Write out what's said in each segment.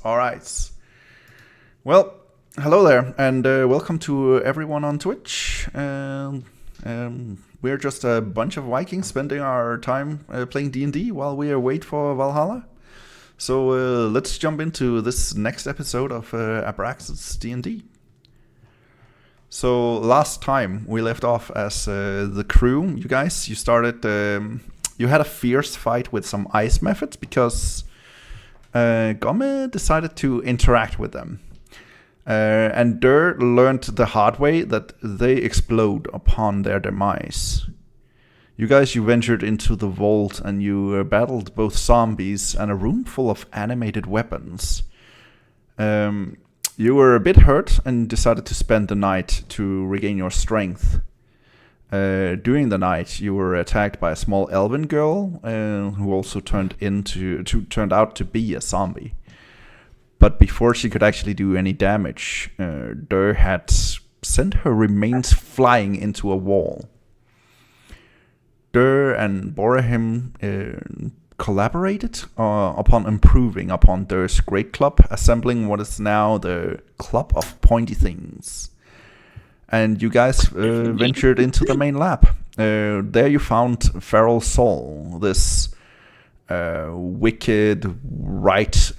All right. Well, hello there, and welcome to everyone on Twitch. We're just a bunch of Vikings spending our time playing D&D while we wait for Valhalla. So let's jump into this next episode of Abraxas DnD. So last time we left off as the crew. You started. You had a fierce fight with some ice methods because Gomme decided to interact with them. And Durr learned the hard way that they explode upon their demise. You ventured into the vault and you battled both zombies and a room full of animated weapons. You were a bit hurt and decided to spend the night to regain your strength. During the night, you were attacked by a small elven girl who also turned out to be a zombie. But before she could actually do any damage, Durr had sent her remains flying into a wall. Durr and Bhorahim collaborated upon improving upon Durr's great club, assembling what is now the Club of Pointy Things. And you guys ventured into the main lab. There you found Feral Soul, this wicked, right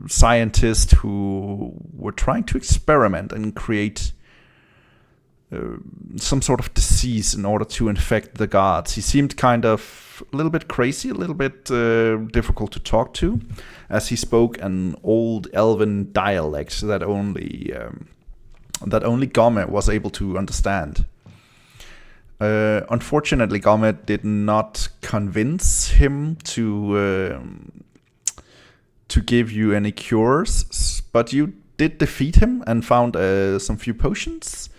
scientist who were trying to experiment and create some sort of disease in order to infect the gods. He seemed kind of a little bit crazy, a little bit difficult to talk to, as he spoke an old elven dialect that only Gomme was able to understand. Unfortunately, Gomme did not convince him to give you any cures, but you did defeat him and found some few potions,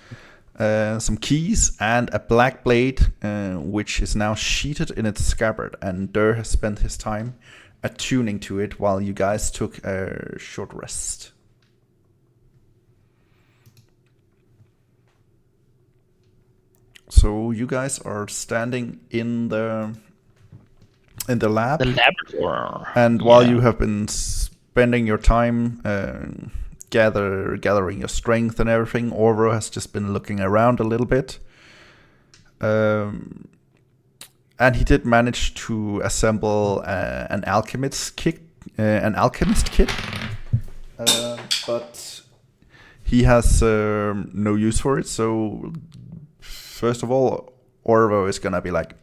some keys, and a black blade, which is now sheathed in its scabbard. And Durr has spent his time attuning to it while you guys took a short rest. So you guys are standing in the lab. The laboratory. And while you have been spending your time gathering your strength and everything, Orvo has just been looking around a little bit. And he did manage to assemble an alchemist kit. But he has no use for it, so first of all, Orvo is gonna be like,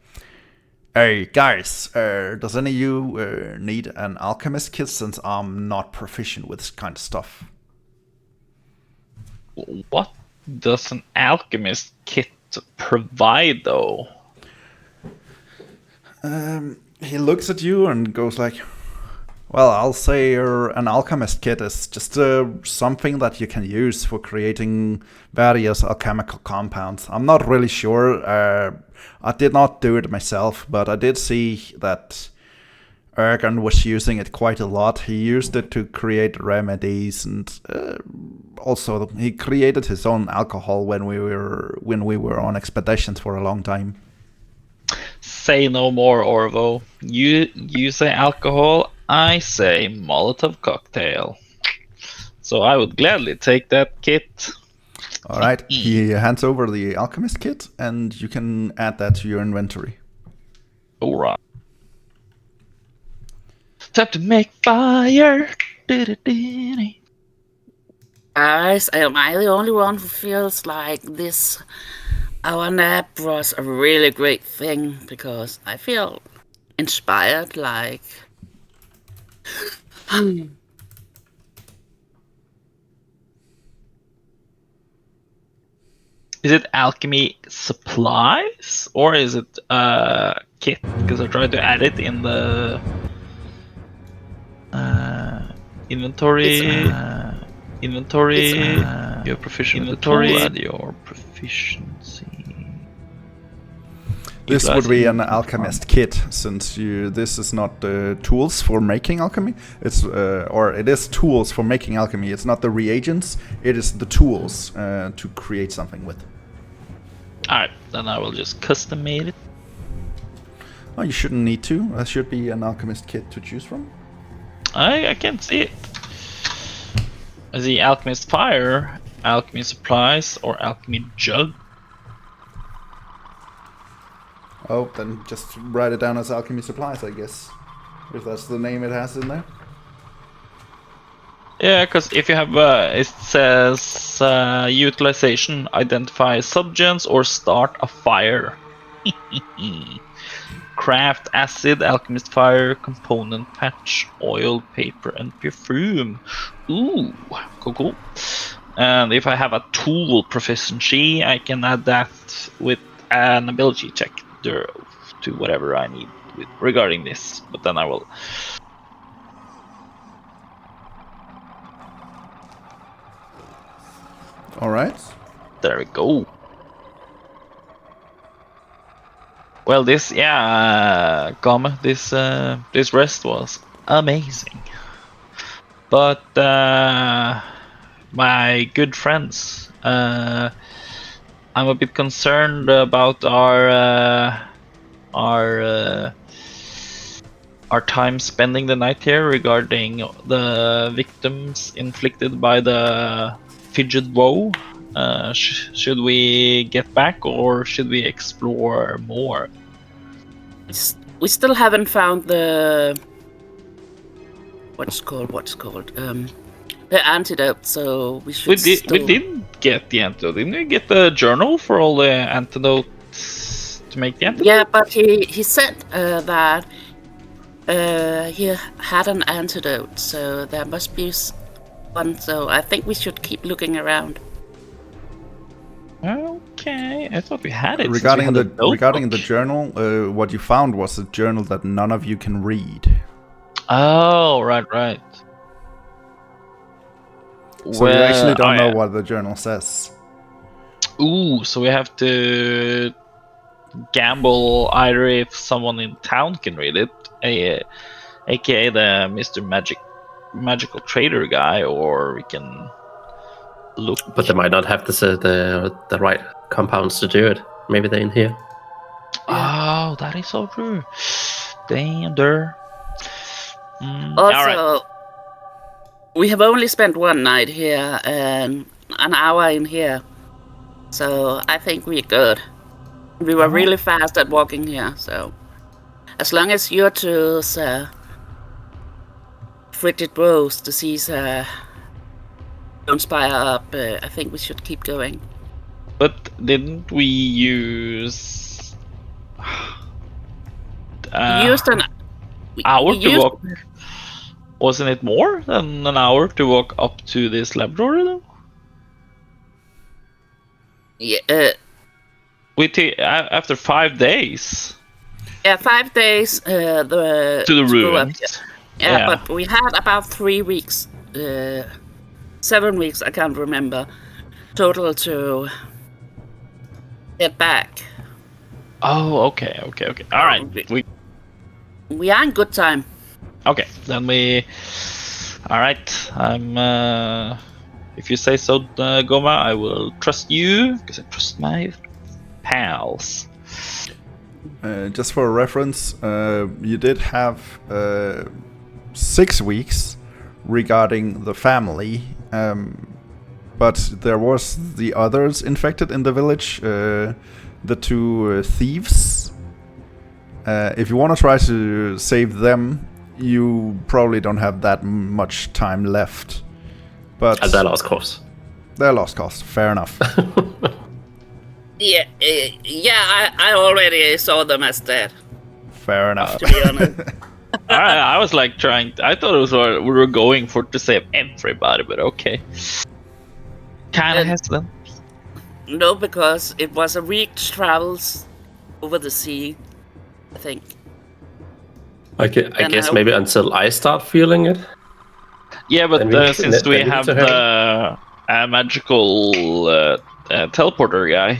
"Hey guys, does any of you need an alchemist kit, since I'm not proficient with this kind of stuff?" What does an alchemist kit provide, though? He looks at you and goes like, "Well, I'll say an alchemist kit is just something that you can use for creating various alchemical compounds. I'm not really sure. I did not do it myself, but I did see that Ergon was using it quite a lot. He used it to create remedies, and also he created his own alcohol when we were on expeditions for a long time." Say no more, Orvo. You say alcohol, I say Molotov cocktail. So I would gladly take that kit. All right, he hands over the alchemist kit, and you can add that to your inventory. All right. Time to make fire. Guys, am I the only one who feels like this? Our nap was a really great thing, because I feel inspired, like... Is it alchemy supplies or is it kit? Because I tried to add it in the inventory. Your proficiency. Inventory. Add your proficiency. This would be an alchemist kit, since this is not tools for making alchemy. It is tools for making alchemy. It's not the reagents. It is the tools to create something with. Alright, then I will just custom made it. Oh, you shouldn't need to. There should be an alchemist kit to choose from. I can see it. the alchemist fire, alchemy supplies, or alchemy jug? Oh, then just write it down as alchemy supplies, I guess. If that's the name it has in there. Yeah, because if you have, it says utilization, identify subgens, or start a fire. Craft acid, alchemist fire, component patch, oil, paper, and perfume. Ooh, cool. And if I have a tool proficiency, I can add that with an ability check to whatever I need regarding this. But then I will. All right. There we go. Well, this Gomme, this rest was amazing. But my good friends, I'm a bit concerned about our time spending the night here regarding the victims inflicted by the fidget woe. Should we get back or should we explore more? We still haven't found the what's called the antidote, so we should. We did get the antidote. Didn't we get the journal for all the antidotes to make the antidote? Yeah, but he said that he had an antidote, so there must be one. So I think we should keep looking around. Okay, I thought we had it. Regarding the journal, what you found was a journal that none of you can read. Oh, right. So you actually don't know what the journal says. Ooh, so we have to gamble either if someone in town can read it, aka the Mr. Magical Trader guy, or we can look. But they might not have the right compounds to do it. Maybe they're in here. Oh, that is so true. Damn, Durr. Also, we have only spent one night here and an hour in here, so I think we're good. We were really fast at walking here, so as long as your tools, frigid rose disease, don't spire up, I think we should keep going. But didn't we use used an hour to walk? Wasn't it more than an hour to walk up to this laboratory though? Yeah. After 5 days. Yeah, 5 days. To the ruins. Yeah, but we had about 3 weeks, 7 weeks. I can't remember. Total to get back. Oh, okay. All right, we are in good time. Okay, then we. All right, I'm. If you say so, Gomme, I will trust you because I trust my pals. Just for a reference, you did have 6 weeks regarding the family, but there was the others infected in the village, the 2 thieves. If you want to try to save them, you probably don't have that much time left. But at their lost cause. Their lost cause, fair enough. Yeah, I already saw them as dead. Fair enough. To be honest. I was like I thought it was we were going for to save everybody, but okay. Kind of hesitant. No, because it was a week's travels over the sea, I think. I guess maybe until I start feeling it. Yeah, but since we have the magical teleporter guy,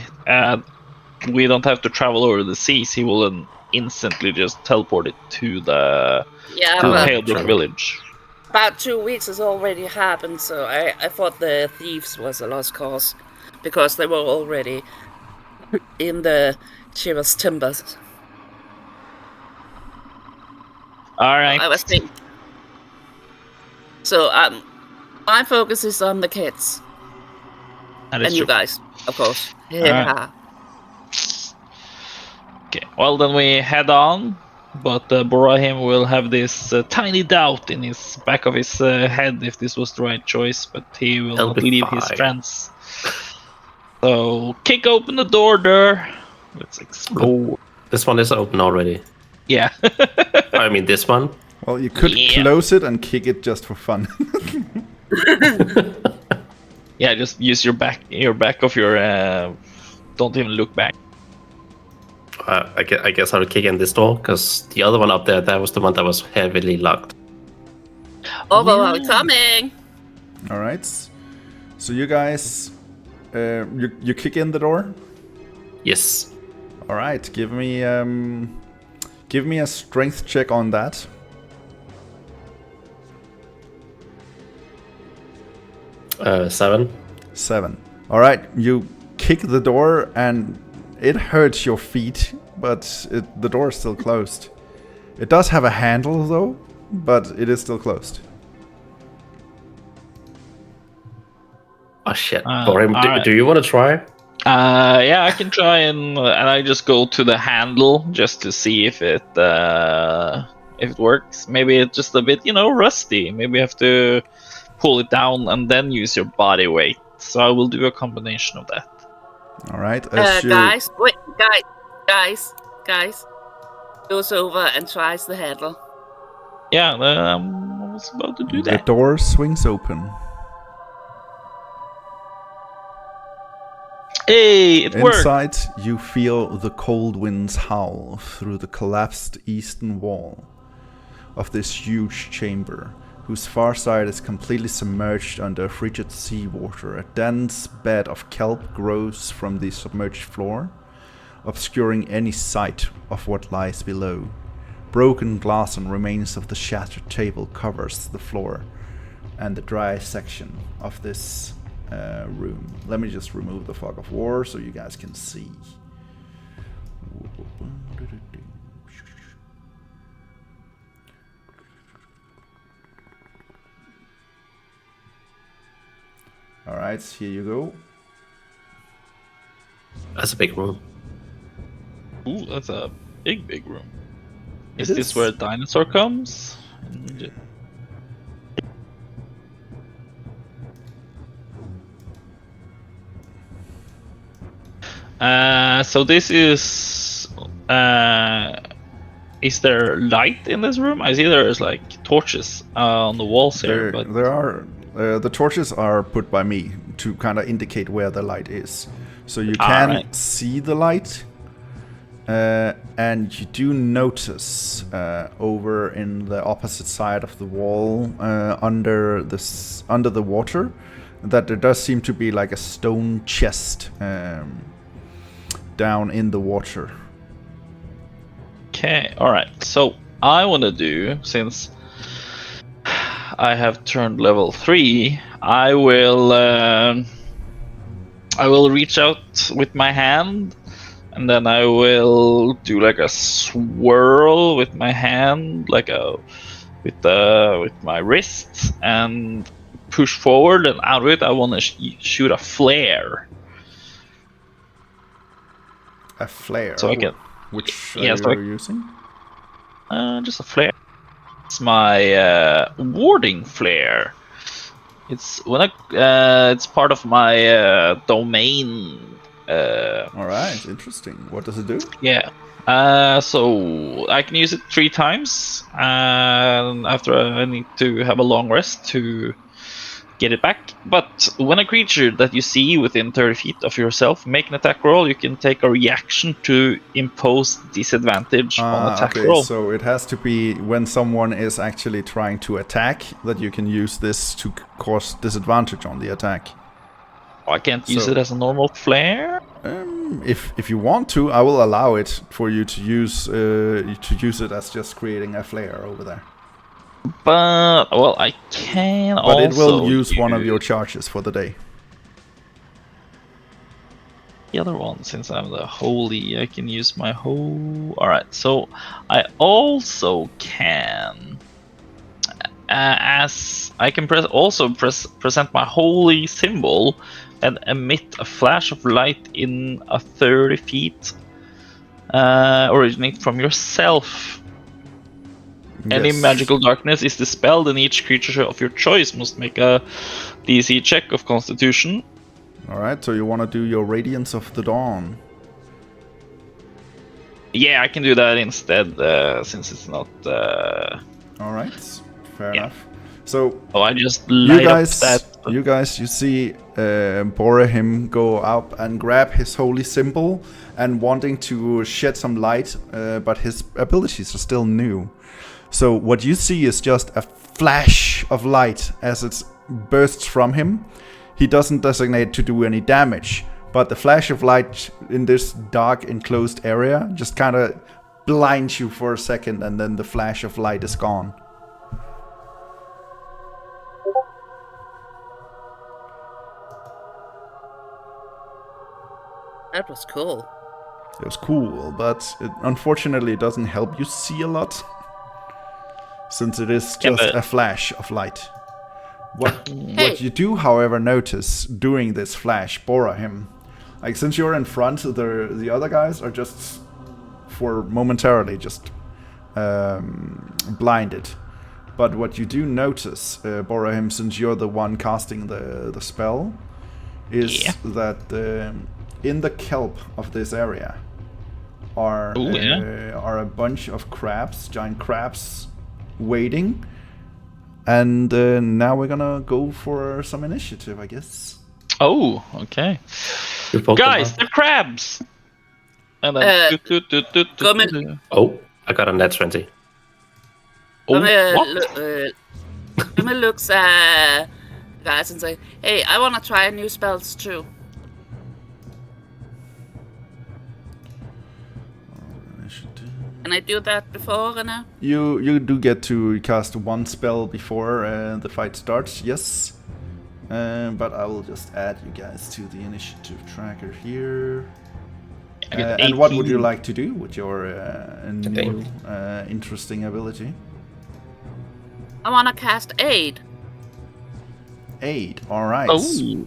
we don't have to travel over the seas. He will then instantly just teleport it to the Palebrook village. About 2 weeks has already happened, so I thought the thieves was a lost cause because they were already in the Shiva's timbers. All right. I was thinking. So My focus is on the kids. That is And you true. guys, of course. Yeah. Okay, well then we head on, but Bhorahim will have this tiny doubt in his back of his head if this was the right choice, but he will He'll not be leave his fine. friends. So kick open the door, Durr. Let's explore. This one is open already. Yeah. I mean, this one. Well, you could Yeah. close it and kick it just for fun. Yeah, just use your back of your. Don't even look back. I guess I'll kick in this door because the other one up there, that was the one that was heavily locked. Although I'm coming. All right. So you guys, you kick in the door. Yes. All right. Give me a strength check on that. 7. 7. All right. You kick the door and it hurts your feet, but the door is still closed. It does have a handle though, but it is still closed. Oh shit. Alright. Do you want to try? Yeah, I can try and I just go to the handle just to see if it works. Maybe it's just a bit, rusty. Maybe you have to pull it down and then use your body weight. So I will do a combination of that. All right. Guys, wait, guys. Goes over and tries the handle. Yeah, I was about to do The that. door swings open. Hey, it worked. Inside, you feel the cold winds howl through the collapsed eastern wall of this huge chamber, whose far side is completely submerged under frigid seawater. A dense bed of kelp grows from the submerged floor, obscuring any sight of what lies below. Broken glass and remains of the shattered table covers the floor and the dry section of this room. Let me just remove the fog of war so you guys can see. Alright, here you go. That's a big room. Ooh, that's a big room. Is It this is. where a dinosaur comes? So this is there light in this room? I see there's like torches on the walls here, but There are the torches are put by me to kind of indicate where the light is, so you can Alright. see the light, and you do notice over in the opposite side of the wall, under the water, that there does seem to be like a stone chest down in the water. okay, alright. So I want to do, since I have turned level 3, I will reach out with my hand, and then I will do like a swirl with my hand, like with my wrists, and push forward, and out of it I want to shoot a flare. A flare. So I can, Which yeah, are so you using? just a flare. It's my warding flare. It's it's part of my domain. All right, interesting. What does it do? Yeah. So I can use it 3 times, and after I need to have a long rest to get it back. But when a creature that you see within 30 feet of yourself make an attack roll, you can take a reaction to impose disadvantage on attack Okay, roll. so it has to be when someone is actually trying to attack that you can use this to cause disadvantage on the attack. I can't use So- it as a normal flare. If you want to, I will allow it for you to use it as just creating a flare over there. But well, I can But also it will use one of your charges for the day. the other one, since I'm the holy, I can use my whole. Alright, so I also can as I can present my holy symbol and emit a flash of light in a 30 feet originate from yourself. Any Yes. magical darkness is dispelled, and each creature of your choice must make a DC check of Constitution. All right, so you want to do your Radiance of the Dawn. Yeah, I can do that instead, since it's not. All right, fair Yeah. enough. So Oh, I just you light guys, up that. you see Bhorahim go up and grab his holy symbol and wanting to shed some light, but his abilities are still new. So what you see is just a flash of light as it bursts from him. He doesn't designate to do any damage, but the flash of light in this dark enclosed area just kind of blinds you for a second, and then the flash of light is gone. That was cool. It was cool, but unfortunately it doesn't help you see a lot, since it is just a flash of light. What you do, however, notice during this flash, Bhorahim, like since you're in front, the other guys are just for momentarily just blinded. But what you do notice, Bhorahim, since you're the one casting the spell, is that in the kelp of this area are a bunch of crabs, giant crabs, waiting. And now we're gonna go for some initiative, I guess. Oh, okay. Guys, the crabs! And then... Gomme. Oh, I got a net 20. Oh, Gomme looks at guys and say, "Hey, I want to try new spells too." Can I do that before, René? You do get to cast one spell before the fight starts, yes. But I will just add you guys to the initiative tracker here. And what would you like to do with your new interesting ability? I want to cast Aid. Aid, alright. Oh.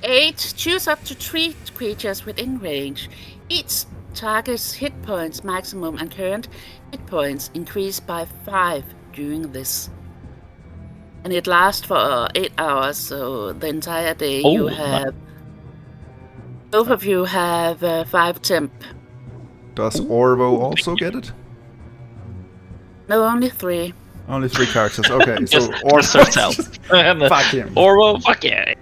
Aid, choose up to 3 creatures within range. Each target's hit points maximum and current hit points increase by 5 during this. And it lasts for 8 hours, so the entire day you have... Both of you have 5 temp. Does Orvo also get it? No, only 3. Only 3 characters, okay. So Just herself. Fuck him. Orvo, fuck yeah.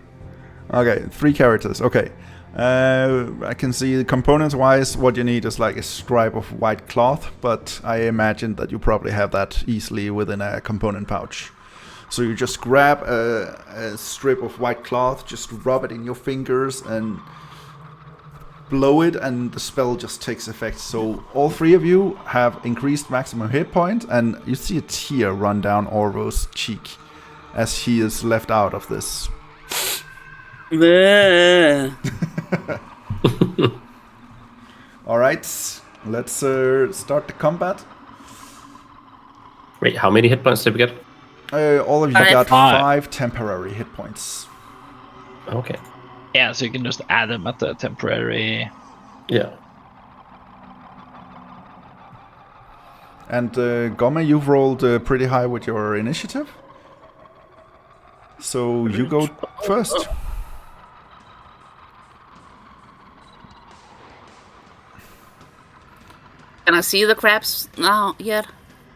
Okay, 3 characters, okay. I can see components-wise, what you need is like a stripe of white cloth, but I imagine that you probably have that easily within a component pouch. So you just grab a strip of white cloth, just rub it in your fingers and blow it, and the spell just takes effect. So all 3 of you have increased maximum hit point, and you see a tear run down Orvo's cheek as he is left out of this. Alright, let's start the combat. Wait, how many hit points did we get? All of you got 5 temporary hit points. Okay. Yeah, so you can just add them at the temporary... Yeah. And Gomme, you've rolled pretty high with your initiative. So you go first. Can I see the crabs now yet?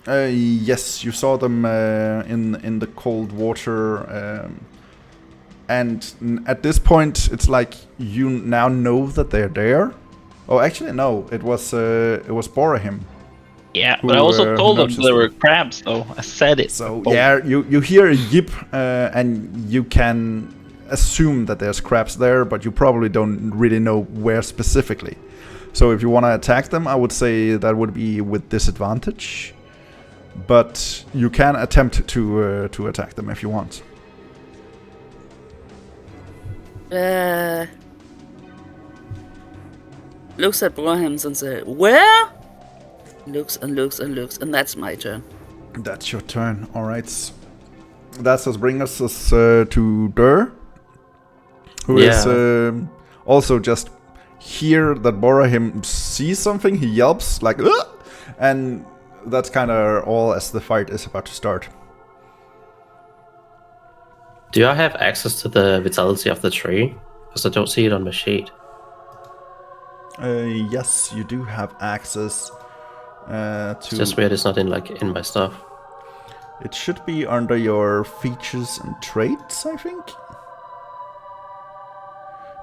Yes, you saw them in the cold water, and at this point, it's like you now know that they're there. Oh, actually, no, it was Bhorahim. Yeah, but I also told them there were crabs, though. I said it. So yeah, you hear a yip, and you can assume that there's crabs there, but you probably don't really know where specifically. So if you want to attack them, I would say that would be with disadvantage. But you can attempt to attack them if you want. Looks at Bhorahim and says, "Where?" Looks and looks and looks, and that's my turn. That's your turn. All right. That just brings us to Durr, who is also just hear that Bhorahim sees something. He yelps like, "Ugh!" And that's kind of all as the fight is about to start. Do I have access to the vitality of the tree? Because I don't see it on my sheet. Yes, you do have access to... It's just weird it's not in my stuff. It should be under your features and traits, I think.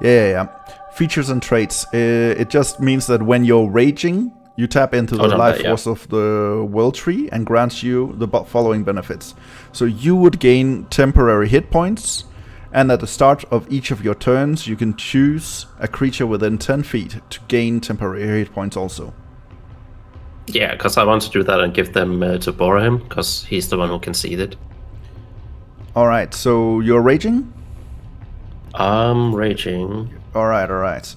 Yeah. Features and traits. It just means that when you're raging, you tap into the life force of the world tree and grants you the following benefits. So you would gain temporary hit points, and at the start of each of your turns, you can choose a creature within 10 feet to gain temporary hit points also. Yeah, because I want to do that and give them to Bhorahim, because he's the one who can see it. Alright, so you're raging? I'm raging. Alright.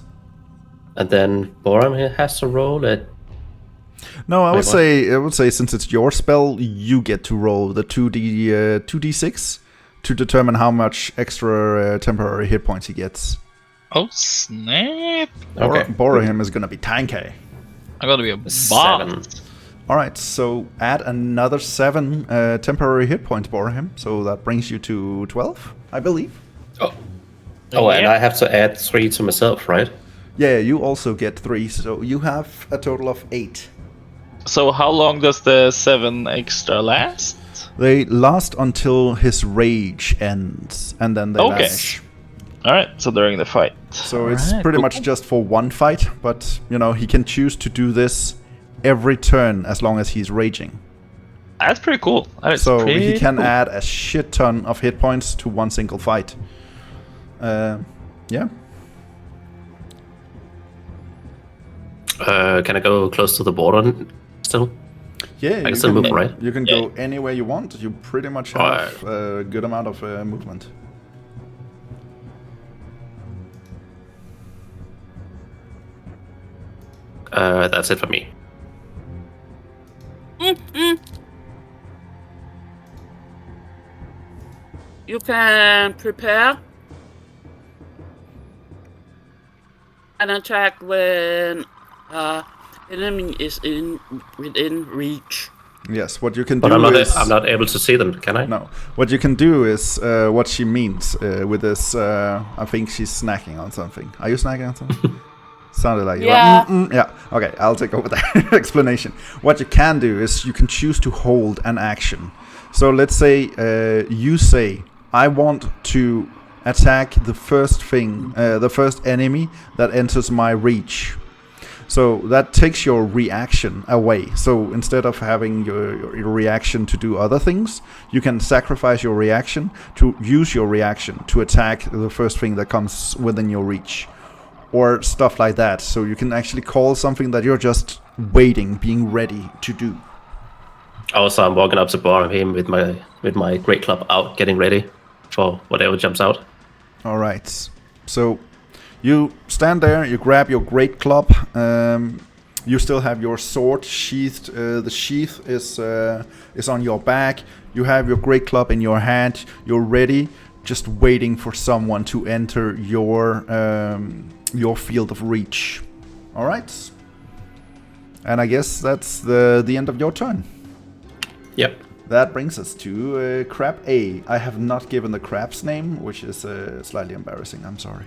And then Bhorahim has to roll it. No, I would say since it's your spell, you get to roll the 2d6 to determine how much extra temporary hit points he gets. Oh snap! Okay. Bhorahim is gonna be tanky. I'm gonna be a boss. 7. Alright, so add another 7 temporary hit points, Bhorahim. So that brings you to 12, I believe. Oh, and I have to add 3 to myself, right? Yeah, you also get 3, so you have a total of 8. So how long does the 7 extra last? They last until his rage ends, and then they vanish. Alright, so during the fight. So it's pretty much just for one fight, but, you know, he can choose to do this every turn as long as he's raging. That's pretty cool. So he can add a shit ton of hit points to one single fight. Yeah. Can I go close to the border still? Yeah, I can still move, right? You can go anywhere you want. You pretty much have a good amount of movement. That's it for me. You can prepare an attack when enemy is within reach. Yes, what you can But do I'm not able to see them, can I? No. What you can do is what she means with this. I think she's snacking on something. Are you snacking on something? Sounded like you were. Yeah. Okay, I'll take over that explanation. What you can do is you can choose to hold an action. So let's say you say, I want to attack the first thing, the first enemy that enters my reach. So that takes your reaction away. So instead of having your reaction to do other things, you can sacrifice your reaction to use your reaction to attack the first thing that comes within your reach. Or stuff like that. So you can actually call something that you're just waiting, being ready to do. Also, I'm walking up to Bhorahim with my great club out, getting ready for whatever jumps out. All right. So you stand there, you grab your great club. You still have your sword sheathed. The sheath is on your back. You have your great club in your hand. You're ready, just waiting for someone to enter your field of reach. All right. And I guess that's the end of your turn. Yep. That brings us to Crab A. I have not given the crab's name, which is slightly embarrassing. I'm sorry.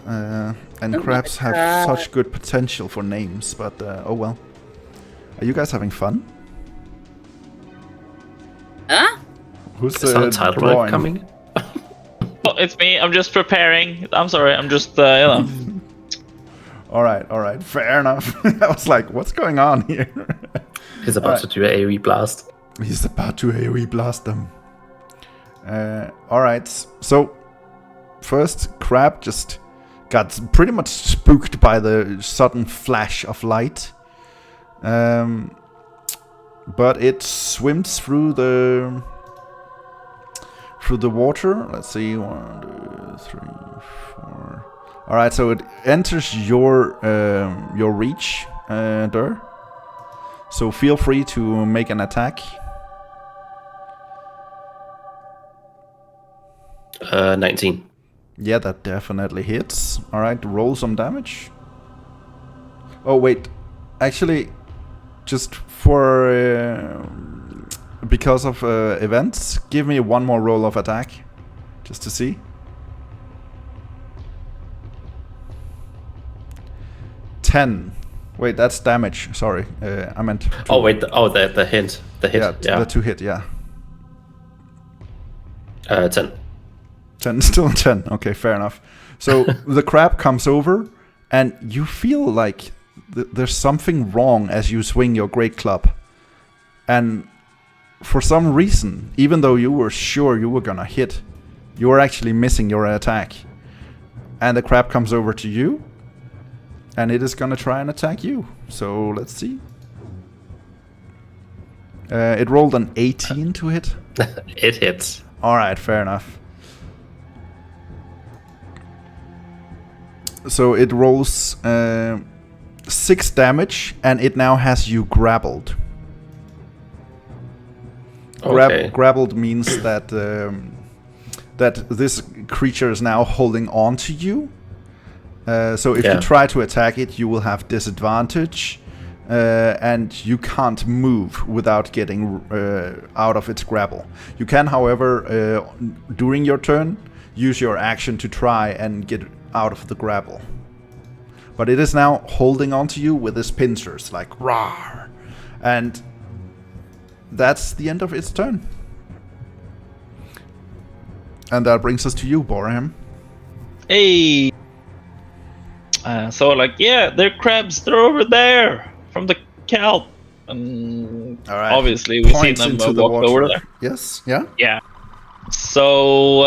And crabs have such good potential for names, but oh well. Are you guys having fun? Huh? Is the title right coming? Oh, it's me. I'm just preparing. I'm sorry. I'm just, you know. All right. Fair enough. I was like, what's going on here? He's about to do an AoE blast. He's about to AoE blast them. All right. So first, Crab just got pretty much spooked by the sudden flash of light. But it swims through the water. Let's see, 1, 2, 3, 4. All right, so it enters your reach, Durr. So feel free to make an attack. 19. Yeah, that definitely hits. Alright, roll some damage. Oh, wait. Actually, just for... because of events, give me one more roll of attack. Just to see. 10. Wait, that's damage. Sorry, I meant... two. Oh, wait. The hint. The hit. Yeah, the 2 hit, yeah. 10. 10, still 10. Okay, fair enough. So the crab comes over, and you feel like there's something wrong as you swing your great club. And for some reason, even though you were sure you were gonna hit, you were actually missing your attack. And the crab comes over to you, and it is gonna try and attack you. So let's see. It rolled an 18 to hit. It hits. Alright, fair enough. So it rolls 6 damage, and it now has you grappled. Okay. Grappled means that that this creature is now holding on to you. So if you try to attack it, you will have disadvantage, and you can't move without getting out of its grapple. You can, however, during your turn, use your action to try and get out of the grapple. But it is now holding onto you with its pincers, like rawr. And that's the end of its turn. And that brings us to you, Bhorahim. Hey. So like, yeah, they're crabs. They're over there from the kelp. And Alright. obviously we see Points them into the walk water. over there. Yes, yeah. Yeah. So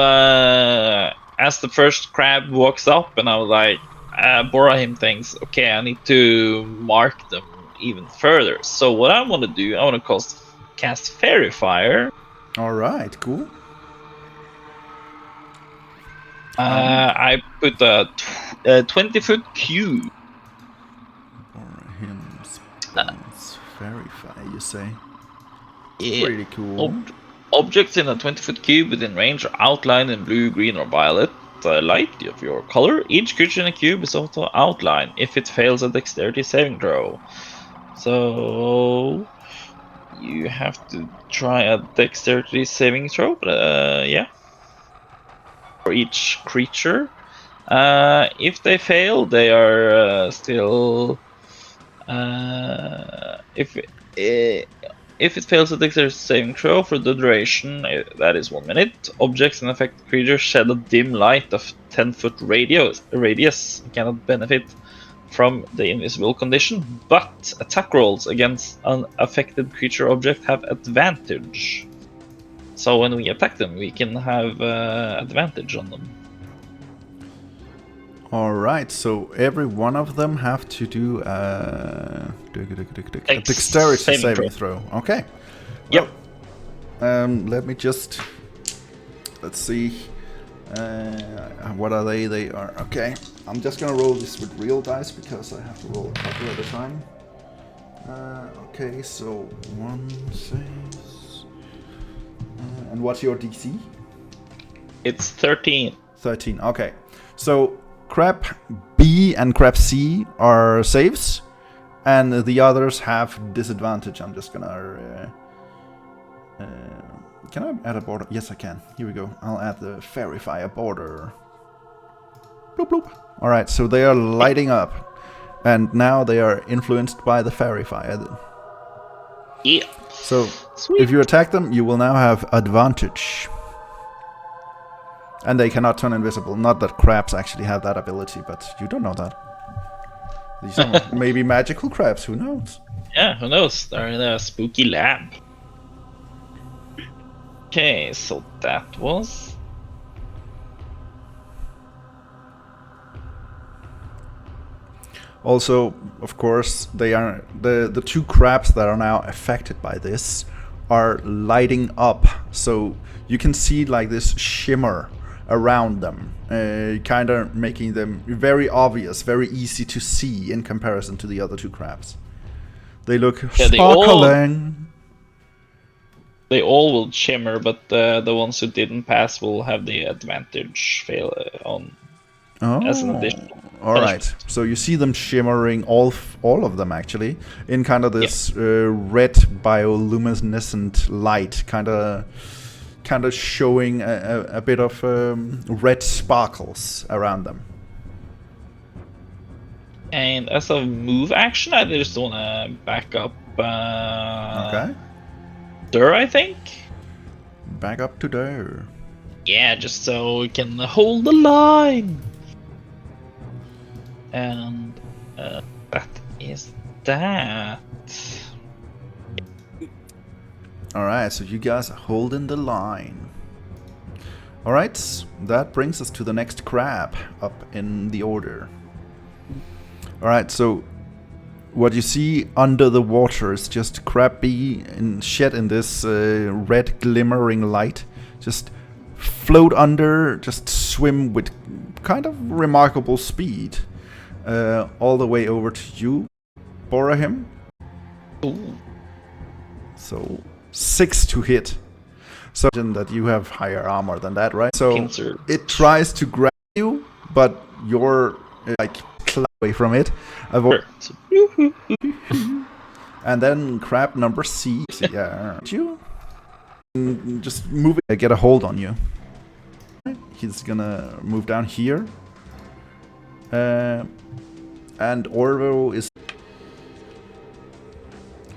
as the first crab walks up, and I was like, Bhorahim thinks, okay, I need to mark them even further. So what I want to do, I want to cast Fairy Fire. Alright, cool. I put a 20-foot cube. Bhorahim's Fairy Fire, you say? Yeah. Pretty cool. Objects in a 20-foot cube within range are outlined in blue, green, or violet light of your color. Each creature in a cube is also outlined if it fails a dexterity saving throw. So you have to try a dexterity saving throw, but yeah, for each creature. If they fail, they are still. If it fails a dexterity saving throw for the duration, that is 1 minute, objects and affected creatures shed a dim light of 10-foot radius and cannot benefit from the invisible condition, but attack rolls against an affected creature object have advantage. So when we attack them, we can have advantage on them. Alright, so every one of them have to do a dexterity saving throw. Okay. Yep. Let me just... Let's see. What are they? They are... Okay. I'm just gonna roll this with real dice because I have to roll a couple at a time. Okay, so 1 saves... and what's your DC? It's 13. 13, okay. So... Crab B and Crab C are saves, and the others have disadvantage. I'm just gonna... can I add a border? Yes, I can. Here we go. I'll add the Fairy Fire border. Bloop, bloop. Alright, so they are lighting up, and now they are influenced by the Fairy Fire. Yeah. So, Sweet. if you attack them, you will now have advantage. And they cannot turn invisible. Not that crabs actually have that ability, but you don't know that. These are maybe magical crabs, who knows? Yeah, who knows? They're in a spooky lab. Okay, so that was... Also, of course, they are the 2 crabs that are now affected by this are lighting up. So you can see like this shimmer around them, kind of making them very obvious, very easy to see in comparison to the other 2 crabs. They look Yeah, sparkling. They all will shimmer, but the ones who didn't pass will have the advantage fail on as an addition. All right. So you see them shimmering, all of them actually, in kind of this red bioluminescent light, kind of showing a bit of red sparkles around them. And as a move action, I just want to back up. Okay. Durr, I think. Back up to there. Yeah, just so we can hold the line. And that is that. Alright, so you guys are holding the line. Alright, that brings us to the next crab up in the order. Alright, so what you see under the water is just crab B shed in this red glimmering light. Just float under, just swim with kind of remarkable speed. All the way over to you, Bhorahim. Ooh. So 6 to hit. So that you have higher armor than that, right? So Pincer. it tries to grab you, but you're like away from it. And then crab number C. Yeah, you just move it, get a hold on you. He's gonna move down here. And Orvo is...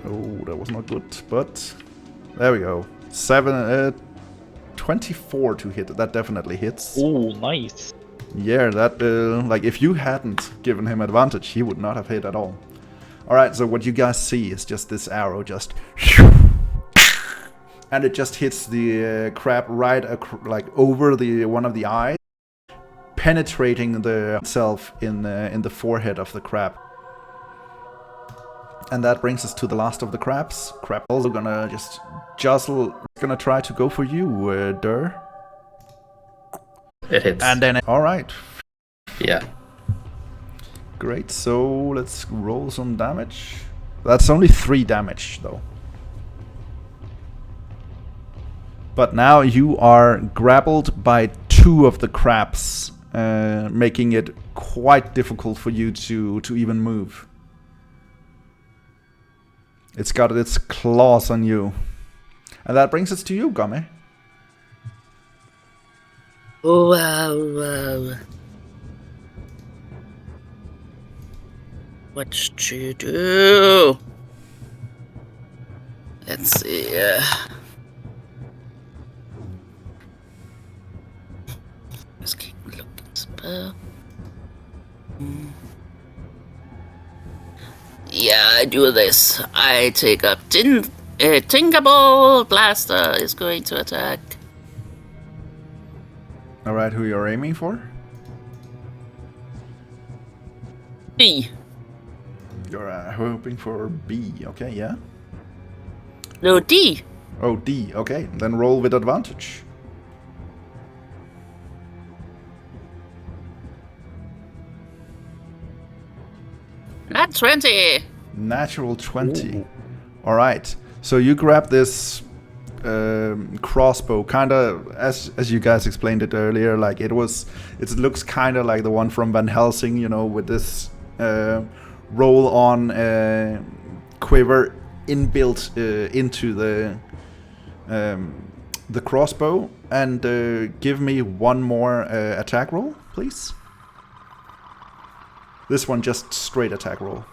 Oh, that was not good, but... There we go. 24 to hit. That definitely hits. Oh, nice. Yeah, that... like, if you hadn't given him advantage, he would not have hit at all. Alright, so what you guys see is just this arrow just... And it just hits the crab right like over the one of the eyes, penetrating itself in the forehead of the crab. And that brings us to the last of the crabs. Crab also gonna just jostle, gonna try to go for you, Durr. It hits. And then, alright. Yeah. Great, so let's roll some damage. That's only 3 damage though. But now you are grappled by 2 of the crabs, making it quite difficult for you to even move. It's got its claws on you. And that brings us to you, Gomme. Wow. What should you do? Let's see. Just keep looking. Spell. Yeah, I do this. I take up Tinkerball Blaster is going to attack. Alright, who you're aiming for? B. You're hoping for B, okay, yeah? No, D. Oh, D, okay. Then roll with advantage. Not 20. Natural 20. Alright, so you grab this crossbow, kind of as you guys explained it earlier, like it looks kind of like the one from Van Helsing, you know, with this roll on quiver inbuilt into the crossbow. And give me one more attack roll, please. This one just straight attack roll.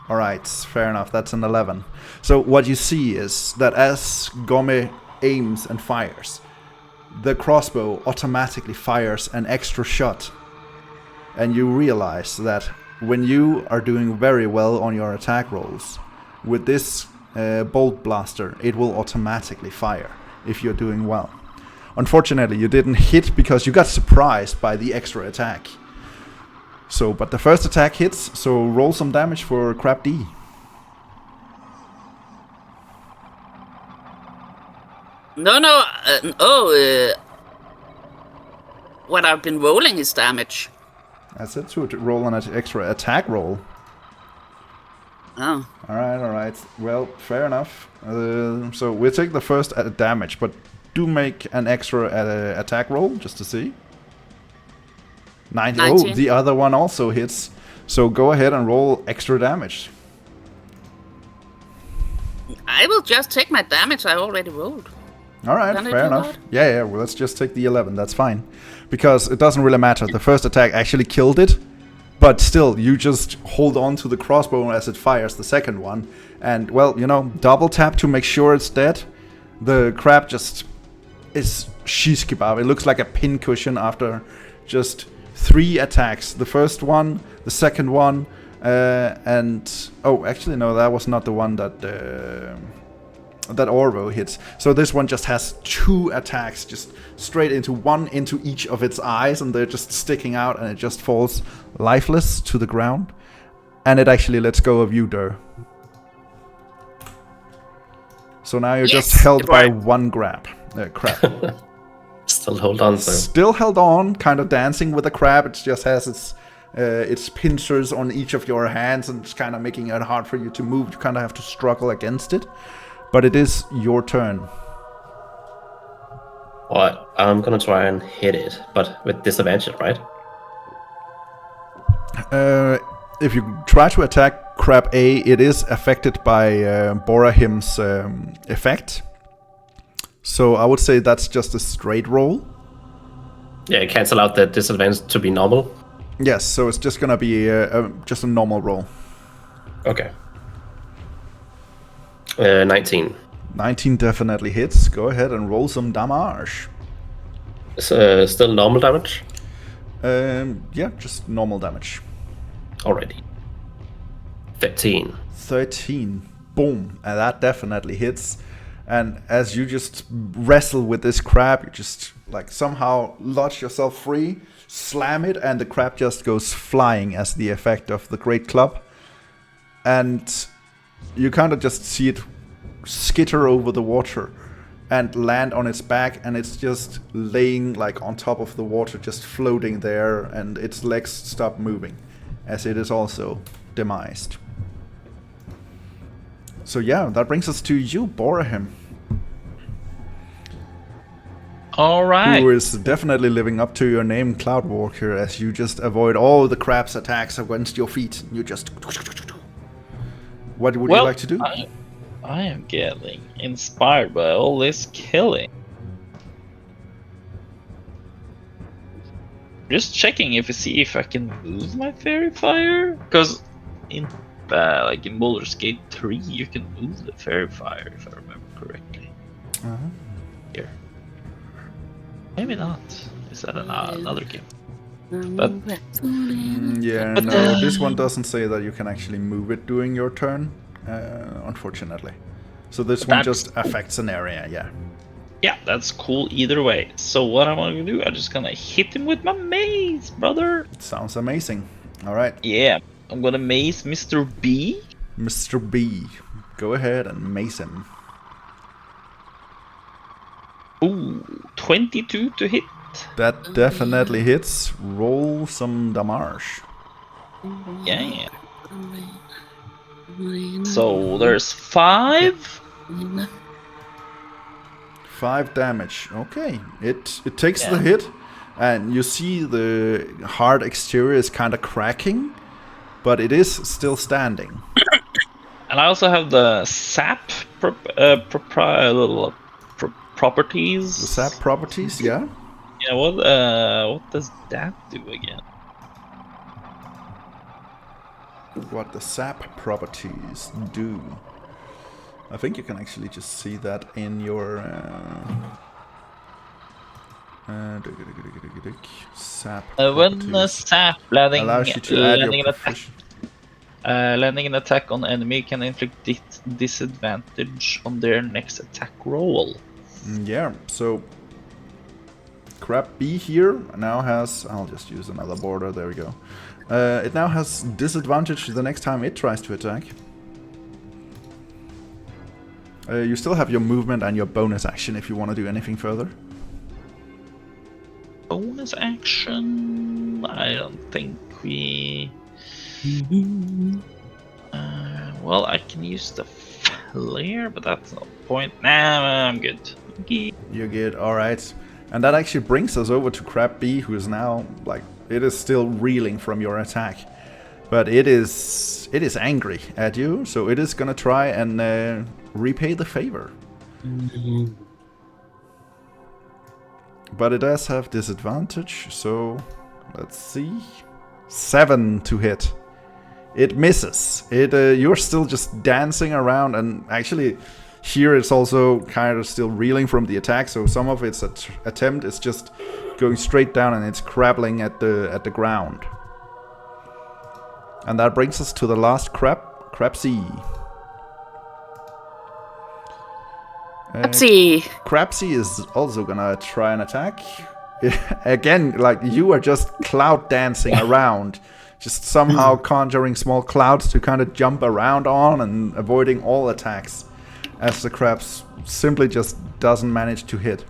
Alright, fair enough, that's an 11. So what you see is that as Gomme aims and fires, the crossbow automatically fires an extra shot. And you realize that when you are doing very well on your attack rolls, with this bolt blaster, it will automatically fire if you're doing well. Unfortunately, you didn't hit because you got surprised by the extra attack. So, but the first attack hits, so roll some damage for Crab D. No. What I've been rolling is damage. I said to roll an extra attack roll. Oh. All right. Well, fair enough. So we'll take the first damage, but do make an extra attack roll just to see. 90. Oh, 19. the other one also hits. So go ahead and roll extra damage. I will just take my damage I already rolled. All right, Can I fair do enough. that? Yeah. Well, let's just take the 11. That's fine, because it doesn't really matter. The first attack actually killed it, but still, you just hold on to the crossbow as it fires the second one, and well, you know, double tap to make sure it's dead. The crab just is shish kebab. It looks like a pincushion after just 3 attacks. The first one, the second one, and oh, actually no, that was not the one that that Orvo hits. So this one just has 2 attacks, just straight into one into each of its eyes, and they're just sticking out, and it just falls lifeless to the ground. And it actually lets go of you, Durr. So now you're just held by one crab. Still hold on, sir. Still held on, kind of dancing with the crab. It just has its pincers on each of your hands, and it's kind of making it hard for you to move. You kind of have to struggle against it. But it is your turn. Well, I'm gonna try and hit it, but with disadvantage, right? If you try to attack Crab A, it is affected by Bhorahim's effect. So I would say that's just a straight roll. Yeah, cancel out the disadvantage to be normal. Yes, so it's just gonna be just a normal roll. Okay. 19. 19 definitely hits. Go ahead and roll some damage. Still normal damage? Yeah, just normal damage. Already. 13. 13. Boom. And that definitely hits. And as you just wrestle with this crab, you just like somehow lodge yourself free, slam it, and the crab just goes flying as the effect of the great club. And you kind of just see it skitter over the water and land on its back, and it's just laying like on top of the water, just floating there, and its legs stop moving as it is also demised. So yeah, that brings us to you, Bhorahim. All right. Who is definitely living up to your name, Cloudwalker, as you just avoid all the crab's attacks against your feet. You just... What would you like to do? I am getting inspired by all this killing. Just checking if I can move my fairy fire, because in like in Baldur's Gate 3 you can move the fairy fire if I remember correctly. Here, maybe not. Is that another game? But yeah, no, this one doesn't say that you can actually move it during your turn, unfortunately. So this one just affects an area, yeah. Yeah, that's cool either way. So what I'm gonna do, I'm just gonna hit him with my mace, brother. It sounds amazing. All right. Yeah, I'm gonna mace Mr. B. Mr. B, go ahead and mace him. Ooh, 22 to hit. That definitely hits. Roll some damage. Yeah. So there's 5. 5 damage. Okay, it takes the hit, and you see the hard exterior is kind of cracking, but it is still standing. And I also have the sap properties. The sap properties, yeah. Yeah, what does that do again? What the sap properties do. I think you can actually just see that in your sap. When sap landing an attack on enemy can inflict disadvantage on their next attack roll. Yeah, so Crab B here now has, I'll just use another border, there we go. It now has disadvantage the next time it tries to attack. You still have your movement and your bonus action if you want to do anything further. Bonus action? I don't think we... Well, I can use the flare, but that's no point. Nah, I'm good. Okay. You get alright. And that actually brings us over to Crab B, who is now, like, it is still reeling from your attack. But it is angry at you, so it is gonna try and repay the favor. But it does have disadvantage, so let's see. 7 to hit. It misses. You're still just dancing around, and actually here it's also kind of still reeling from the attack, so some of its attempt is just going straight down and it's crabbling at the ground. And that brings us to the last crab C. Crabsy is also gonna try an attack. Again, like, you are just cloud dancing around, just somehow conjuring small clouds to kind of jump around on and avoiding all attacks, as the crabs simply just doesn't manage to hit.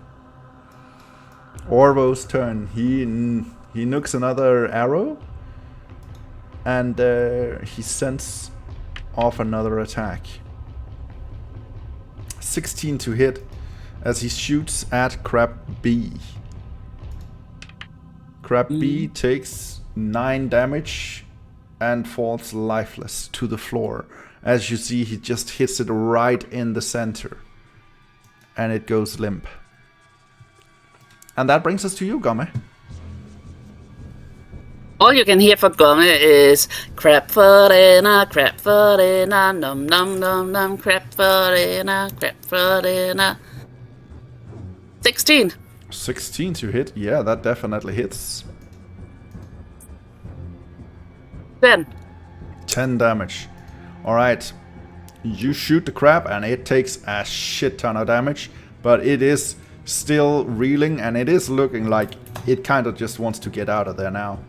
Orvo's turn. He nukes another arrow, and he sends off another attack. 16 to hit as he shoots at Crab B. Crab B takes 9 damage and falls lifeless to the floor. As you see, he just hits it right in the center, and it goes limp. And that brings us to you, Gomme. All you can hear for Gomme is crab farina, num num num num, crab farina. 16. 16 to hit. Yeah, that definitely hits. 10. 10 damage. Alright. You shoot the crab and it takes a shit ton of damage, but it is still reeling and it is looking like it kind of just wants to get out of there now.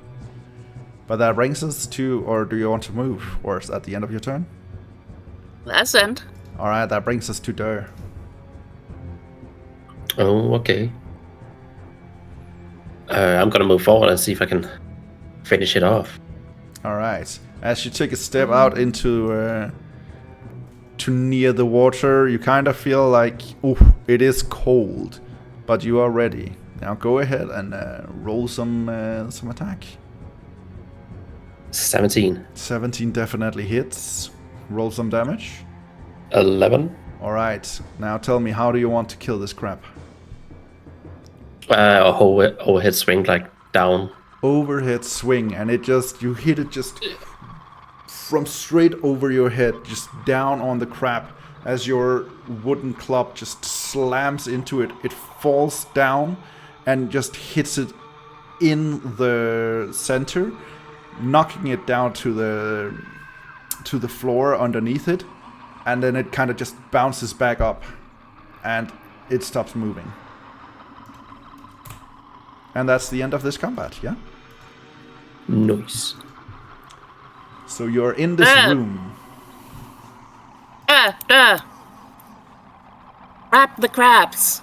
But that brings us to, or do you want to move? Or is that the end of your turn? That's end. Alright, that brings us to Durr. Oh, okay. I'm gonna move forward and see if I can finish it off. Alright. As you take a step out into to near the water, you kind of feel like, ooh, it is cold, but you are ready. Now go ahead and roll some attack. 17. 17 definitely hits. Roll some damage. 11. Alright, now tell me, how do you want to kill this crab? A overhead swing, like down. Overhead swing, and you hit it just from straight over your head, just down on the crab. As your wooden club just slams into it, it falls down and just hits it in the center, knocking it down to the floor underneath it, and then it kind of just bounces back up and it stops moving. And that's the end of this combat, yeah? Nice. So you're in this room. Wrap the crabs.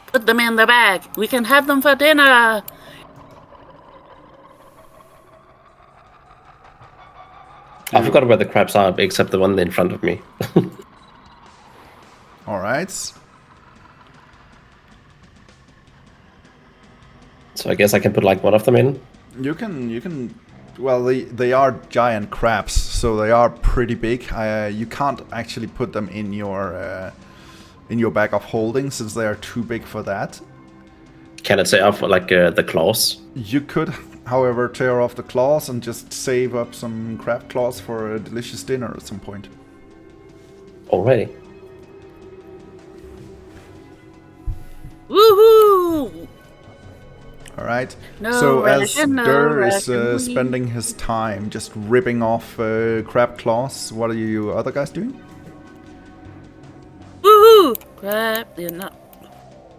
Put them in the bag. We can have them for dinner. I forgot where the crabs are, except the one in front of me. Alright. So I guess I can put like one of them in. You can. Well, they are giant crabs, so they are pretty big. You can't actually put them in your bag of holding since they are too big for that. Can I tear off like the claws? You could, however, tear off the claws and just save up some crab claws for a delicious dinner at some point. Already. Woohoo! Alright, No so as ration, no Durr is ration. spending his time just ripping off crab claws, what are you other guys doing? Woohoo! Crab, you're not.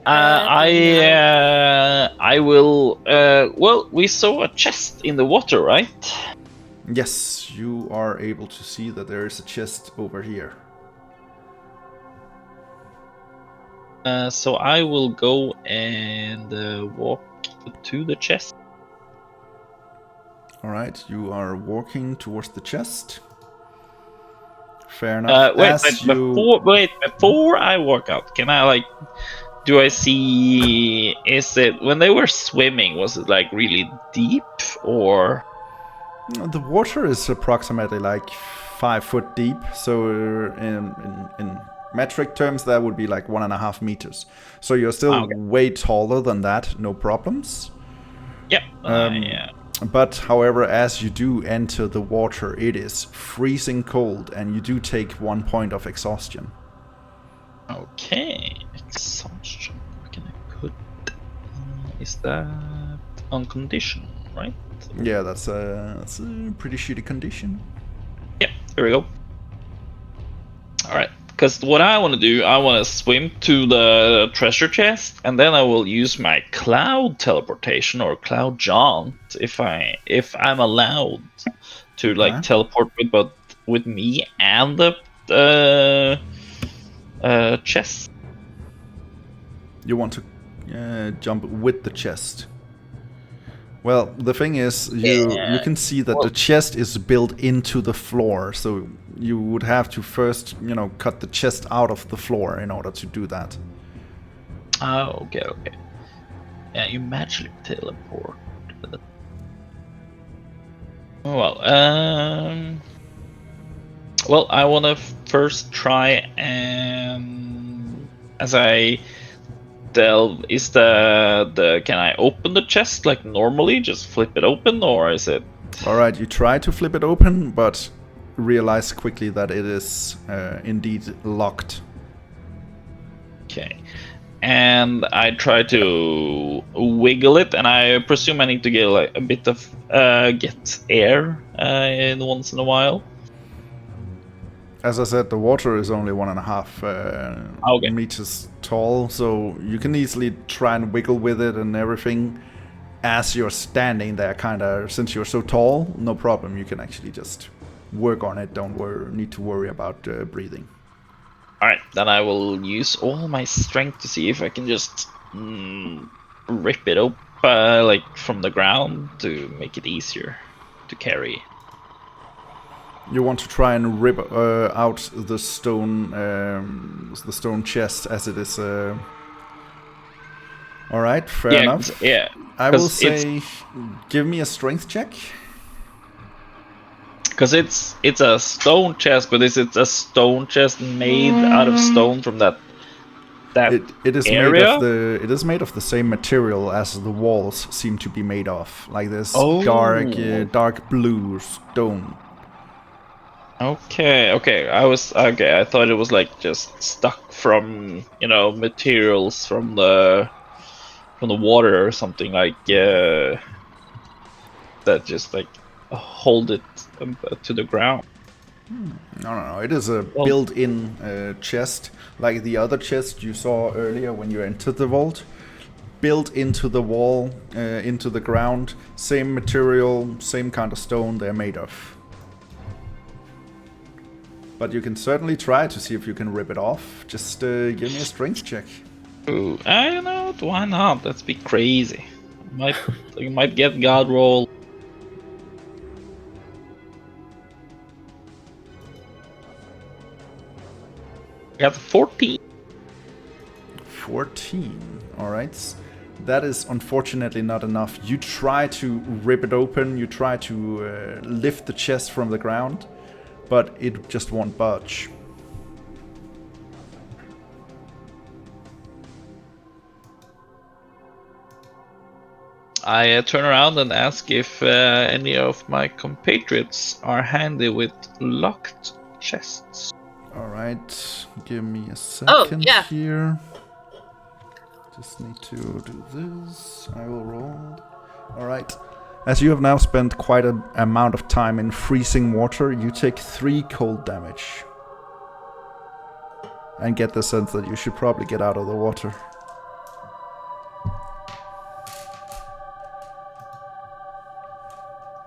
I will. Well, we saw a chest in the water, right? Yes, you are able to see that there is a chest over here. So I will go and walk to the chest. Alright, you are walking towards the chest. Fair enough. Before I walk out, can I like? Do I see? Is it when they were swimming? Was it like really deep or? The water is approximately like 5 foot deep, so in metric terms that would be like 1.5 meters. So you're still way taller than that, no problems. Yep. But however, as you do enter the water, it is freezing cold, and you do take 1 point of exhaustion. Okay, exhaustion. Can I put? Is that on condition, right? Yeah, that's a pretty shitty condition. Yeah, there we go. All right, because what I want to do, I want to swim to the treasure chest, and then I will use my cloud teleportation or cloud jaunt if I'm allowed to like teleport with me and the chest. You want to jump with the chest. Well, the thing is, you can see that the chest is built into the floor, so you would have to first, cut the chest out of the floor in order to do that. Oh, okay. Yeah, you magically teleport. Well, I want to first try and as I delve, is the can I open the chest like normally, just flip it open, or is it? All right, you try to flip it open, but realize quickly that it is indeed locked. Okay, and I try to wiggle it, and I presume I need to get like a bit of get air once in a while. As I said, the water is only 1.5 meters tall, so you can easily try and wiggle with it and everything as you're standing there, kind of. Since you're so tall, no problem. You can actually just work on it. Don't need to worry about breathing. All right, then I will use all my strength to see if I can just rip it up like from the ground to make it easier to carry. You want to try and rip out the stone chest as it is. All right, fair enough. Yeah, I will say, give me a strength check. Because it's a stone chest, but is it a stone chest made out of stone from that it is area? It is made of the same material as the walls seem to be made of, like this dark blue stone. Okay. I thought it was like just stuck from materials from the water or something like that just like hold it to the ground. No. It is a built-in chest, like the other chest you saw earlier when you entered the vault. Built into the wall, into the ground. Same material, same kind of stone they're made of. But you can certainly try to see if you can rip it off. Just give me a strength check. Ooh, I don't know. Why not? Let's be crazy. You might get God roll. I got 14. 14. All right. That is unfortunately not enough. You try to rip it open. You try to lift the chest from the ground, but it just won't budge. I turn around and ask if any of my compatriots are handy with locked chests. Alright, give me a second here. Just need to do this. I will roll. Alright. As you have now spent quite an amount of time in freezing water, you take 3 cold damage. And get the sense that you should probably get out of the water.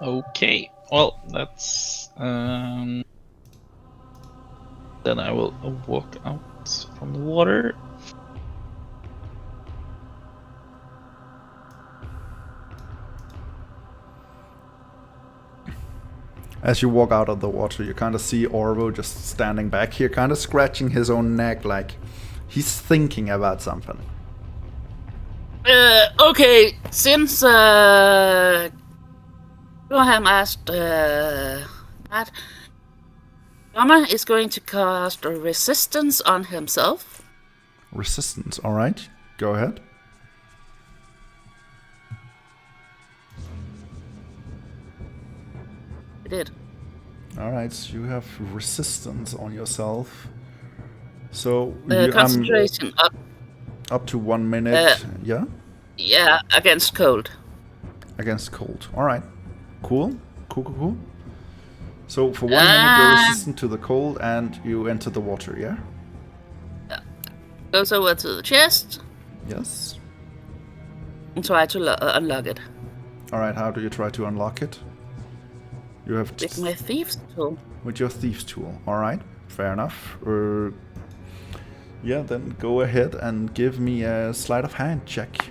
Okay, well, that's... then I will walk out from the water. As you walk out of the water, you kind of see Orvo just standing back here, kind of scratching his own neck, like he's thinking about something. Okay, since Bhorahim asked that, Gomme is going to cast a resistance on himself. Resistance, alright. Go ahead. He did. Alright, so you have resistance on yourself. So concentration up to 1 minute. Yeah? Yeah, against cold. Against cold. Alright. Cool. Cool. So for 1 minute you're resistant to the cold and you enter the water, yeah? Goes over to the chest Yes. and try to unlock it. Alright, how do you try to unlock it? You have With my thieves tool. with your thieves tool. Alright, fair enough. Yeah, then go ahead and give me a sleight of hand check.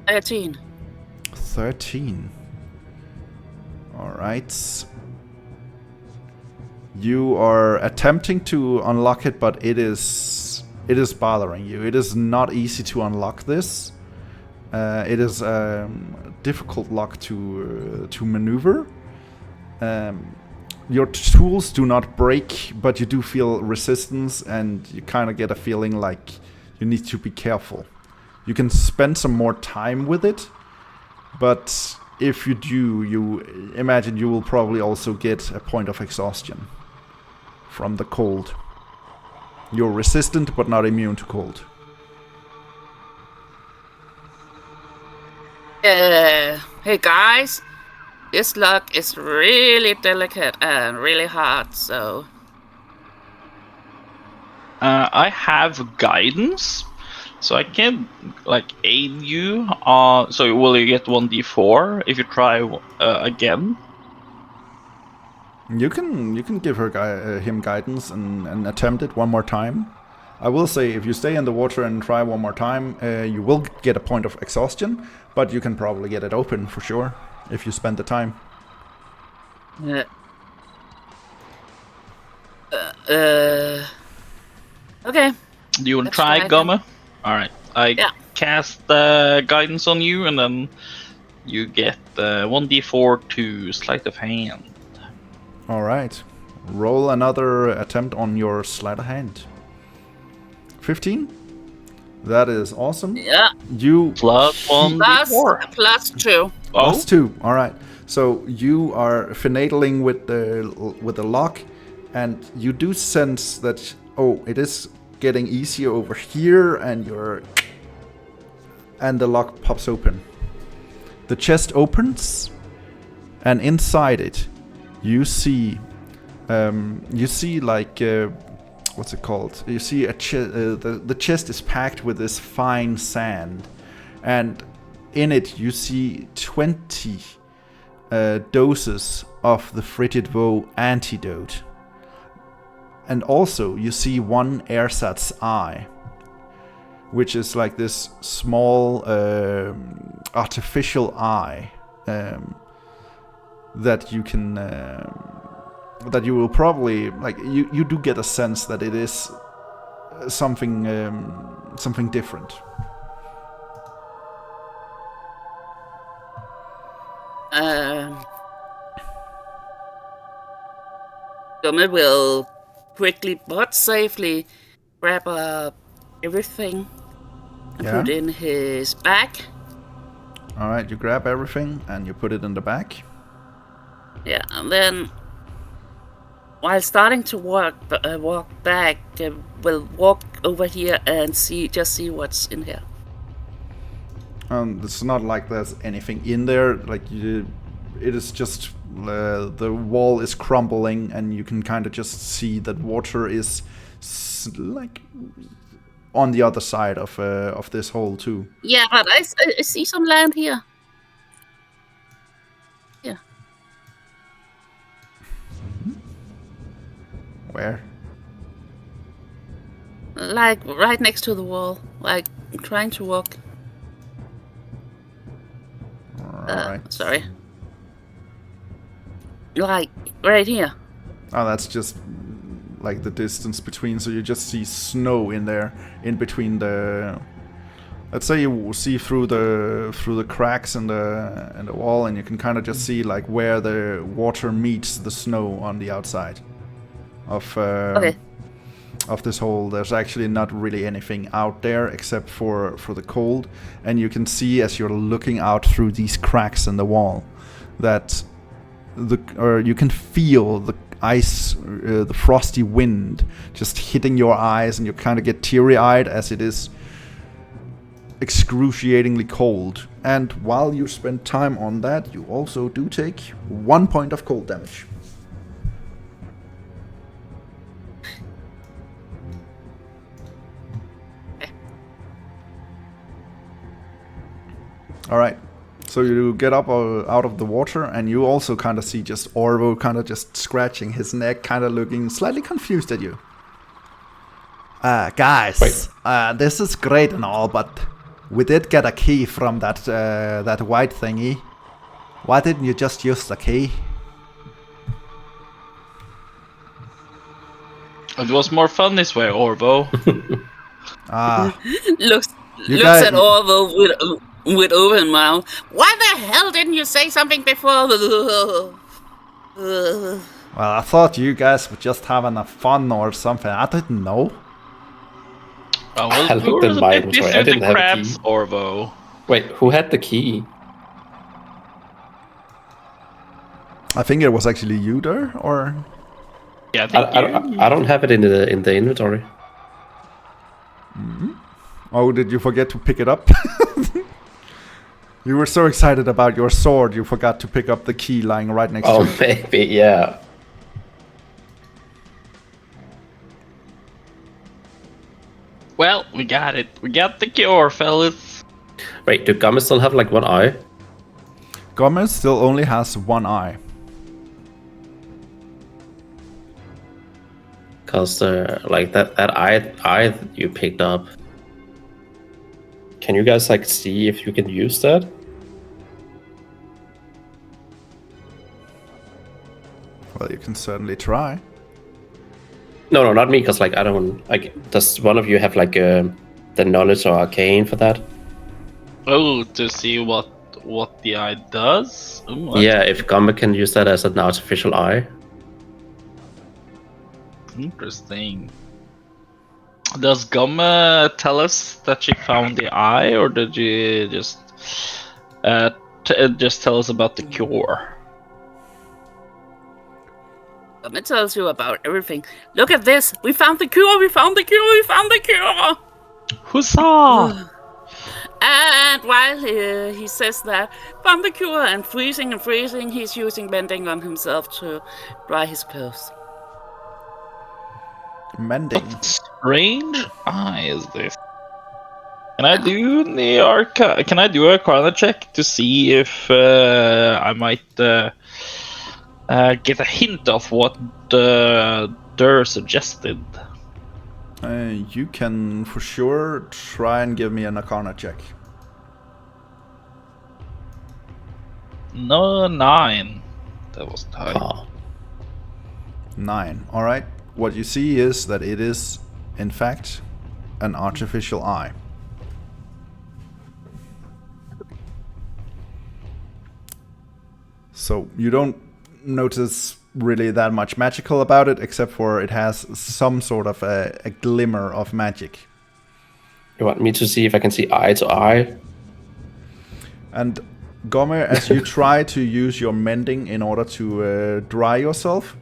13. 13. Alright. You are attempting to unlock it, but it is bothering you. It is not easy to unlock this. It is a difficult lock to maneuver. Your tools do not break, but you do feel resistance, and you kind of get a feeling like you need to be careful. You can spend some more time with it, but if you do, you imagine you will probably also get a point of exhaustion from the cold. You're resistant, but not immune to cold. Hey guys, this lock is really delicate and really hard, so... I have guidance, so I can aid you. So will you get 1d4 if you try again? You can give him guidance and attempt it one more time. I will say, if you stay in the water and try one more time, you will get a point of exhaustion, but you can probably get it open for sure if you spend the time. Okay. Do you want to Let's try, try it Gomme? Alright, I cast guidance on you, and then you get 1d4 to sleight of hand. Alright. Roll another attempt on your sleight of hand. 15? That is awesome. Yeah. You Plus 1d4. Plus 2. Plus 2. Alright. So you are finagling with the lock, and you do sense that it is getting easier over here, and the lock pops open. The chest opens, and inside it you see like what's it called? You see the chest is packed with this fine sand, and in it you see 20 doses of the Frigid Voe antidote. And also you see one ersatz eye, which is like this small artificial eye that you can that you will probably you do get a sense that it is something different. Gomme will quickly but safely grab up everything and put it in his bag. Alright, you grab everything and you put it in the bag. Yeah, and then while starting to walk back, we'll walk over here and see what's in here. It's not like there's anything in there. It is just the wall is crumbling, and you can kind of just see that water is like on the other side of this hole too. Yeah, but I see some land here. Yeah. Where? Like right next to the wall. Like trying to walk. Alright. Sorry. Like, right here. Oh, that's just like the distance between, so you just see snow in there, in between the... Let's say you see through the cracks in the wall, and you can kind of just see like where the water meets the snow on the outside of of this hole. There's actually not really anything out there except for the cold, and you can see as you're looking out through these cracks in the wall that you can feel the ice, the frosty wind just hitting your eyes, and you kind of get teary-eyed as it is excruciatingly cold. And while you spend time on that, you also do take 1 point of cold damage. Alright, so you get up out of the water, and you also kind of see just Orvo kind of just scratching his neck, kind of looking slightly confused at you. Guys, this is great and all, but we did get a key from that white thingy. Why didn't you just use the key? It was more fun this way, Orvo. looks guys- at Orvo with open mouth. Why the hell didn't you say something before? Well, I thought you guys were just having a fun or something. I didn't know. I We looked were in a mine, bit busy sorry, I with the didn't have a crabs, key. Orvo. Wait, who had the key? I think it was actually you there, or... Yeah, I think I don't have it in the inventory. Oh, did you forget to pick it up? You were so excited about your sword, you forgot to pick up the key lying right next to Oh, it. maybe, yeah. Well, we got it. We got the cure, fellas. Wait, do Gomme still have like one eye? Gomme still only has one eye. Cause like that eye that you picked up. Can you guys like see if you can use that? Well, you can certainly try. No, not me. Cause like I don't like. Does one of you have like the knowledge or arcane for that? Oh, to see what the eye does? Ooh, Yeah, if Gomme can use that as an artificial eye. Interesting. Does Gomme tell us that she found the eye, or did you just just tell us about the cure? It tells you about everything. Look at this. We found the cure. We found the cure. We found the cure. Huzzah! And while he says that, found the cure and freezing, he's using mending on himself to dry his clothes. Mending. What strange eye is this? Can I do the Arcana? Can I do a Arcana check to see if I might get a hint of what Durr suggested? You can for sure try and give me an Arcana check. No, 9. That was high. Oh. 9. Alright. What you see is that it is, in fact, an artificial eye. So you don't notice really that much magical about it, except for it has some sort of a glimmer of magic. You want me to see if I can see eye to eye? And Gomme, as you try to use your mending in order to dry yourself,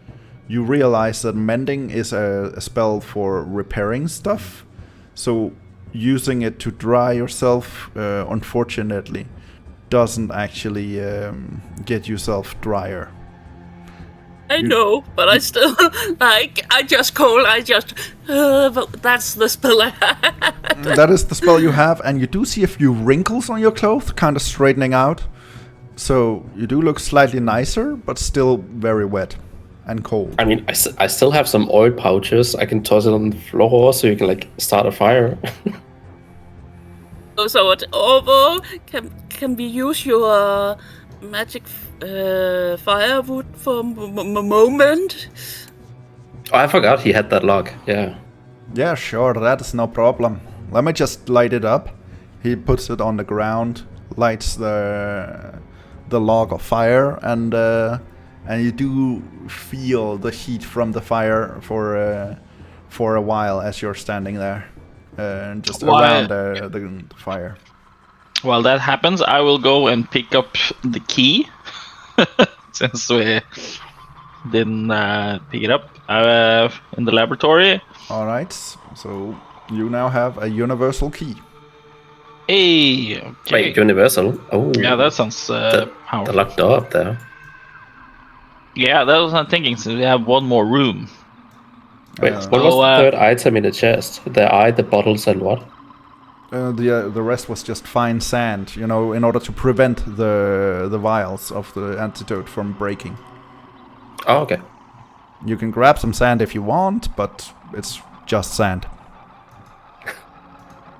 you realize that mending is a spell for repairing stuff. So using it to dry yourself, unfortunately, doesn't actually get yourself drier. I know, but I still, but that's the spell I had. That is the spell you have, and you do see a few wrinkles on your clothes, kind of straightening out. So you do look slightly nicer, but still very wet and cold. I mean, I still have some oil pouches. I can toss it on the floor so you can like start a fire. So what, Orvo, can we use your magic firewood for a moment? Oh, I forgot he had that log. Yeah. Yeah, sure, that is no problem. Let me just light it up. He puts it on the ground, lights the log of fire, and you do feel the heat from the fire for a while as you're standing there, just around the fire. While that happens, I will go and pick up the key, since we didn't pick it up in the laboratory. All right, so you now have a universal key. Hey, okay. Wait, universal? Oh. Yeah, that sounds the powerful. locked door up there. Yeah, that was I'm thinking, since we have one more room. Wait, what was So, the third item in the chest? The eye, the bottles, and what? The rest was just fine sand, in order to prevent the vials of the antidote from breaking. Oh, okay. You can grab some sand if you want, but it's just sand.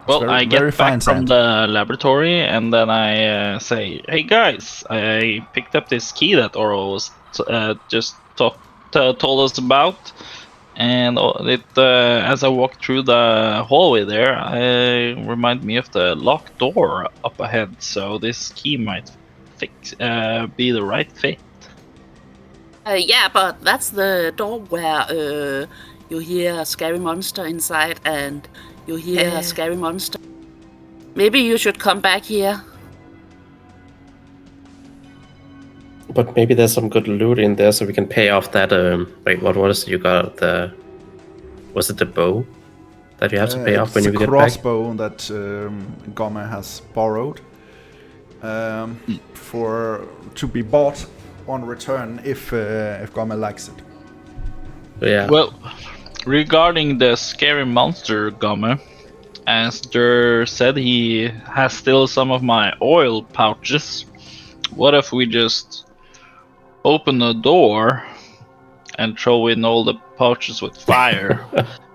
Well, I very get fine back from sand. the laboratory, and then I say, "Hey guys, I picked up this key that Oro was just told us about." And as I walked through the hallway there, I remind me of the locked door up ahead. So this key might be the right fit. Yeah, but that's the door where you hear a scary monster inside, and you hear a scary monster. Maybe you should come back here. But maybe there's some good loot in there, so we can pay off that. Wait, what was it you got? Was it the bow that you have to pay off when you get back? It's a crossbow that Gomme has borrowed to be bought on return if Gomme likes it. Yeah. Well, regarding the scary monster, Gomme, as Durr said, he has still some of my oil pouches. What if we just open the door and throw in all the pouches with fire?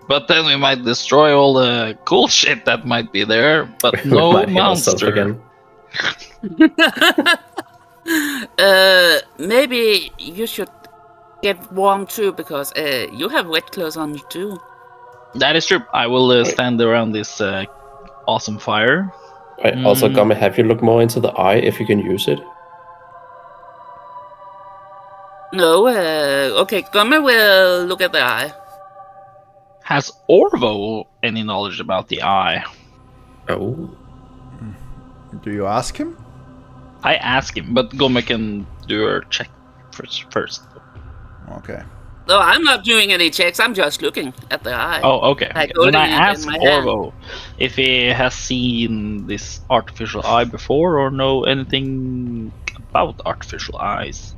But then we might destroy all the cool shit that might be there, but no might hit ourselves monster. again. Maybe you should get warm too, because you have wet clothes on too. That is true. I will stand around this awesome fire. Right, also, Gomme, have you looked more into the eye if you can use it? No, okay, Gomme will look at the eye. Has Orvo any knowledge about the eye? Oh. Do you ask him? I ask him, but Gomme can do a check first. Okay. No, I'm not doing any checks. I'm just looking at the eye. Oh, okay. Like Then I holding it in ask my hand. Orvo if he has seen this artificial eye before or know anything about artificial eyes.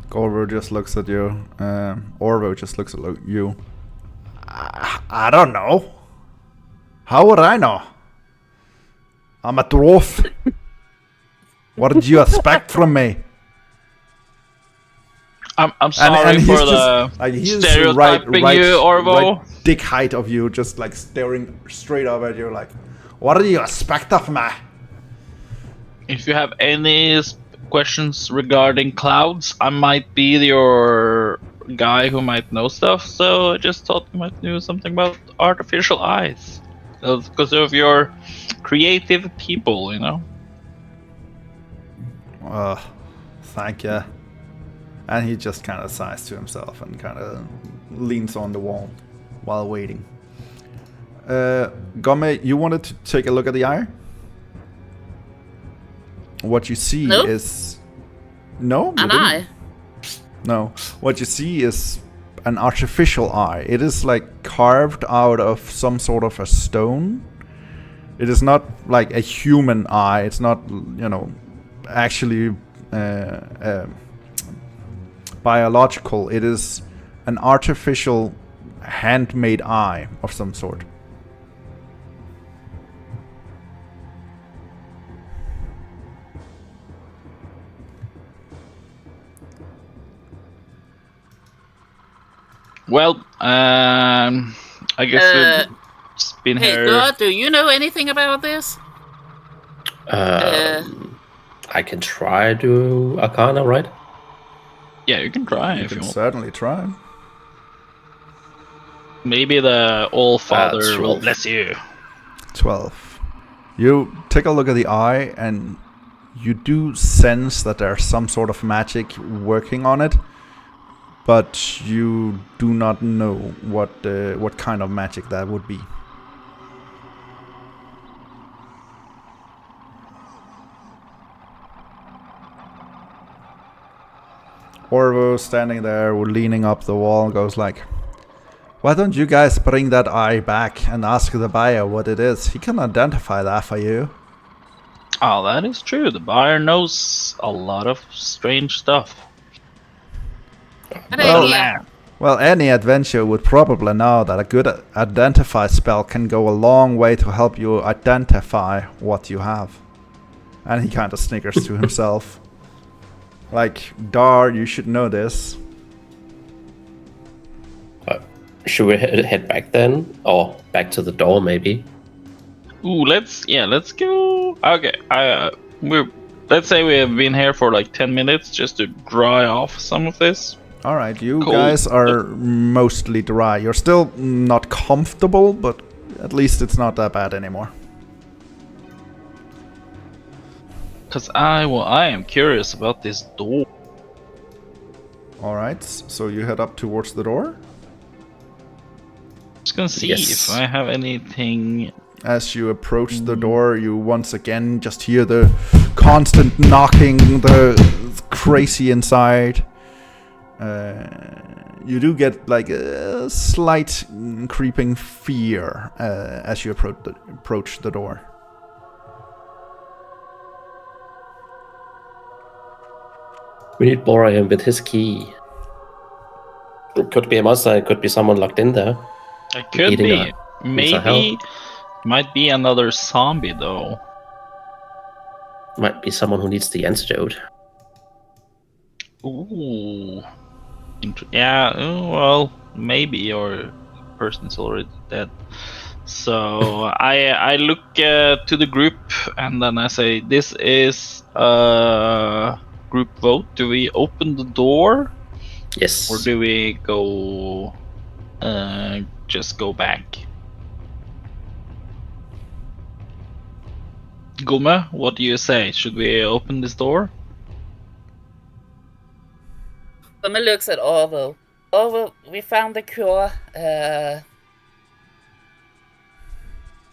Orvo just looks at you. Orvo just looks at you. I don't know. How would I know? I'm a dwarf. What did you expect from me? I'm sorry for the he's stereotyping you, Orvo. Right dick height of you, just like staring straight up at you, like, what do you expect of me? If you have any questions regarding clouds, I might be your guy who might know stuff. So I just thought you might know something about artificial eyes, because of your creative people, you know. Thank you. And he just kind of sighs to himself and kind of leans on the wall while waiting. Gomme, you wanted to take a look at the eye? What you see is... No? An eye? No. What you see is an artificial eye. It is like carved out of some sort of a stone. It is not like a human eye. It's not, actually... biological. It is an artificial handmade eye of some sort. Well, I guess we've been Hey, here. God, do you know anything about this? I can try to Arcana, right? Yeah, you can try You if can you want. certainly try. Maybe the All-Father will 12. bless you. 12. You take a look at the eye, and you do sense that there's some sort of magic working on it, but you do not know what kind of magic that would be. Orvo, standing there, leaning up the wall, goes like, "Why don't you guys bring that eye back and ask the buyer what it is? He can identify that for you." Oh, that is true. The buyer knows a lot of strange stuff. Good Well, idea. Well, any adventurer would probably know that a good identify spell can go a long way to help you identify what you have. And he kind of snickers to himself. Like, Durr, you should know this. Should we head back then? Or back to the door, maybe? Ooh, let's go. Okay, let's say we have been here for like 10 minutes just to dry off some of this. Alright, you Cool. guys are mostly dry. You're still not comfortable, but at least it's not that bad anymore. Cause I am curious about this door. Alright, so you head up towards the door. Just gonna see Yes. if I have anything. As you approach the door, you once again just hear the constant knocking, the crazy inside. You do get like a slight creeping fear as you approach the door. We need Bhorahim with his key. It could be a monster, it could be someone locked in there. It could Eating be. a- Maybe. Might be another zombie though. Might be someone who needs the antidote. Ooh. Yeah, well, maybe your person's already dead. So I look to the group and then I say, this is a group vote. Do we open the door Yes. or do we go just go back? Gomme, what do you say? Should we open this door? Gomme looks at Orvo. Orvo, we found the cure.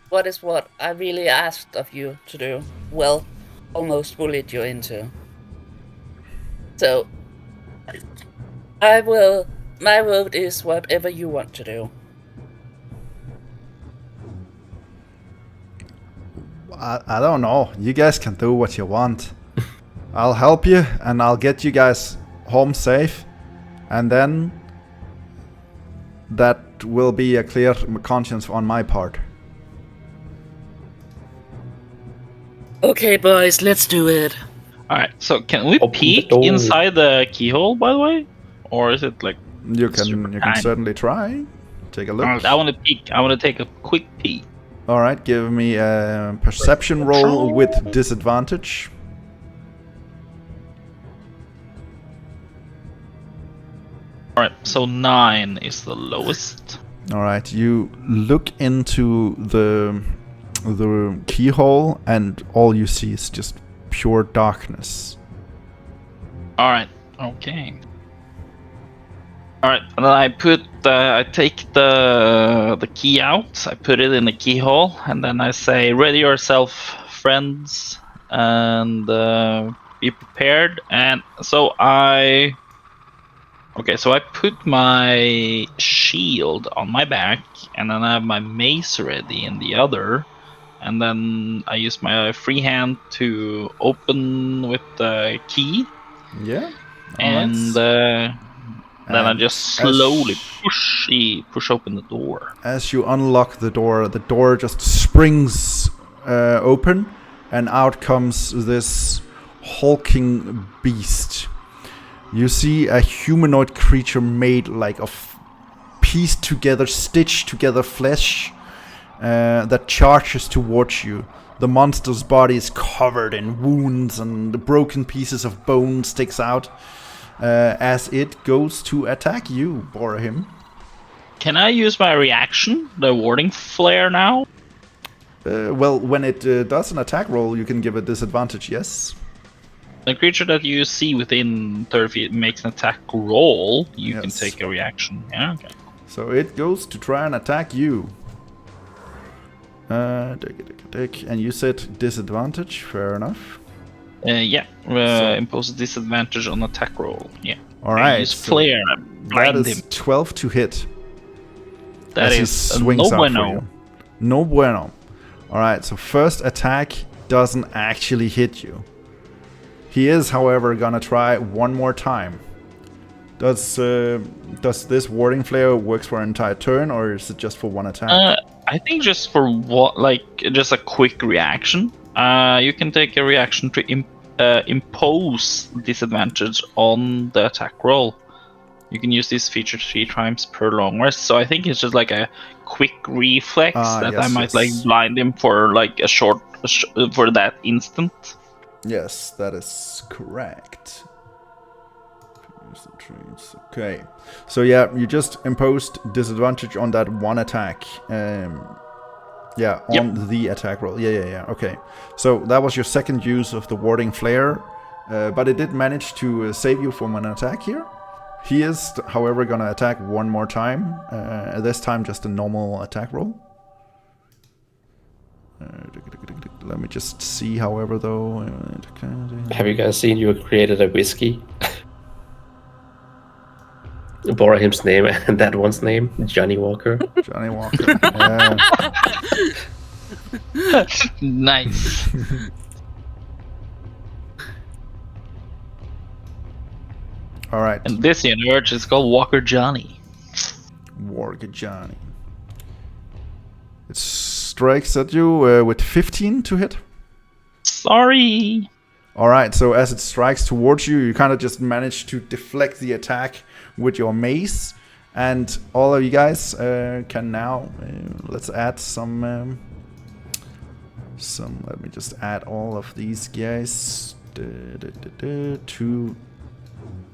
What is what I really asked of you to do? Well, almost bullied you into. So, I will. My vote is whatever you want to do. I don't know. You guys can do what you want. I'll help you and I'll get you guys home safe. And then that will be a clear conscience on my part. Okay, boys, let's do it. Alright, so can we Open the peek door. inside the keyhole, by the way? Or is it like... You can Super kind. certainly try. Take a look. Alright, I want to peek. I want to take a quick peek. Alright, give me a perception roll with disadvantage. Alright, so 9 is the lowest. Alright, you look into the keyhole and all you see is just pure darkness. Alright, okay. Alright, and then I take the key out, I put it in the keyhole, and then I say, ready yourself, friends, and be prepared. And so I put my shield on my back, and then I have my mace ready in the other, and then I use my free hand to open with the key, Yeah. and then I just slowly push open the door. As you unlock the door just springs open, and out comes this hulking beast. You see a humanoid creature made like of pieced together, stitched together flesh that charges towards you. The monster's body is covered in wounds and the broken pieces of bone sticks out as it goes to attack you, Bhorahim. Can I use my reaction, the warding flare now? Well, when it does an attack roll, you can give a disadvantage, yes. The creature that you see within 30 feet makes an attack roll, you can Yes. take a reaction. Yeah, okay. So it goes to try and attack you. And you said disadvantage, fair enough. Impose a disadvantage on attack roll. Yeah. Alright, Use so flare, that blind is him. 12 to hit. That as he is swings no out for bueno. you. No bueno. Alright, so first attack doesn't actually hit you. He is, however, gonna try one more time. Does this warding flare works for an entire turn, or is it just for one attack? I think just for just a quick reaction. You can take a reaction to impose disadvantage on the attack roll. You can use this feature 3 times per long rest. So I think it's just like a quick reflex that I yes, might yes. like blind him for like for that instant. Yes, that is correct. Okay, so yeah, you just imposed disadvantage on that one attack. On the attack roll. Yeah. Okay, so that was your second use of the warding flare, but it did manage to save you from an attack here. He is, however, gonna attack one more time. This time, just a normal attack roll. Let me just see, however, though. Have you guys seen you created a whiskey? Bhorahim's name and that one's name, Johnny Walker. Johnny Walker. Nice. All right. And this universe is called Walker Johnny. Walker Johnny. It strikes at you with 15 to hit. Sorry. All right, so as it strikes towards you, you kind of just manage to deflect the attack with your mace. And all of you guys can now, let's add some, let me just add all of these guys to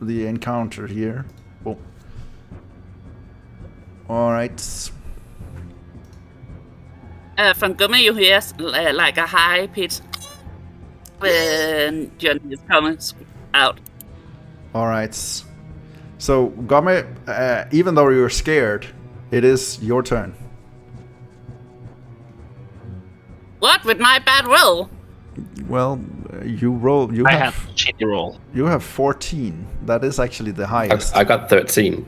the encounter here. Oh. All right. From Gomme, you hear like a high pitch when Johnny is coming out. All right. So, Gomme, even though you're scared, it is your turn. What with my bad roll? Well, you roll. I have a shitty roll. You have 14. That is actually the highest. I got 13.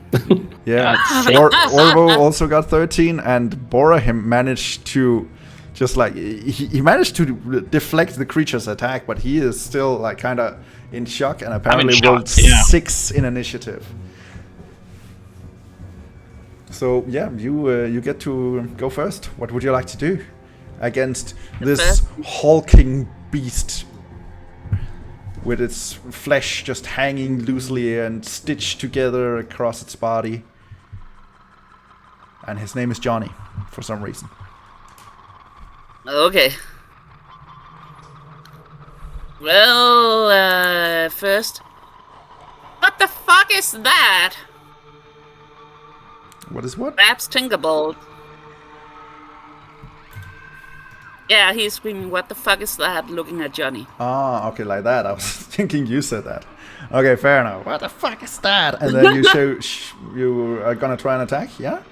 Yeah. Orvo also got 13, and Bhorahim managed to just like he managed to deflect the creature's attack, but he is still like kind of in shock and apparently rolled 6 in initiative. So yeah, you get to go first. What would you like to do against this hulking beast with its flesh just hanging loosely and stitched together across its body? And his name is Johnny for some reason. Okay. Well, first. What the fuck is that? What is what? Grabs Tinkerbolt. Yeah, he's screaming, what the fuck is that, looking at Johnny. Ah, okay, like that. I was thinking you said that. Okay, fair enough. What the fuck is that? And then you you are gonna try and attack, yeah?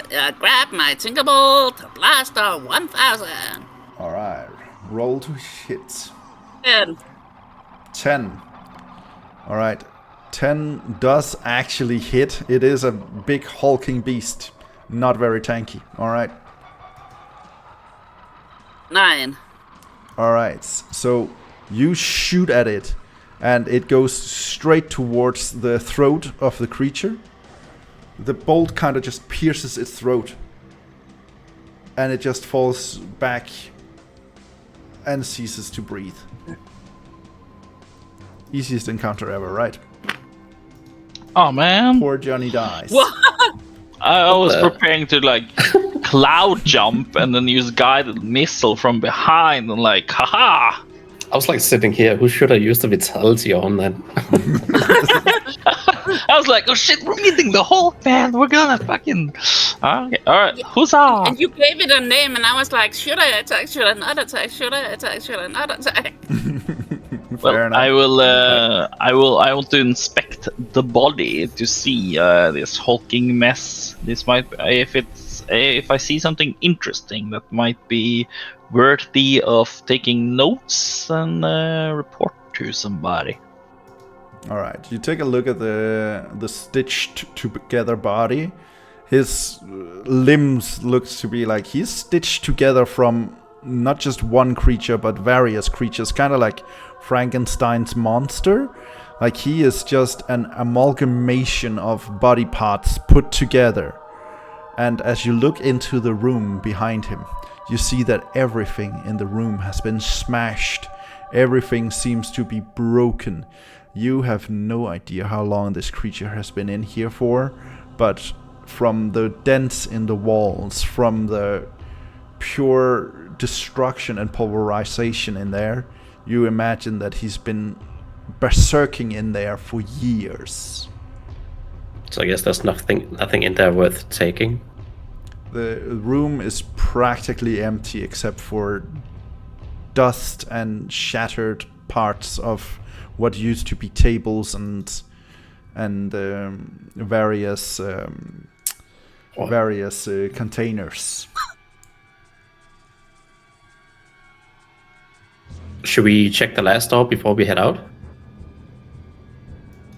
Grab my Tinkerbolt, blaster 1000. Alright, roll to hit. 10. Alright, 10 does actually hit. It is a big hulking beast, not very tanky. Alright. 9. Alright, so you shoot at it, and it goes straight towards the throat of the creature. The bolt kind of just pierces its throat, and it just falls back and ceases to breathe. Easiest encounter ever, right? Oh man. Poor Johnny dies. What? I was preparing to like cloud jump and then use guided missile from behind and like, haha. I was like sitting here. Who should I use the vitality on then? I was like, oh shit, we're meeting the Hulk, man. We're gonna fucking. Okay, alright, huzzah! And you gave it a name, and I was like, should I attack? Should I not attack? Should I attack? Should I not attack? Well, enough. I want to inspect the body to see this hulking mess. This might, if I see something interesting that might be worthy of taking notes and report to somebody. All right, you take a look at the stitched together body. His limbs looks to be like he's stitched together from not just one creature but various creatures, kind of like Frankenstein's monster. Like he is just an amalgamation of body parts put together. And as you look into the room behind him, you see that everything in the room has been smashed. Everything seems to be broken. You have no idea how long this creature has been in here for, but from the dents in the walls, from the pure destruction and pulverization in there, you imagine that he's been berserking in there for years. So I guess there's nothing in there worth taking. The room is practically empty except for dust and shattered parts of what used to be tables and various containers. Should we check the last door before we head out?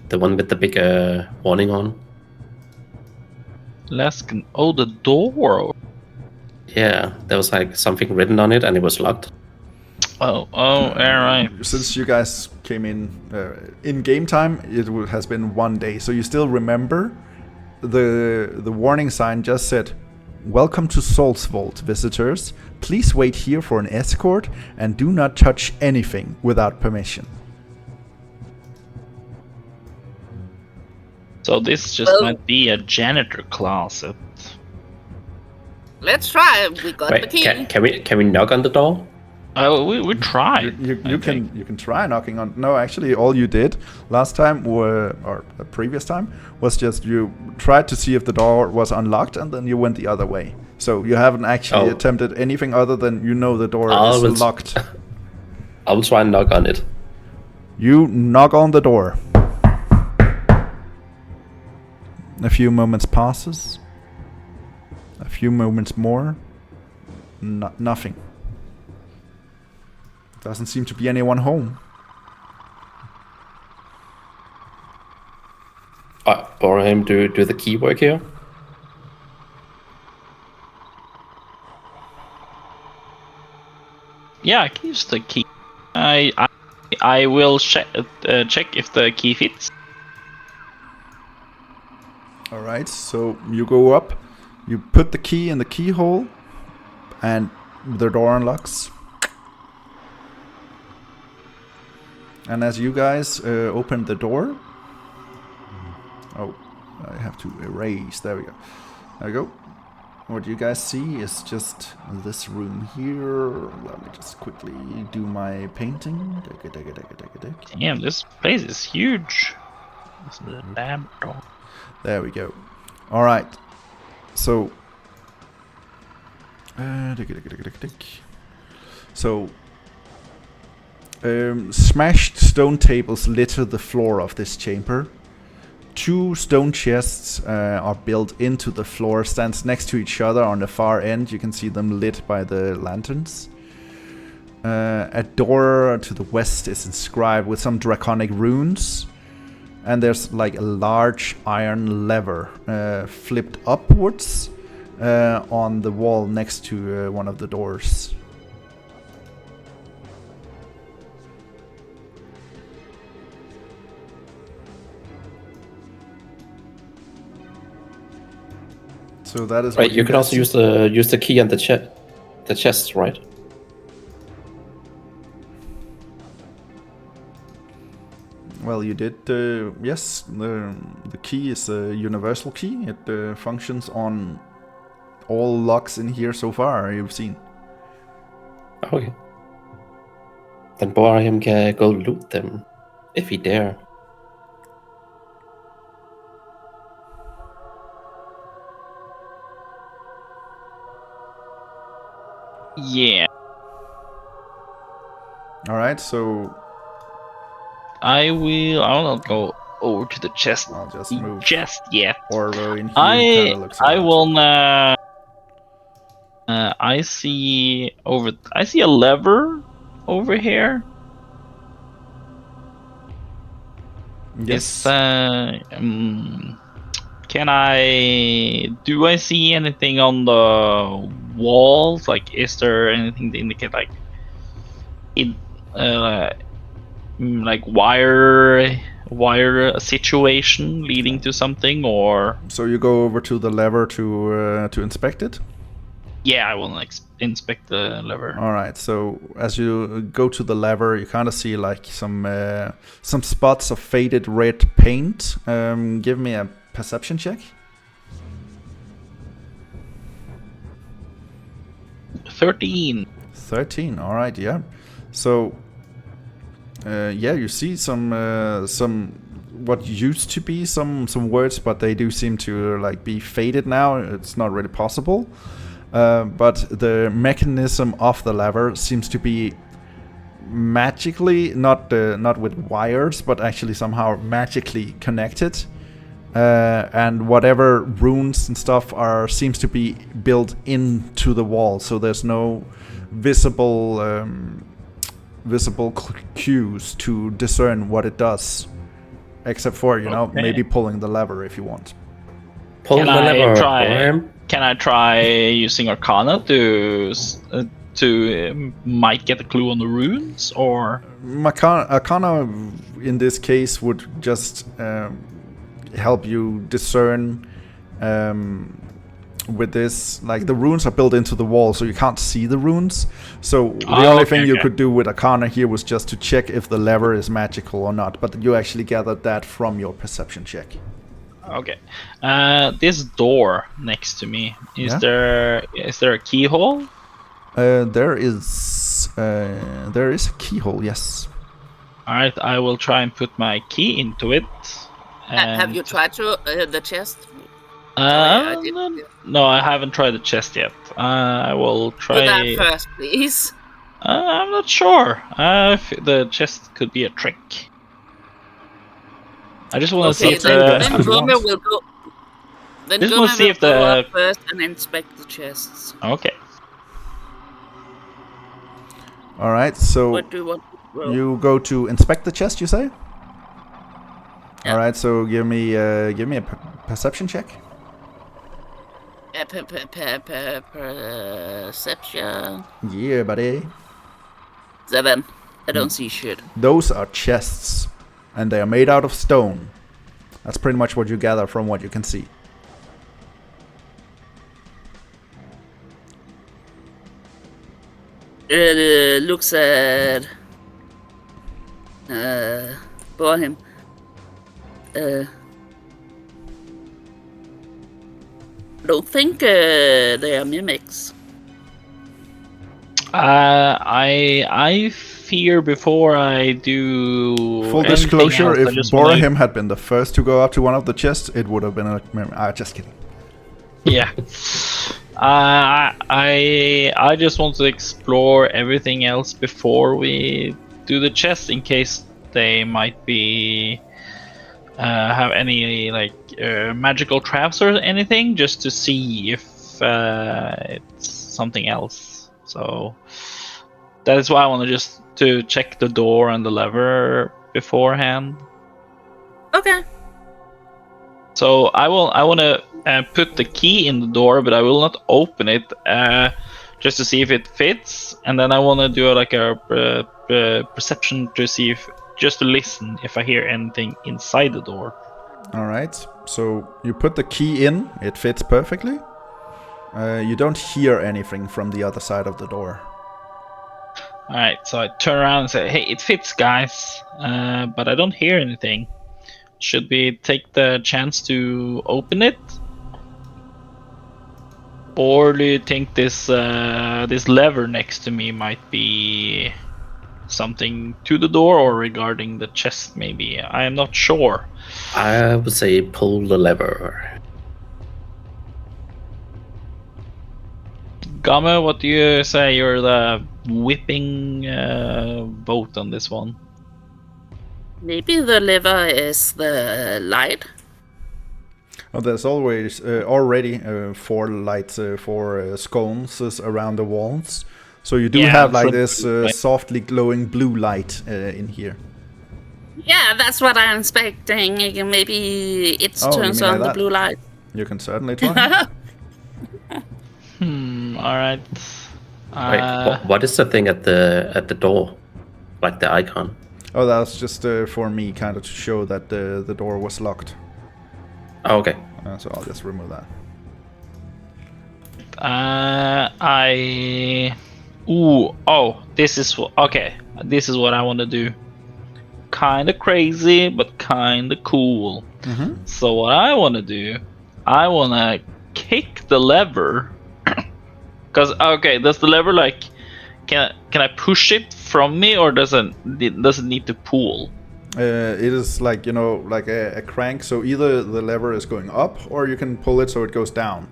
The one with the big warning on. The door. Yeah, there was like something written on it and it was locked. Oh, alright. Since you guys came in game time, it has been 1 day, so you still remember the warning sign just said, "Welcome to Soul's Vault, visitors. Please wait here for an escort and do not touch anything without permission." So this just might be a janitor closet. Let's try. We got the Wait, key. can we knock on the door? We tried. You can try knocking on. No, actually, all you did last time or the previous time was just you tried to see if the door was unlocked, and then you went the other way. So you haven't actually attempted anything other than the door is locked. I will try and knock on it. You knock on the door. A few moments passes. A few moments more. Nothing. Doesn't seem to be anyone home. Bhorahim, do the key work here? Yeah, I can use the key. I will check if the key fits. Alright, so you go up, you put the key in the keyhole, and the door unlocks. And as you guys open the door... Oh, I have to erase. There we go. There we go. What you guys see is just this room here. Let me just quickly do my painting. Damn, this place is huge. This is a lab door. There we go. Alright. So... smashed stone tables litter the floor of this chamber. 2 stone chests are built into the floor, stands next to each other on the far end. You can see them lit by the lanterns. A door to the west is inscribed with some draconic runes. And there's like a large iron lever flipped upwards on the wall next to one of the doors. So that is right. You can also use the key and the chest, right? Well, you did. Yes, the key is a universal key. It functions on all locks in here so far you've seen. Okay. Then Bhorahim can go loot them, if he dare. Yeah. All right, so I will not go over to the chest I'll just move just yet. Orlo in here. I Kinda looks around. will. I see a lever over here. Yes. Can do I see anything on the walls? Like, is there anything to indicate like like wire situation leading to something, or? So you go over to the lever to inspect it? Yeah, I will inspect the lever. All right. So as you go to the lever, you kind of see like some spots of faded red paint. Give me a perception check. 13. 13. All right. Yeah. So yeah, you see some what used to be some words, but they do seem to like be faded now. It's not really possible. But the mechanism of the lever seems to be magically, not with wires, but actually somehow magically connected. And whatever runes and stuff seems to be built into the wall, so there's no visible cues to discern what it does, except for maybe pulling the lever if you want. Pull the lever, Bhorahim. Can I try using Arcana to might get a clue on the runes, or? Arcana in this case would just help you discern with this. Like, the runes are built into the wall, so you can't see the runes. So the only thing you could do with Arcana here was just to check if the lever is magical or not. But you actually gathered that from your perception check. Okay. This door next to me, is there a keyhole? There is a keyhole, yes. Alright, I will try and put my key into it. Have you tried to the chest? No, I haven't tried the chest yet. I will try. Do that first, please. I'm not sure. If the chest could be a trick. I just want to see if then Gomme will go. Then just Gomme want to see will if go up first and inspect the chests. Okay. All right. So What do you want? you go to inspect the chest, you say? Yeah. All right. So give me a perception check. Perception. Yeah, buddy. 7. I don't see shit. Those are chests, and they are made out of stone. That's pretty much what you gather from what you can see. Looks at Bhorahim. Don't think they are mimics. I fear before I do. Full disclosure: if Bhorahim had been the first to go up to one of the chests, it would have been a. Just kidding. Yeah. I just want to explore everything else before we do the chest, in case they might be have any like magical traps or anything, just to see if it's something else. So that is why I want to check the door and the lever beforehand. Okay. So I want to put the key in the door, but I will not open it, just to see if it fits, and then I want to do like a perception to see just to listen if I hear anything inside the door. All right. So you put the key in; it fits perfectly. You don't hear anything from the other side of the door. All right. So I turn around and say, "Hey, it fits, guys," but I don't hear anything. Should we take the chance to open it? Or do you think this this lever next to me might be something to the door or regarding the chest? Maybe I am not sure. I would say pull the lever. Gomme, what do you say? You're the whipping vote on this one. Maybe the lever is the light. Oh, there's always already 4 lights, 4 sconces around the walls. So you do have like this softly glowing blue light in here. Yeah, that's what I'm expecting. Maybe it turns on the blue light. You can certainly try. All right. Wait, what is the thing at the door? Like the icon? Oh, that's just for me, kind of to show that the door was locked. Oh, okay. So I'll just remove that. This is okay. This is what I want to do. Kind of crazy, but kind of cool. So what I want to do, I want to kick the lever. Cause does the lever like can I push it from me, or does it need to pull? It is like, you know, like a crank. So either the lever is going up, or you can pull it so it goes down.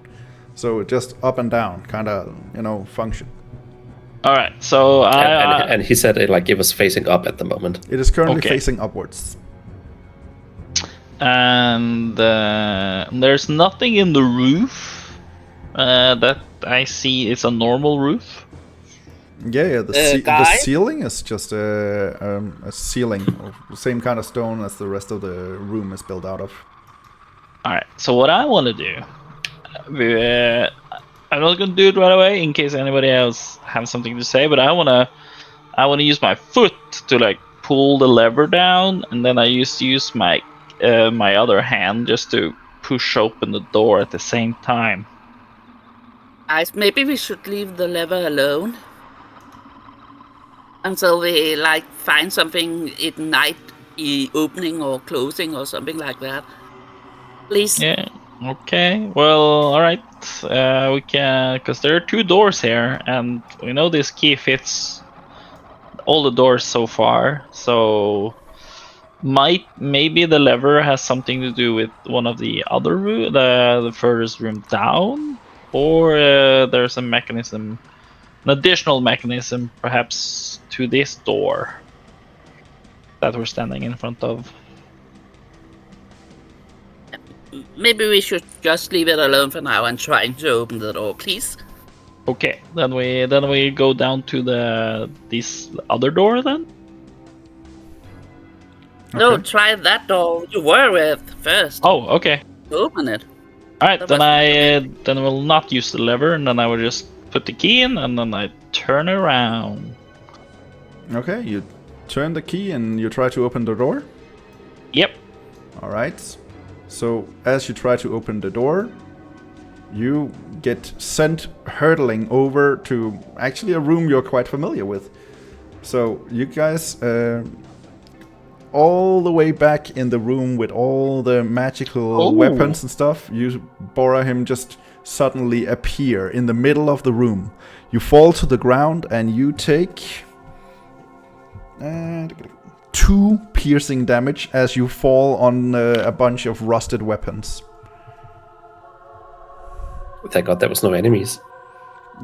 So just up and down, kind of, you know, function. All right. So and he said it was facing up at the moment. It is currently facing upwards. And there's nothing in the roof that I see. It's a normal roof. Yeah. The ceiling is just a ceiling, same kind of stone as the rest of the room is built out of. All right. So what I want to do, I'm not gonna do it right away in case anybody else has something to say. But I wanna use my foot to like pull the lever down, and then I use my my other hand just to push open the door at the same time. Guys, maybe we should leave the lever alone until we like find something at night, opening or closing or something like that. Please. Yeah. Okay. Well, all right. We can, because there are 2 doors here, and we know this key fits all the doors so far. So maybe the lever has something to do with one of the other room, the furthest room down, or there's a mechanism, an additional mechanism, perhaps to this door that we're standing in front of. Maybe we should just leave it alone for now and try to open the door, please. Okay, then we go down to this other door then. No, try that door you were with first. Oh, okay. Open it. All right, then we'll not use the lever, and then I will just put the key in, and then I turn around. Okay, you turn the key and you try to open the door. Yep. All right. So as you try to open the door, you get sent hurtling over to actually a room you're quite familiar with. So you guys, all the way back in the room with all the magical weapons and stuff, you, Bhorahim, just suddenly appear in the middle of the room. You fall to the ground and you take 2 piercing damage as you fall on a bunch of rusted weapons. Thank God there was no enemies.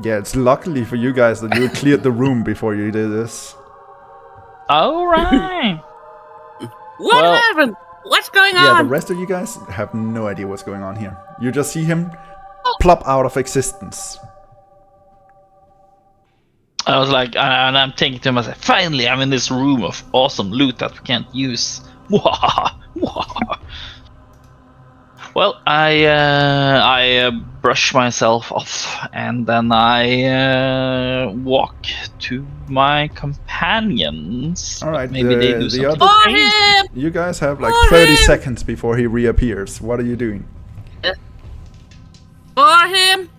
Yeah, it's luckily for you guys that you cleared the room before you did this. All right. What happened? What's going on? Yeah, the rest of you guys have no idea what's going on here. You just see him plop out of existence. I was like, and I'm thinking to myself, finally, I'm in this room of awesome loot that we can't use. Well, I brush myself off, and then I walk to my companions. All right, maybe they do something. Bhorahim! You guys have like 30 seconds before he reappears. What are you doing? Bhorahim!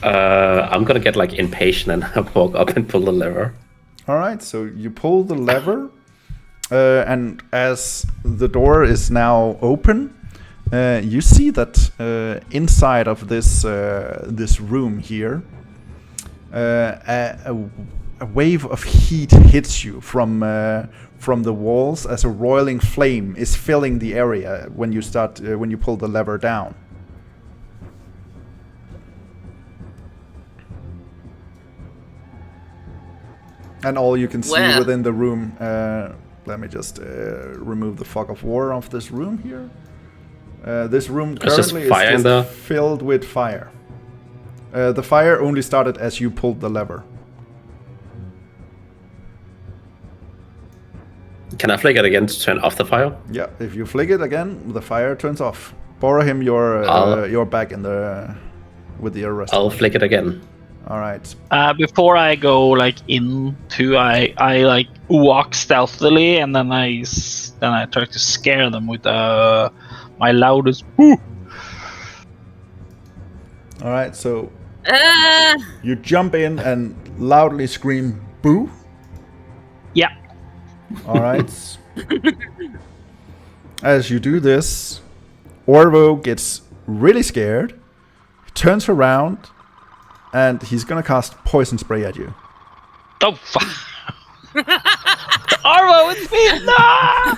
I'm gonna get like impatient and walk up and pull the lever. All right, so you pull the lever, and as the door is now open, You see that inside of this this room here, a wave of heat hits you from the walls as a roiling flame is filling the area when you start when you pull the lever down. And all you can see within the room. Let me just remove the fog of war of this room here. This room currently is just filled with fire. The fire only started as you pulled the lever. Can I flick it again to turn off the fire? Yeah, if you flick it again, the fire turns off. Bhorahim, you're back in the with the arrest. I'll flick it again. All right. Before I go into, I walk stealthily, and then I try to scare them with my loudest boo. All right, so you jump in and loudly scream boo. Yeah. All right. As you do this, Orvo gets really scared, turns around, and he's gonna cast poison spray at you. Oh fuck! Orvo, it's me! No!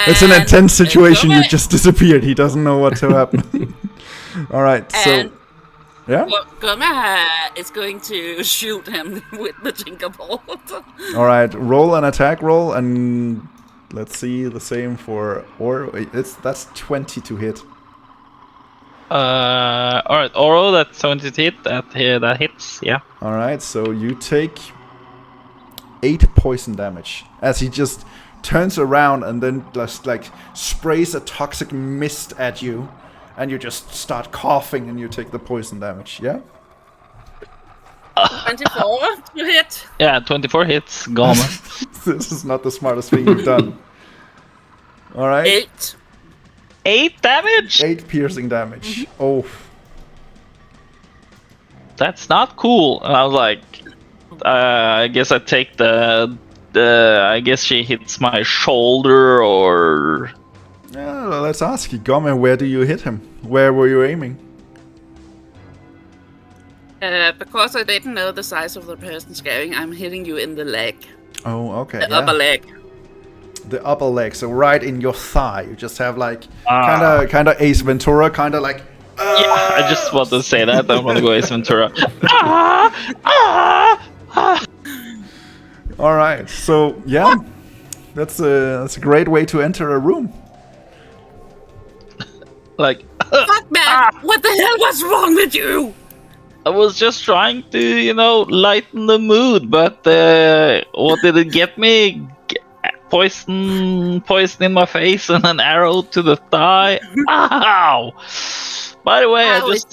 It's an intense situation. You just disappeared. He doesn't know what to happen. All right, so yeah. Gomme is going to shoot him with the Tinkerbolt. All right, roll an attack roll, and let's see the same for that's 20 to hit. All right, Oro, that's 20 to hit. That hits. Yeah. All right, so you take 8 poison damage as he just turns around and then just sprays a toxic mist at you, and you just start coughing and you take the poison damage. Yeah. 24 to hit. Yeah, 24 hits. Gomme. This is not the smartest thing you've done. All right. 8 damage. 8 piercing damage. Oh. That's not cool. And I was like, I guess I take the. I guess she hits my shoulder, or. Yeah, let's ask you, Gomme, where do you hit him? Where were you aiming? Because I didn't know the size of the person scaring, I'm hitting you in the leg. Oh, okay. The upper leg. The upper leg, so right in your thigh. You just have kind of Ace Ventura, kind of like. Yeah, I just want to say that. I want to go Ace Ventura. All right, so yeah, that's a great way to enter a room. Fuck man! What the hell was wrong with you? I was just trying to, lighten the mood, but what did it get me? Poison in my face and an arrow to the thigh. Ow! By the way, how is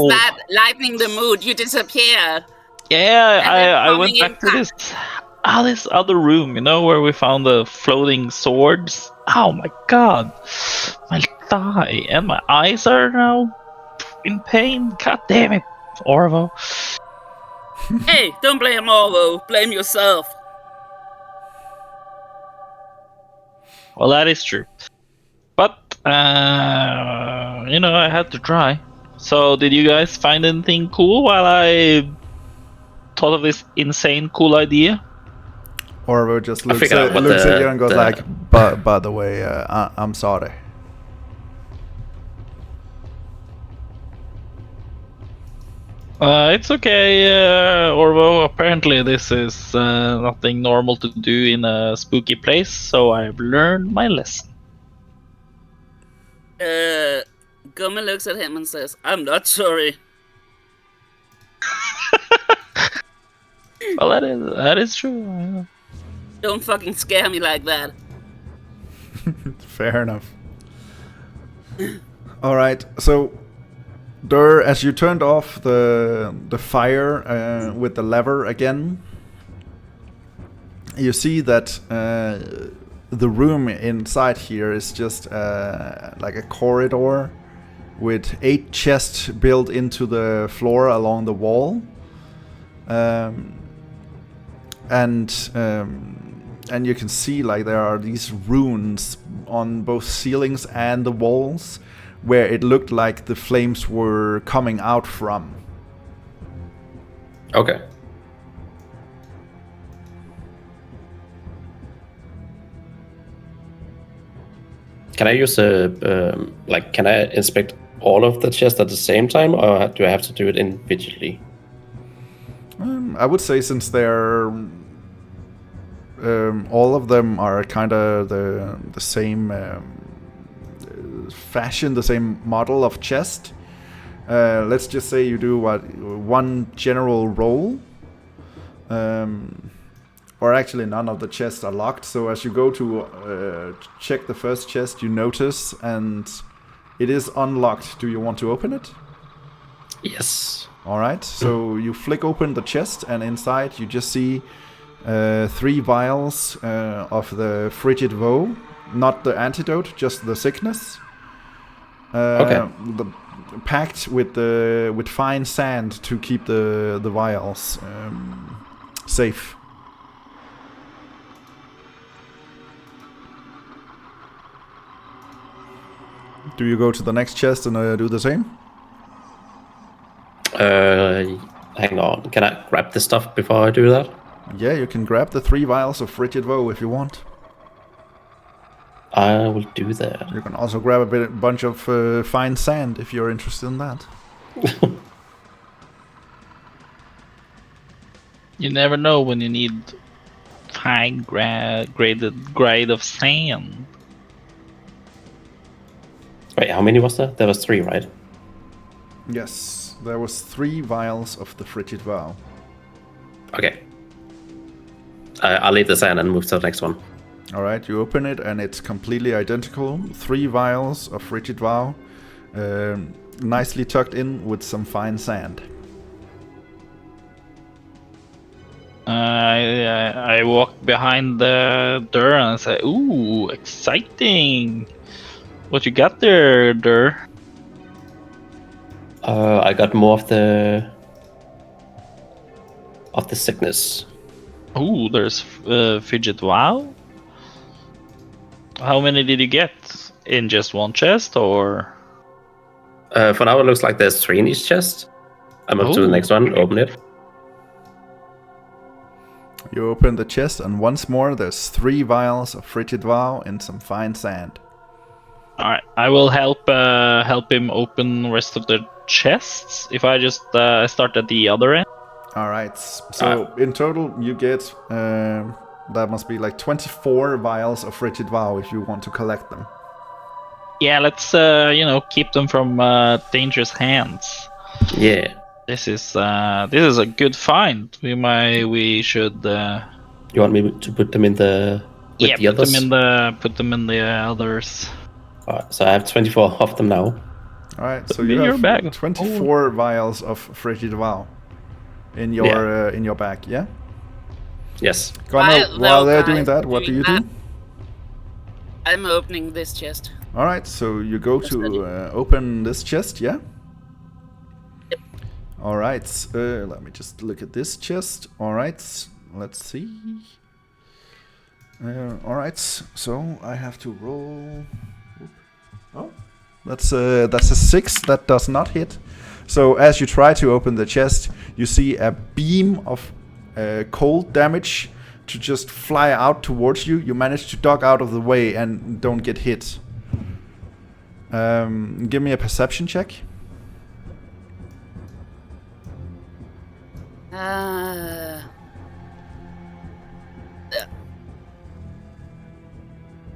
that lightening the mood? You disappeared. Yeah, I went back to this other room, where we found the floating swords. Oh my god, my thigh and my eyes are now in pain. God damn it, Orvo. Hey, don't blame Orvo. Blame yourself. Well, that is true. But, I had to try. So, did you guys find anything cool while I thought of this insane cool idea? Or just looks at you and goes by the way, I'm sorry. It's okay, Orvo. Apparently this is nothing normal to do in a spooky place, so I've learned my lesson. Gomme looks at him and says, I'm not sorry. Well, that is true. Don't fucking scare me like that. Fair enough. Alright, so Durr, as you turned off the fire with the lever again, you see that the room inside here is just like a corridor with 8 chests built into the floor along the wall. And and you can see like there are these runes on both ceilings and the walls where it looked like the flames were coming out from. Okay. Can I use can I inspect all of the chests at the same time, or do I have to do it individually? I would say since they're all of them are kind of the same fashion, the same model of chest. Let's just say you do one general roll. Or actually none of the chests are locked, so as you go to check the first chest, you notice, and it is unlocked. Do you want to open it? Yes. Alright, so you flick open the chest, and inside you just see 3 vials of the frigid woe. Not the antidote, just the sickness. Okay. Packed with fine sand to keep the vials safe. Do you go to the next chest and do the same? Hang on. Can I grab the stuff before I do that? Yeah, you can grab the 3 vials of frigid woe if you want. I will do that. You can also grab a bunch of fine sand if you're interested in that. You never know when you need fine grade of sand. Wait, how many was there? There was 3, right? Yes, there was 3 vials of the frigid vow. Okay. I'll leave the sand and move to the next one. Alright, you open it and it's completely identical. 3 vials of frigid vow, nicely tucked in with some fine sand. I walk behind the Durr and I say, "Ooh, exciting! What you got there, Durr?" I got more of the sickness. Ooh, there's fidget wow. How many did you get? In just one chest, or? For now, it looks like there's 3 in each chest. I'm up to the next one. Open it. You open the chest and once more there's 3 vials of frigid vow and some fine sand. Alright, I will help him open the rest of the chests if I just start at the other end. Alright, so in total you get, that must be like 24 vials of frigid vow if you want to collect them. Yeah, let's keep them from dangerous hands. Yeah. This is a good find. We should. You want me to put them in the the others? Put them in the others. Alright, so I have 24 of them now. Alright, so you have 24 vials of frigid vow in your bag, yeah? Yes. Gomme, while they're doing that, what do you do? I'm opening this chest. Alright, so you go to open this chest, yeah? Yep. Alright, let me just look at this chest. Alright, let's see. Alright, so I have to roll. Oh, that's a 6. That does not hit. So as you try to open the chest, you see a beam of cold damage to just fly out towards you. You manage to duck out of the way and don't get hit. Give me a perception check.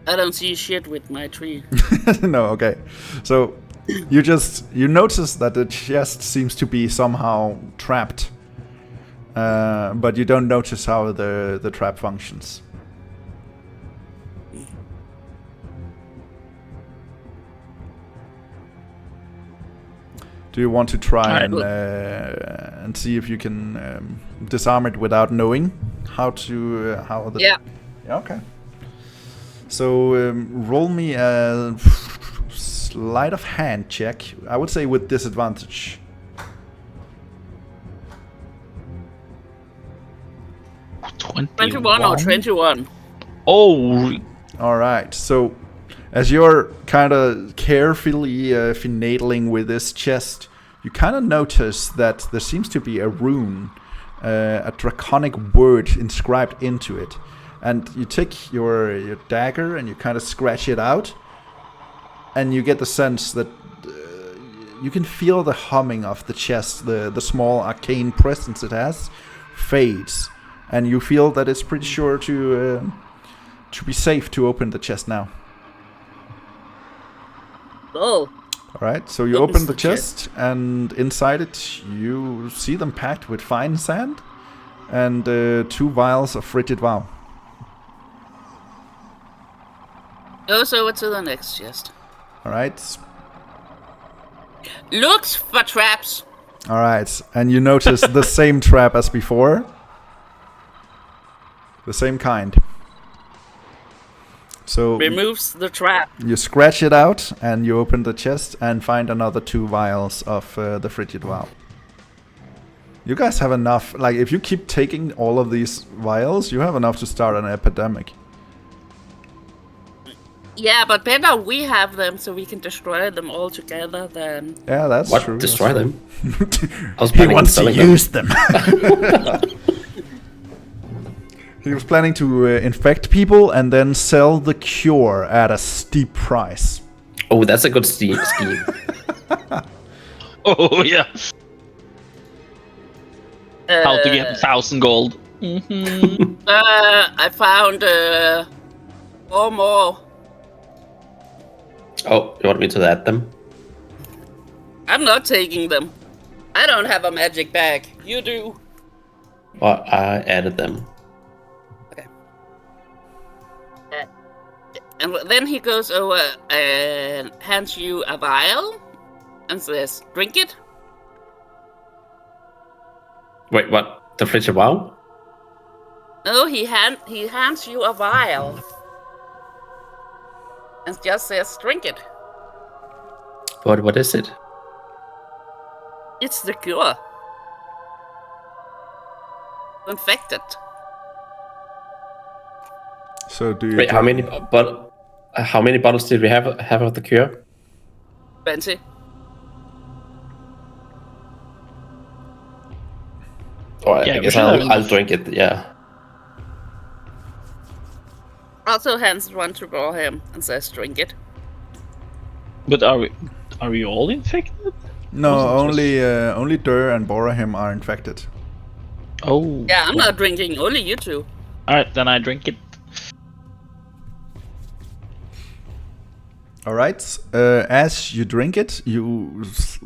I don't see shit with my tree. No, okay. So you notice that the chest seems to be somehow trapped, but you don't notice how the trap functions. Do you want to try and see if you can disarm it without knowing how to Yeah. Okay. So roll me a sleight of hand check. I would say with disadvantage. 21 or 21? Oh, All right. So, as you're kind of carefully finagling with this chest, you kind of notice that there seems to be a rune, a draconic word inscribed into it. And you take your dagger and you kind of scratch it out, and you get the sense that you can feel the humming of the chest, the small arcane presence it has, fades, and you feel that it's pretty sure to be safe to open the chest now. Oh, All right, so you Opens open the the chest, and inside it you see them packed with fine sand and 2 vials of frigid vow. goes over to the next chest. All right. Looks for traps. All right, and you notice the same trap as before. The same kind. So Removes the trap. you scratch it out, and you open the chest and find another 2 vials of the frigid vow. You guys have enough. Like, if you keep taking all of these vials, you have enough to start an epidemic. Yeah, but better we have them so we can destroy them all together than... Yeah, that's What? true. Destroy them? I was He planning on wants to selling them. use them. He was planning to infect people and then sell the cure at a steep price. Oh, that's a good scheme. oh yeah. How to get Uh, 1,000 gold. I found 4 more. Oh, you want me to add them? I'm not taking them. I don't have a magic bag. You do. Well, I added them. And then he goes over and hands you a vial and says, drink it. Wait, what? The frigid vow? No, he hands you a vial and just says, drink it. What is it? It's the cure. Infected. So do you... Wait, how many bottles did we have of the cure? 20. Oh, I Yeah, guess we should have- I'll drink it. Yeah. Also hands one to Bhorahim and says, drink it. But are we all infected? No, Wasn't only Durr and Bhorahim are infected. Oh. Yeah, I'm not drinking. Only you two. Alright, then I drink it. All right. As you drink it, you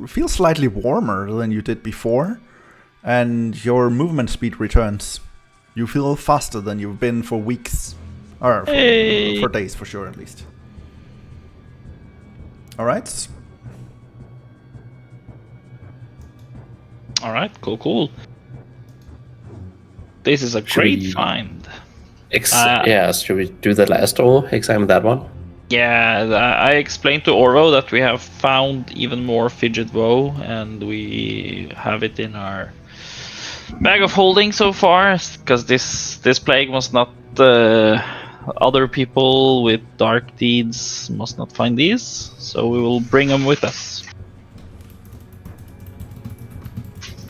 feel slightly warmer than you did before, and your movement speed returns. You feel faster than you've been for weeks, or Hey. for days, for sure, at least. All right. Alright, cool. This is a Should great we- find. Yeah, should we do the last door? Examine that one? Yeah, I explained to Oro that we have found even more fidget woe, and we have it in our bag of holding so far, because this plague must not... other people with dark deeds must not find these, so we will bring them with us.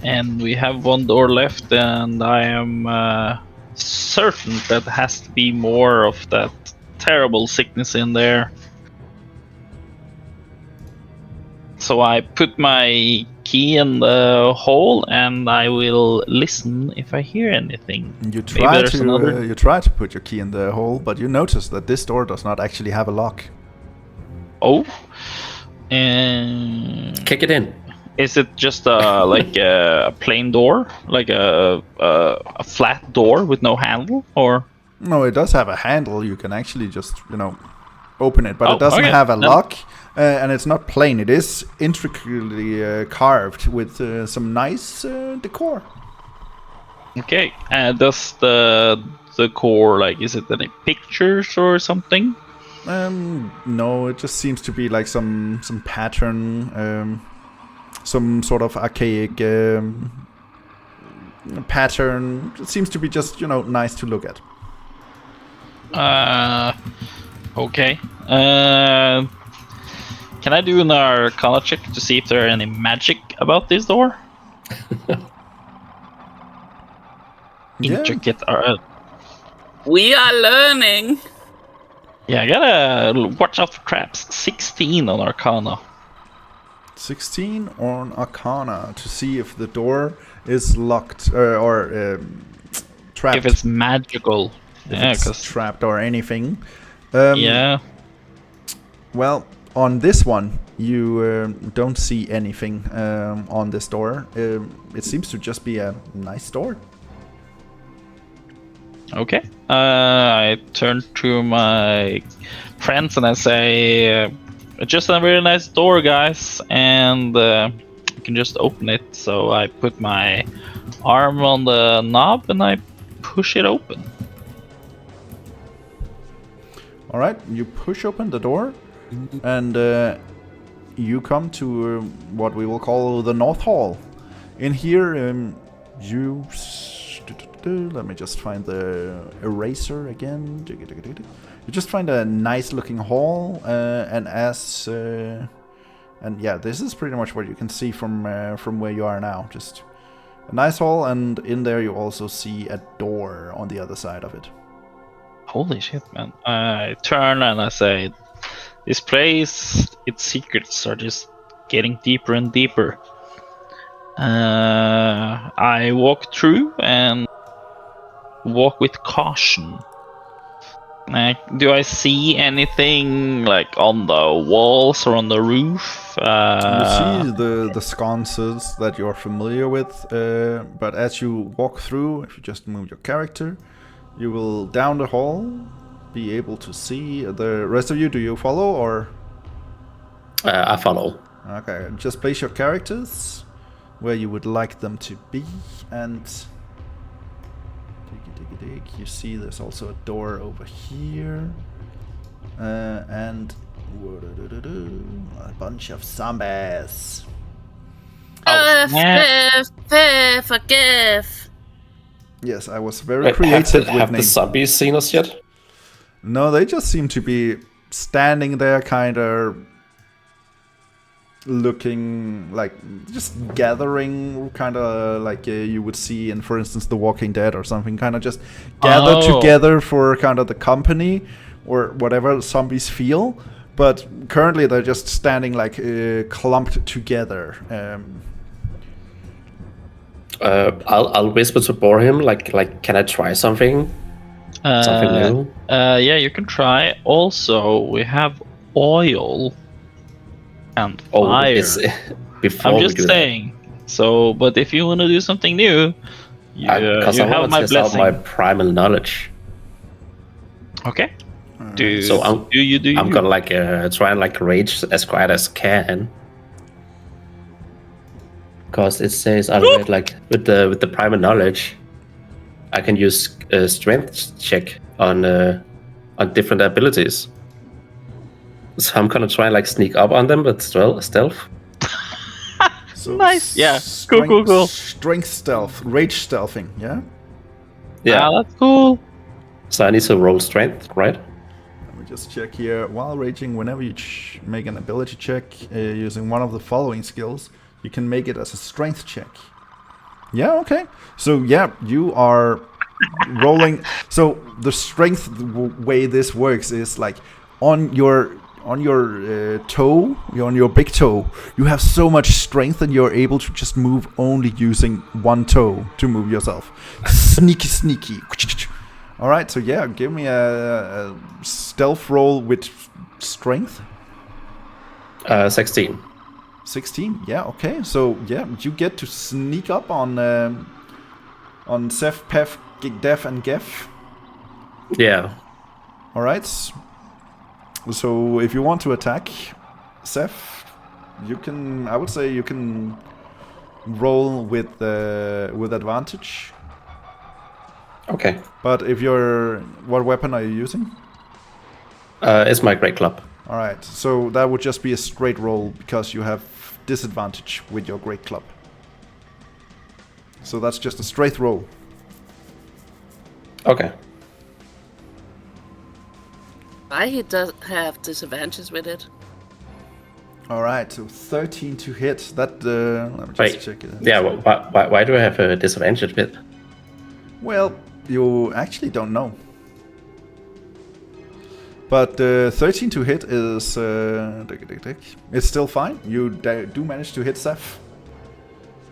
And we have 1 door left, and I am certain that has to be more of that terrible sickness in there. So I put my key in the hole, and I will listen if I hear anything. You Maybe try there's another. you try to put your key in the hole, but you notice that this door does not actually have a lock. Oh, and Kick it in. is it just like a plain door, like a flat door with no handle, or? No, it does have a handle. You can actually just, open it, but Oh, it doesn't okay. have a Then- lock, and it's not plain. It is intricately carved with some nice decor. Okay, does the core, like, is it any pictures or something? No, it just seems to be like some pattern, some sort of archaic pattern. It seems to be just, nice to look at. Okay. Can I do an Arcana check to see if there are any magic about this door? Yeah. Intricate. We are learning. Yeah, I gotta watch out for traps. 16 on Arcana. 16 on Arcana to see if the door is locked or trapped. If it's magical. If Yeah, it's because trapped or anything. yeah. Well, on this one, you don't see anything on this door. It seems to just be a nice door. Okay. I turn to my friends and I say, just a very nice door, guys, and you can just open it. So I put my arm on the knob and I push it open. All right, you push open the door, and you come to what we will call the North Hall. In here, let me just find the eraser again. You just find a nice-looking hall, and yeah, this is pretty much what you can see from where you are now. Just a nice hall, and in there you also see a door on the other side of it. Holy shit, man. I turn and I say, this place, its secrets are just getting deeper and deeper. I walk through and walk with caution. Do I see anything like on the walls or on the roof? You see the sconces that you're familiar with, but as you walk through, if you just move your character, you will down the hall be able to see the rest of you. Do you follow or? I follow. Okay, just place your characters where you would like them to be, and you see there's also a door over here, and a bunch of zombies. Forgive. Yes, I was very Wait, creative have with the zombies seen us yet? No, they just seem to be standing there, kind of looking like just gathering, kind of like you would see in, for instance, The Walking Dead or something. Kind of just gather together for kind of the company or whatever zombies feel. But currently, they're just standing like clumped together. I'll whisper to Bhorahim, like, can I try something? Something new? Yeah, you can try. Also, we have oil and fire. Before I'm we just do saying. So, but if you want to do something new, you have my test blessing. out my primal knowledge. Okay. I'm I'm gonna like try and like rage as quiet as can. Because it says I read like with the primal knowledge, I can use a strength check on different abilities. So I'm gonna try and like sneak up on them, but stealth. So Nice. Yeah. Cool. Strength stealth, rage stealthing. Yeah. Yeah, that's cool. so I need to roll strength, right? Let me just check here. While raging, whenever you make an ability check using one of the following skills, you can make it as a strength check. Yeah, okay. So yeah, you are rolling. So the strength way this works is like on your toe, on your big toe, you have so much strength and you're able to just move only using one toe to move yourself. Sneaky. All right, so yeah, give me a stealth roll with strength. 16. 16, yeah, okay. So yeah, you get to sneak up on Seth, Pef, Def, and Gef. Yeah. All right. So if you want to attack Seth, you can. I would say you can roll with advantage. Okay. But if what weapon are you using? It's my great club. All right. So that would just be a straight roll because you have disadvantage with your great club. So that's just a straight roll. Okay. He does have disadvantages with it. Alright, so 13 to hit. That, let me just Wait. check it. Yeah, why do I have a disadvantage with? Well, you actually don't know. But 13 to hit is... it's still fine. You do manage to hit Seth.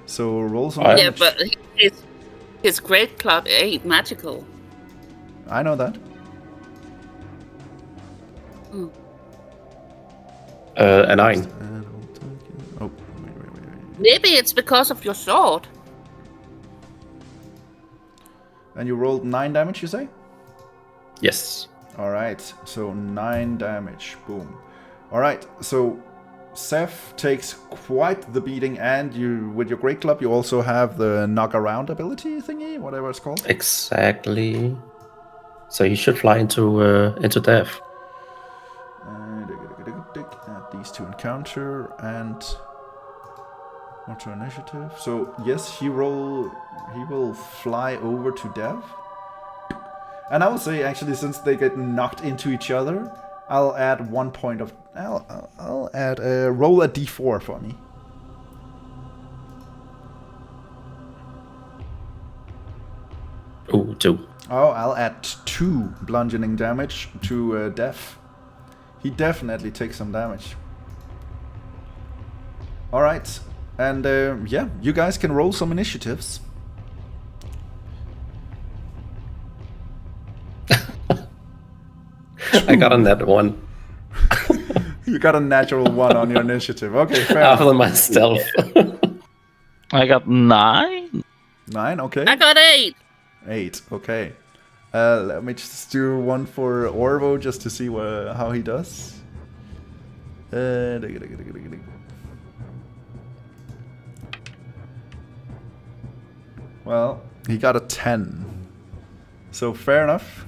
So roll some Yeah, damage. but his great club ain't magical. I know that. A 9. Oh, wait. Maybe it's because of your sword. And you rolled 9 damage, you say? Yes. Alright, so 9 damage. Boom. Alright, so Seth takes quite the beating, and you, with your great club, you also have the knock around ability thingy, whatever it's called. Exactly. So he should fly into death. Add these two encounter and auto initiative. So yes, he will fly over to Dev. And I will say, actually, since they get knocked into each other, I'll add 1 point of... I'll add a... roll a d4 for me. Ooh, 2. Oh, I'll add 2 bludgeoning damage to Dev. He definitely takes some damage. Alright, and yeah, you guys can roll some initiatives. I got a net 1. You got a natural 1 on your initiative. Okay, fair enough. After my stealth. I got 9. 9, okay. I got 8. 8, okay. Let me just do one for Orvo just to see how he does. Well, he got a 10. So fair enough.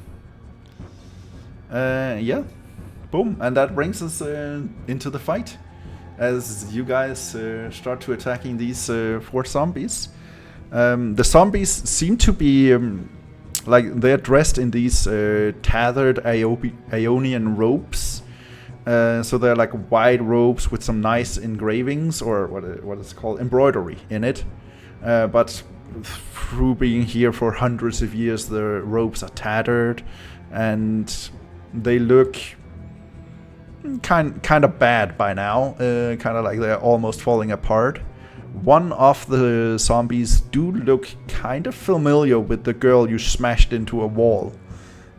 Yeah. Boom. And that brings us into the fight. As you guys start to attacking these 4 zombies. The zombies seem to be... like, they're dressed in these tethered Ionian robes. So they're like wide robes with some nice engravings, or what is called embroidery in it. But through being here for hundreds of years, the robes are tattered, and they look kind of bad by now. Kind of like they're almost falling apart. One of the zombies do look kind of familiar with the girl you smashed into a wall,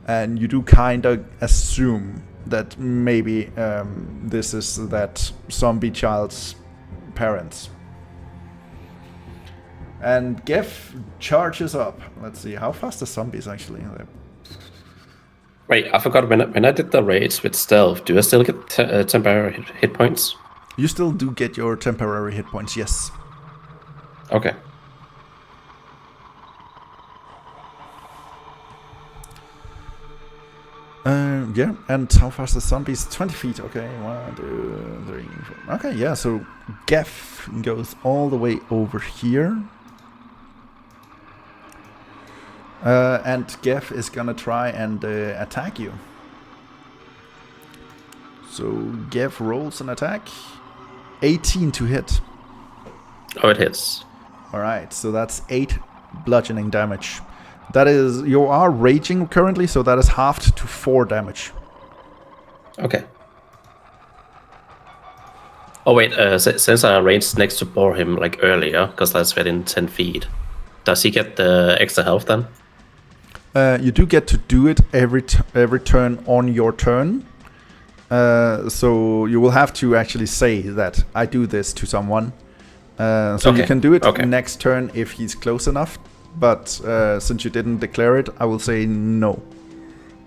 and you do kind of assume that maybe this is that zombie child's parents. And Geff charges up. Let's see, how fast are zombies actually? Wait, I forgot, when I did the raids with stealth, do I still get temporary hit points? You still do get your temporary hit points, yes. Okay. Yeah, and how fast are zombies? 20 feet, okay. 1, 2, 3, 4. Okay, yeah, so Geff goes all the way over here. And Geff is gonna try and attack you. So Geff rolls an attack. 18 to hit. Oh, it hits. Alright, so that's 8 bludgeoning damage. That is, you are raging currently, so that is halved to 4 damage. Okay. Oh wait, since I ranged next to Bhorahim like earlier, because that's within 10 feet, does he get the extra health then? You do get to do it every turn on your turn. So you will have to actually say that I do this to someone. So Okay, you can do it okay. next turn if he's close enough. But since you didn't declare it, I will say no.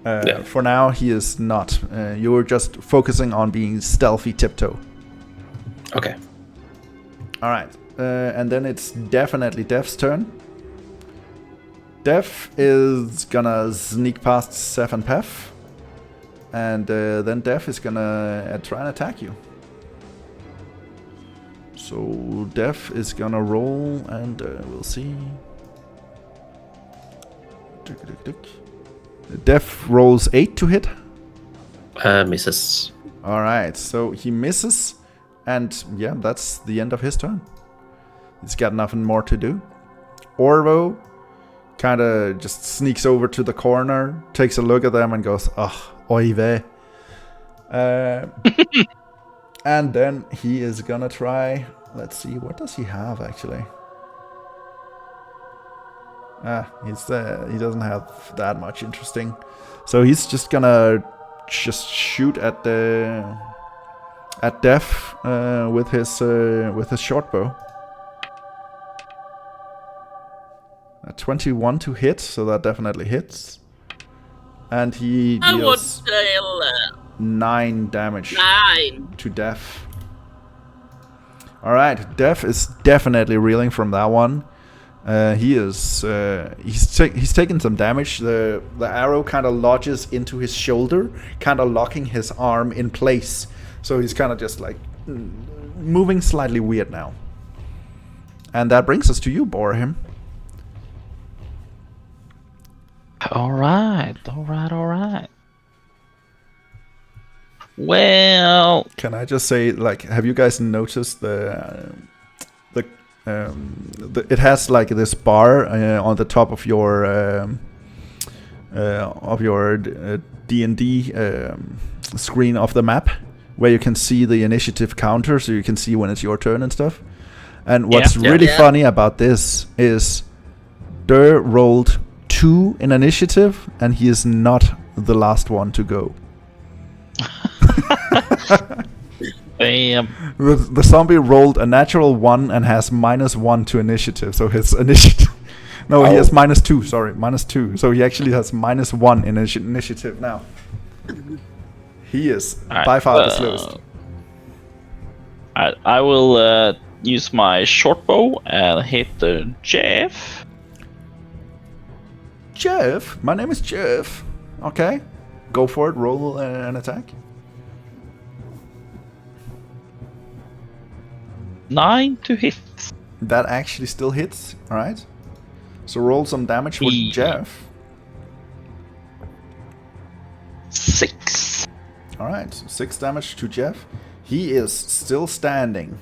Yeah. For now, he is not. You're just focusing on being stealthy tiptoe. Okay. Alright. And then it's definitely Dev's turn. Dev is gonna sneak past Seth and Pef. And then Dev is gonna try and attack you. So Dev is gonna roll, and we'll see. Dev rolls 8 to hit. Misses. All right, so he misses, and yeah, that's the end of his turn. He's got nothing more to do. Orvo kind of just sneaks over to the corner, takes a look at them, and goes, "Oh, oy vey." And then he is gonna try. Let's see, what does he have actually? He doesn't have that much interesting. So he's just gonna shoot at Def with his short bow. 21 to hit, so that definitely hits. And he I would deals say 9 damage 9. to Def. Alright, Def is definitely reeling from that one. He's taken some damage. The arrow kind of lodges into his shoulder, kind of locking his arm in place. So he's kind of just like moving slightly weird now. And that brings us to you, Bhorahim. All right. Well, Can I just say, like, have you guys noticed it has like this bar on the top of your D&D screen of the map, where you can see the initiative counter, so you can see when it's your turn and stuff. And what's really funny about this is Durr rolled 2 in initiative, and he is not the last one to go. bam. The zombie rolled a natural 1 and has -1 to initiative, so his initiative... No, he has -2, sorry, -2. So he actually has -1 in initiative now. He is by far the slowest. I will use my short bow and hit Jeff. Jeff? My name is Jeff. Okay. Go for it, roll an attack. 9 to hit. That actually still hits, alright. So roll some damage for Jeff. 6. Alright, so 6 damage to Jeff. He is still standing.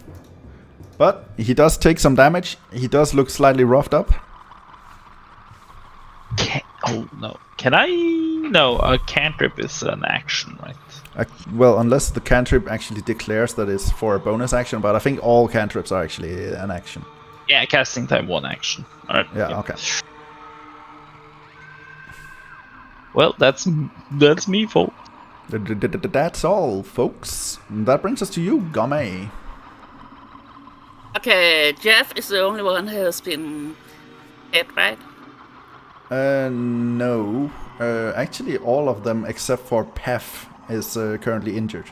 But he does take some damage. He does look slightly roughed up. Oh no. Can I? No, a cantrip is an action, right? Well, unless the cantrip actually declares that it's for a bonus action, but I think all cantrips are actually an action. Yeah, casting time 1 action. Alright. Yeah, okay. Well, that's me, folks. That's all, folks. That brings us to you, Gomme. Okay, Jeff is the only one who has been hit, right? No. Actually, all of them except for Pef is currently injured.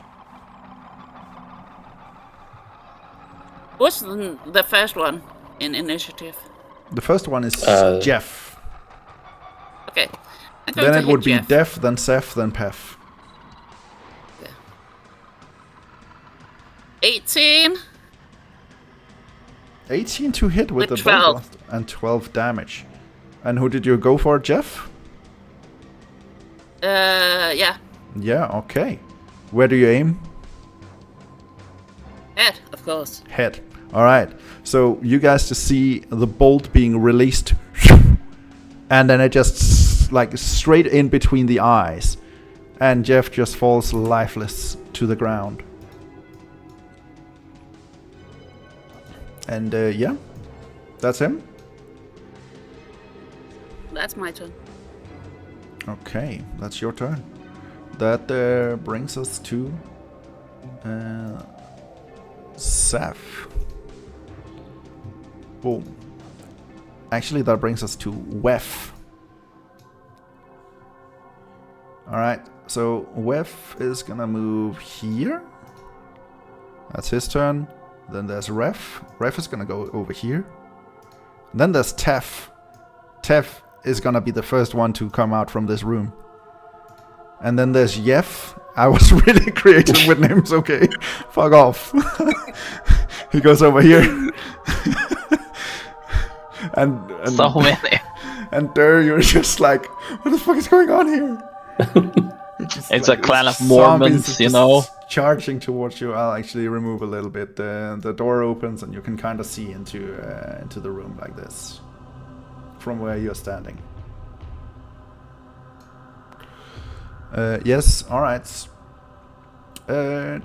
What's the first one in initiative? The first one is Jeff. Okay. I'm going Then to it hit would be Jeff. Def, then Seth, then Pef. Yeah. 18. 18 to hit with With the bow 12. blast and 12 damage. And who did you go for, Jeff? Yeah. Yeah, okay. Where do you aim? Head, of course. Head. Alright. So you guys just see the bolt being released. And then it just like straight in between the eyes. And Jeff just falls lifeless to the ground. And yeah, that's him. That's my turn. Okay, that's your turn. That brings us to Seth. Boom. Actually, that brings us to Wef. Alright, so Wef is gonna move here. That's his turn. Then there's Ref. Ref is gonna go over here. And then there's Tef. Tef is gonna be the first one to come out from this room. And then there's Yef. I was really creative with names, okay. Fuck off. He goes over here. and So many. And there you're just like, what the fuck is going on here? It's a clan of Mormons, you know. Charging towards you. I'll actually remove a little bit. The door opens and you can kind of see into the room like this from where you're standing. Yes, all right. And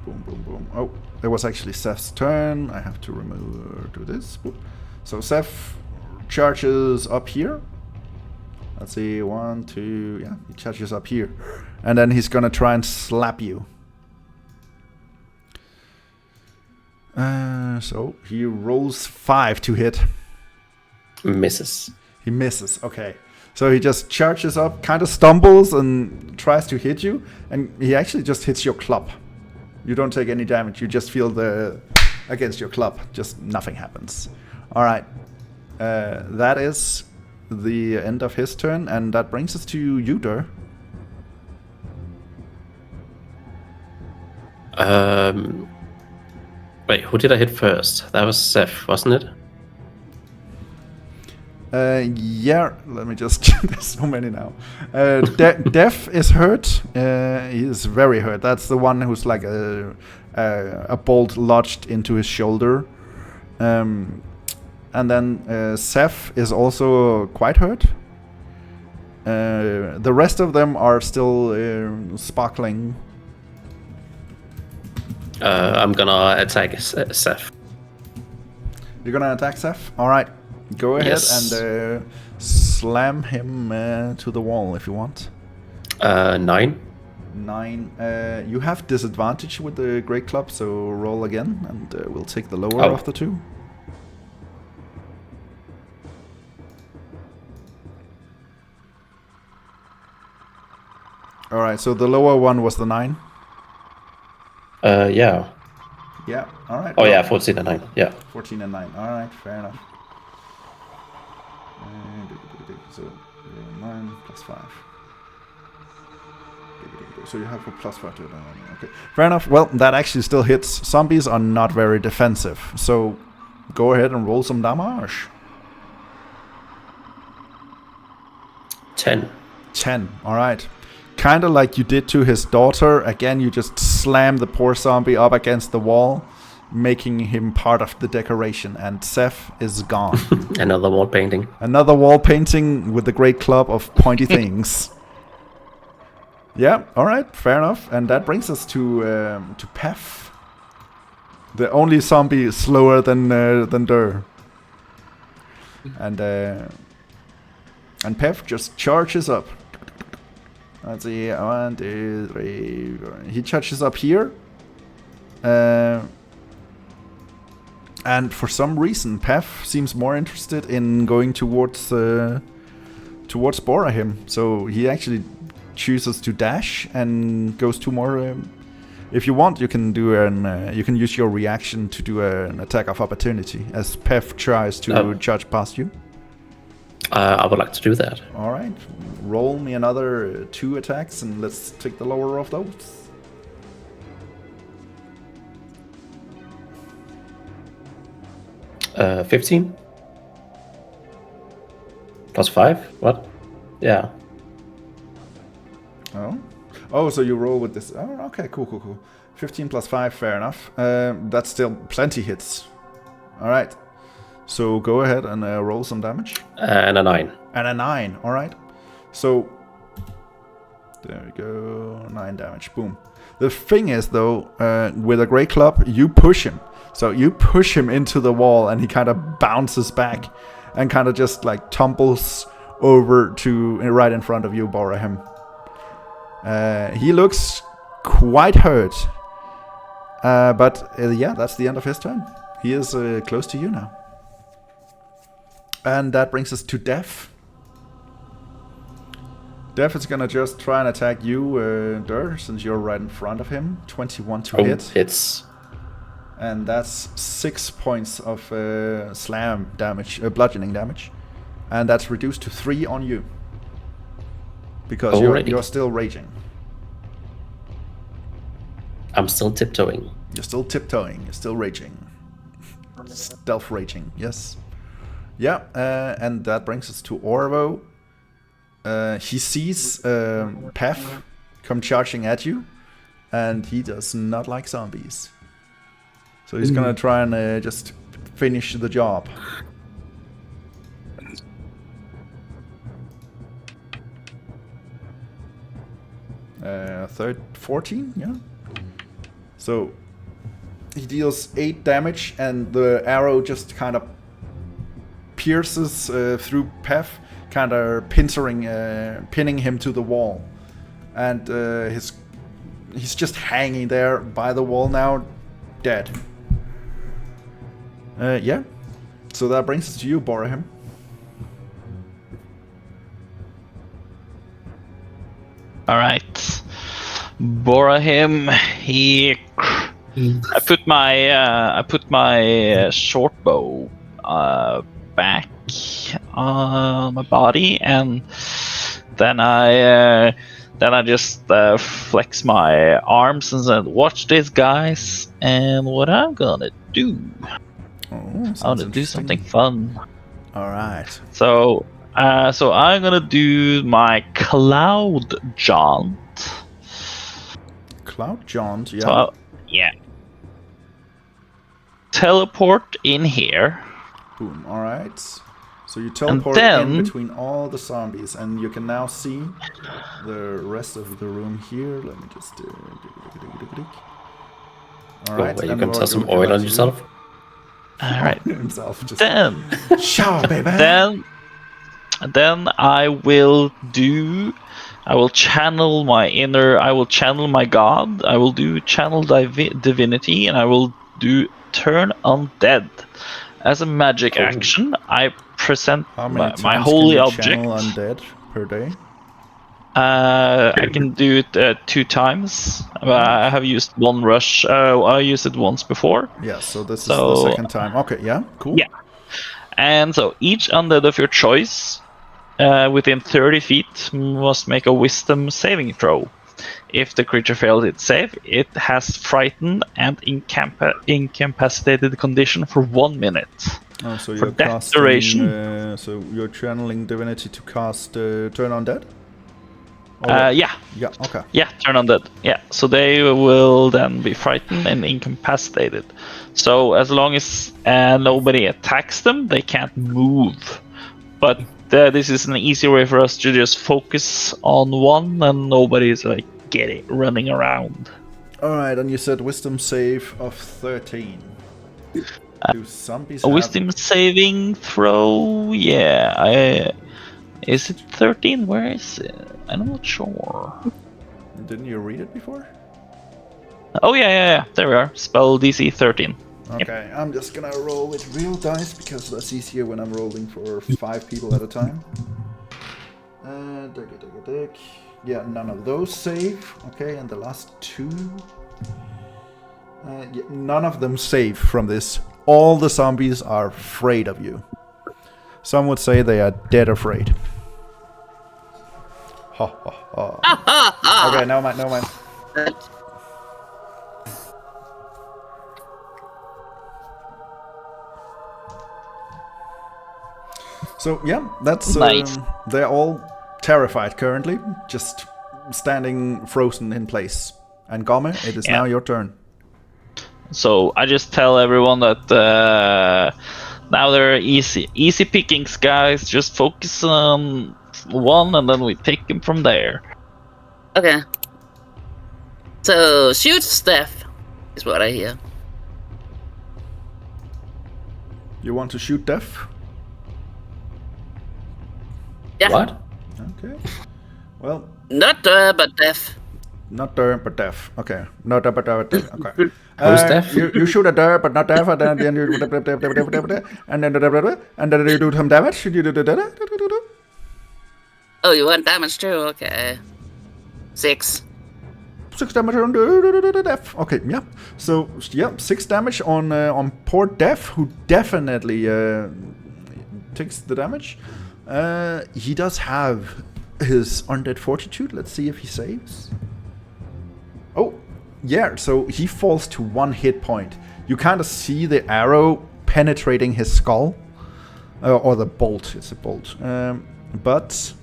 boom, boom, boom. Oh, it was actually Seth's turn. I have to do this. Boop. So Seth charges up here. Let's see, 1, 2, yeah, he charges up here. And then he's gonna try and slap you. So he rolls 5 to hit. Misses. He misses, okay. So he just charges up, kind of stumbles and tries to hit you. And he actually just hits your club. You don't take any damage, you just feel the against your club. Just nothing happens. Alright, that is the end of his turn, and that brings us to you, Durr. Wait, who did I hit first? That was Seth, wasn't it? Yeah, let me just... There's so many now. Def is hurt. He is very hurt. That's the one who's like a bolt lodged into his shoulder. And then Seth is also quite hurt. The rest of them are still sparkling. I'm gonna attack Seth. You're gonna attack Seth? Alright. Go ahead and slam him to the wall if you want. 9. 9. You have disadvantage with the great club, so roll again, and we'll take the lower of the two. Alright, so the lower one was the 9? Yeah. Yeah, alright. Oh yeah, 14 and 9, yeah. 14 and 9, alright, fair enough. So 9 plus 5. So you have a plus 5 to it. Okay, fair enough. Well, that actually still hits. Zombies are not very defensive, so go ahead and roll some damage. 10. 10, alright. Kind of like you did to his daughter. Again, you just slam the poor zombie up against the wall, making him part of the decoration, and Seth is gone. Another wall painting. Another wall painting with the great club of pointy things. Yeah, alright, fair enough. And that brings us to Pef. The only zombie slower than Durr. And Pef just charges up. Let's see, 1, 2, 3, 4. He charges up here. And for some reason, Pef seems more interested in going towards Bhorahim. So he actually chooses to dash and goes 2 more. If you want, you can do you can use your reaction to do an attack of opportunity as Pef tries to charge past you. I would like to do that. All right, roll me another 2 attacks, and let's take the lower of those. Uh, 15 plus 5. What? Yeah. Oh, so you roll with this. Oh, okay, cool. 15 plus 5, fair enough. That's still plenty hits. All right. So go ahead and roll some damage. And a 9. And a 9. All right. So there we go. 9 damage. Boom. The thing is, though, with a great club, you push him. So you push him into the wall, and he kind of bounces back and kind of just like tumbles over to right in front of you, Bhorahim. He looks quite hurt. But yeah, that's the end of his turn. He is close to you now. And that brings us to Def. Def is gonna just try and attack you, Durr, since you're right in front of him. 21 to hit. Hits. And that's 6 points of slam damage, bludgeoning damage. And that's reduced to 3 on you. Because you're still raging. I'm still tiptoeing. You're still tiptoeing, you're still raging. Stealth raging, yes. Yeah, and that brings us to Orvo. He sees Pef come charging at you, and he does not like zombies. So he's gonna try and just finish the job. 14, yeah. So he deals 8 damage, and the arrow just kind of pierces through Pef, kind of pinning him to the wall, and he's just hanging there by the wall now, dead. Yeah. So that brings us to you, Bhorahim. All right, Bhorahim. I put my short bow back on my body, and then I just flex my arms and said, "Watch this, guys!" And what I'm gonna do? I'm gonna do something fun. All right. So I'm gonna do my cloud jaunt. Cloud jaunt, yeah. So yeah. Teleport in here. Boom. All right. So you teleport in between all the zombies, and you can now see the rest of the room here. Let me just all right. You can toss some oil on yourself. All right. Himself just shower, baby. Then I will channel my god. I will do channel divinity, and I will do turn undead. As a magic action, I present my holy object. Channel undead per day? I can do it 2 times. I have used one rush. I used it once before. Yeah, so this is the second time. Okay, yeah, cool. Yeah. And so each undead of your choice within 30 feet must make a wisdom saving throw. If the creature fails its save, it has frightened and incapacitated condition for 1 minute. Oh, so for you're that casting, duration. So you're channeling divinity to cast Turn Undead? Yeah. Yeah, okay. Yeah, turn undead. Yeah, so they will then be frightened and incapacitated. So as long as nobody attacks them, they can't move. But this is an easier way for us to just focus on one, and nobody's like running around. Alright, and you said wisdom save of 13. Do zombies a wisdom saving throw? Yeah, is it 13? Where is it? I'm not sure. Didn't you read it before? Oh yeah. There we are. Spell DC 13. Okay, I'm just gonna roll with real dice because that's easier when I'm rolling for 5 people at a time. Yeah, none of those save. Okay, and the last 2. Yeah, none of them save from this. All the zombies are afraid of you. Some would say they are dead afraid. Ha ha ha. Okay, no mind. So yeah, that's nice. They're all terrified currently, just standing frozen in place. And Gomme, it is now your turn. So I just tell everyone that now they're easy pickings, guys. Just focus on one, and then we take them from there. Okay. So shoot Steph is what I hear. You want to shoot Death? Yeah. What? Okay. Well. Not but Death. Not Durr, but Deaf. Okay. Not Durr, but Deaf. Okay. Who's Deaf? You shoot a Durr, but not Deaf, and then you and then you do some damage. Oh, you want damage too? Okay. 6. 6 damage on Deaf. Okay, yeah. So yeah, 6 damage on poor Deaf, who definitely takes the damage. He does have his undead fortitude. Let's see if he saves. Oh, yeah, so he falls to 1 hit point. You kind of see the arrow penetrating his skull. Or the bolt, it's a bolt. But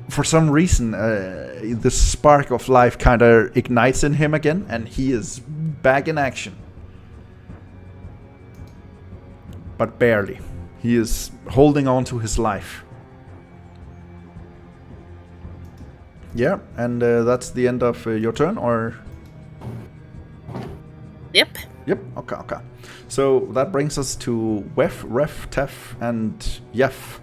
for some reason, the spark of life kind of ignites in him again, and he is back in action. But barely. He is holding on to his life. Yeah, and that's the end of your turn, or? Yep. Yep, okay. So that brings us to Wef, Ref, Tef, and Yef.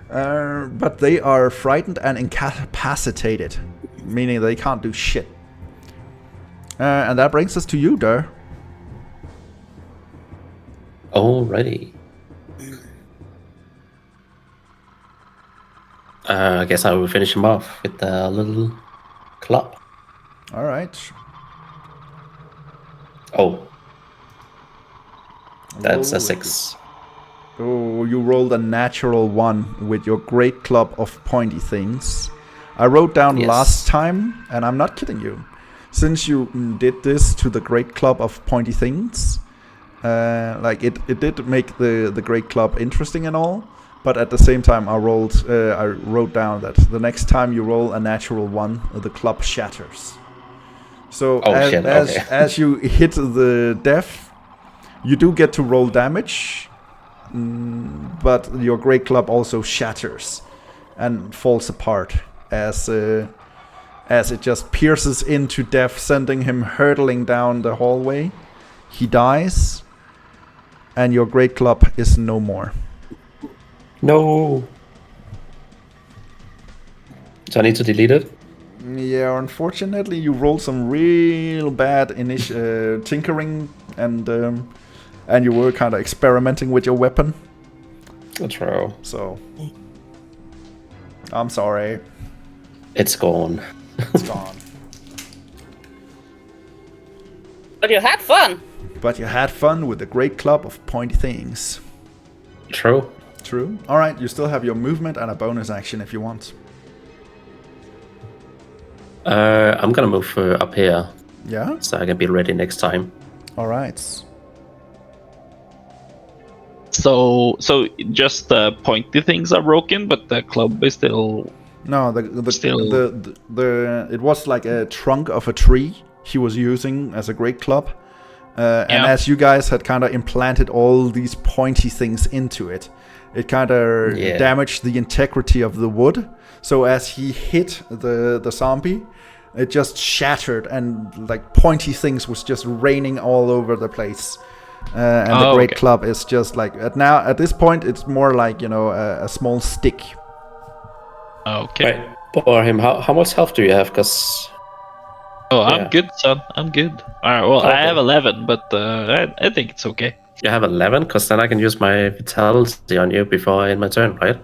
But they are frightened and incapacitated, meaning they can't do shit. And that brings us to you, Durr. Alrighty. I guess I will finish him off with a little club. All right. Oh. That's a Roll. 6. Oh, you rolled a natural 1 with your great club of pointy things. I wrote down Yes. last time, and I'm not kidding you. Since you did this to the great club of pointy things, it did make the great club interesting and all. But at the same time, I wrote down that the next time you roll a natural 1, the club shatters. So as you hit the death, you do get to roll damage, but your great club also shatters and falls apart as it just pierces into death, sending him hurtling down the hallway. He dies, and your great club is no more. No. So I need to delete it? Yeah, unfortunately, you rolled some real bad tinkering, and you were kind of experimenting with your weapon. True. So, I'm sorry. It's gone. It's gone. But you had fun. But you had fun with the great club of pointy things. True. True. All right, you still have your movement and a bonus action if you want. I'm gonna move up here Yeah. so I can be ready next time. All right. So just the pointy things are broken, but the club is still. No, it was like a trunk of a tree he was using as a great club. And as you guys had kind of implanted all these pointy things into it, it kind of damaged the integrity of the wood. So as he hit the zombie, it just shattered, and like pointy things was just raining all over the place. And the great club is just like at this point it's more like, you know, a small stick. Okay. Right. Bhorahim, how much health do you have? Because I'm good, son. I'm good. All right. Well, I have 11, but I think it's okay. you have 11, because then I can use my vitality on you before I end my turn, right?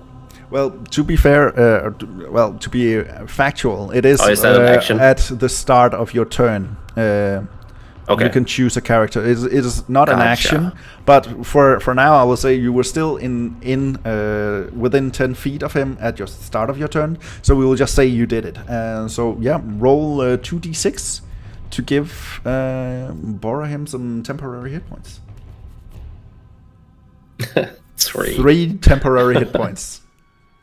Well, to be fair, to be factual, it is, is that an action? at the start of your turn. Okay. You can choose a character. It is not an Gotcha. action, but for now, I will say you were still within 10 feet of him at your start of your turn. So we will just say you did it. So yeah, roll 2d6 to give Bhorahim some temporary hit points. 3. 3 temporary hit points.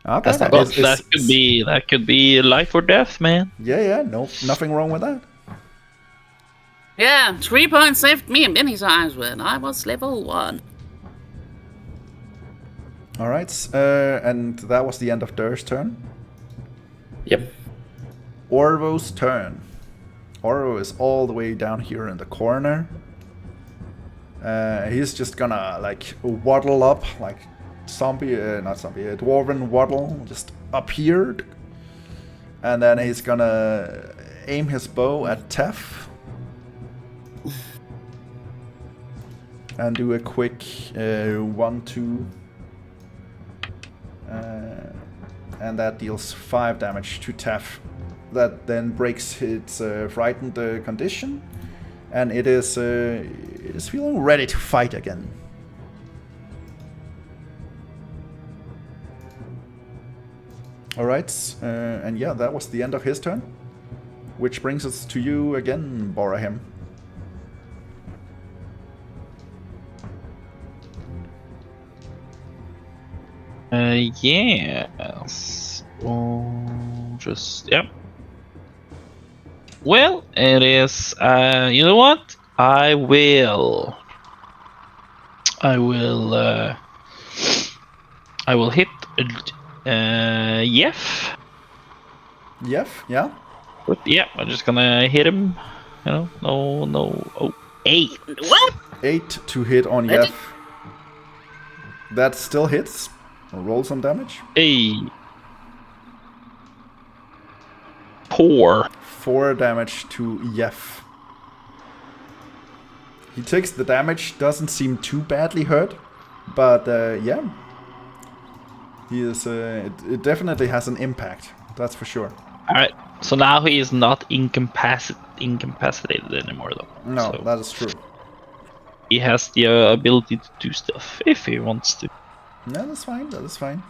Okay, That's not Well, bad. that could be life or death, man. Yeah, no, nothing wrong with that. Yeah, 3 points saved me many times when I was level 1. All right, and that was the end of Durr's turn. Yep. Orvo's turn. Orvo is all the way down here in the corner. He's just gonna like waddle up, like a dwarven waddle, just up here. And then he's gonna aim his bow at Tef. And do a quick 1-2. And that deals 5 damage to Tef. That then breaks its frightened condition. And it is feeling ready to fight again. Alright, and yeah, that was the end of his turn. Which brings us to you again, Bhorahim. Yes. Just yeah. Well, it is. You know what? I will. I will hit. Yef. Yef, yeah. But yeah, I'm just gonna hit him. You know, no. Oh, 8. What? 8 to hit on Magic? Yef. That still hits. Roll some damage. Hey. 4. 4 damage to Yef. He takes the damage, doesn't seem too badly hurt, but yeah. He is. It definitely has an impact, that's for sure. Alright, so now he is not incapacitated anymore, though. No, So that is true. he has the ability to do stuff if he wants to. No, that's fine, that is fine.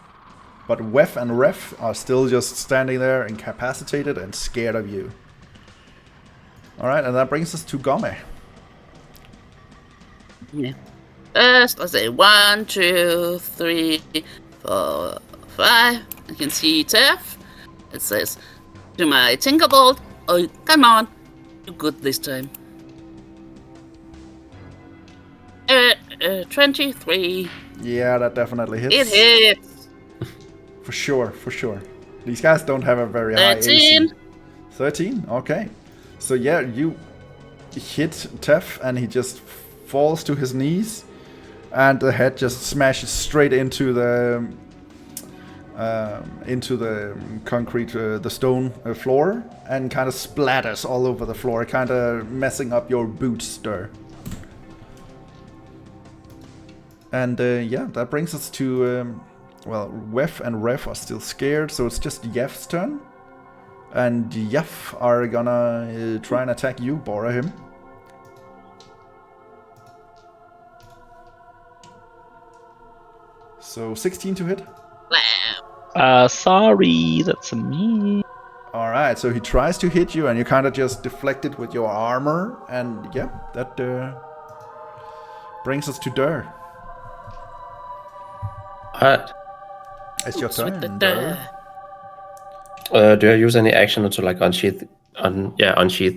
But Wef and Ref are still just standing there, incapacitated and scared of you. Alright, and that brings us to Gomme. Yeah. First, I'll say 1, 2, 3, 4, 5. I can see Teff. It says, to my Tinkerbolt. Oh, come on. You're good this time. 23. Yeah, that definitely hits. It hits. For sure, for sure. These guys don't have a very high 13. AC. 13, okay. So yeah, you hit Teff and he just falls to his knees and the head just smashes straight into the concrete, the stone floor, and kind of splatters all over the floor, kind of messing up your boots, Durr. And yeah, that brings us to, well, Wef and Ref are still scared, so it's just Yef's turn. And Yef are gonna try and attack you, Bhorahim. So 16 to hit. Sorry, that's me. Alright, so he tries to hit you and you kind of just deflect it with your armor. And yeah, that brings us to Durr. Alright. It's your With the turn, Durr. Durr. Do I use any action to like unsheath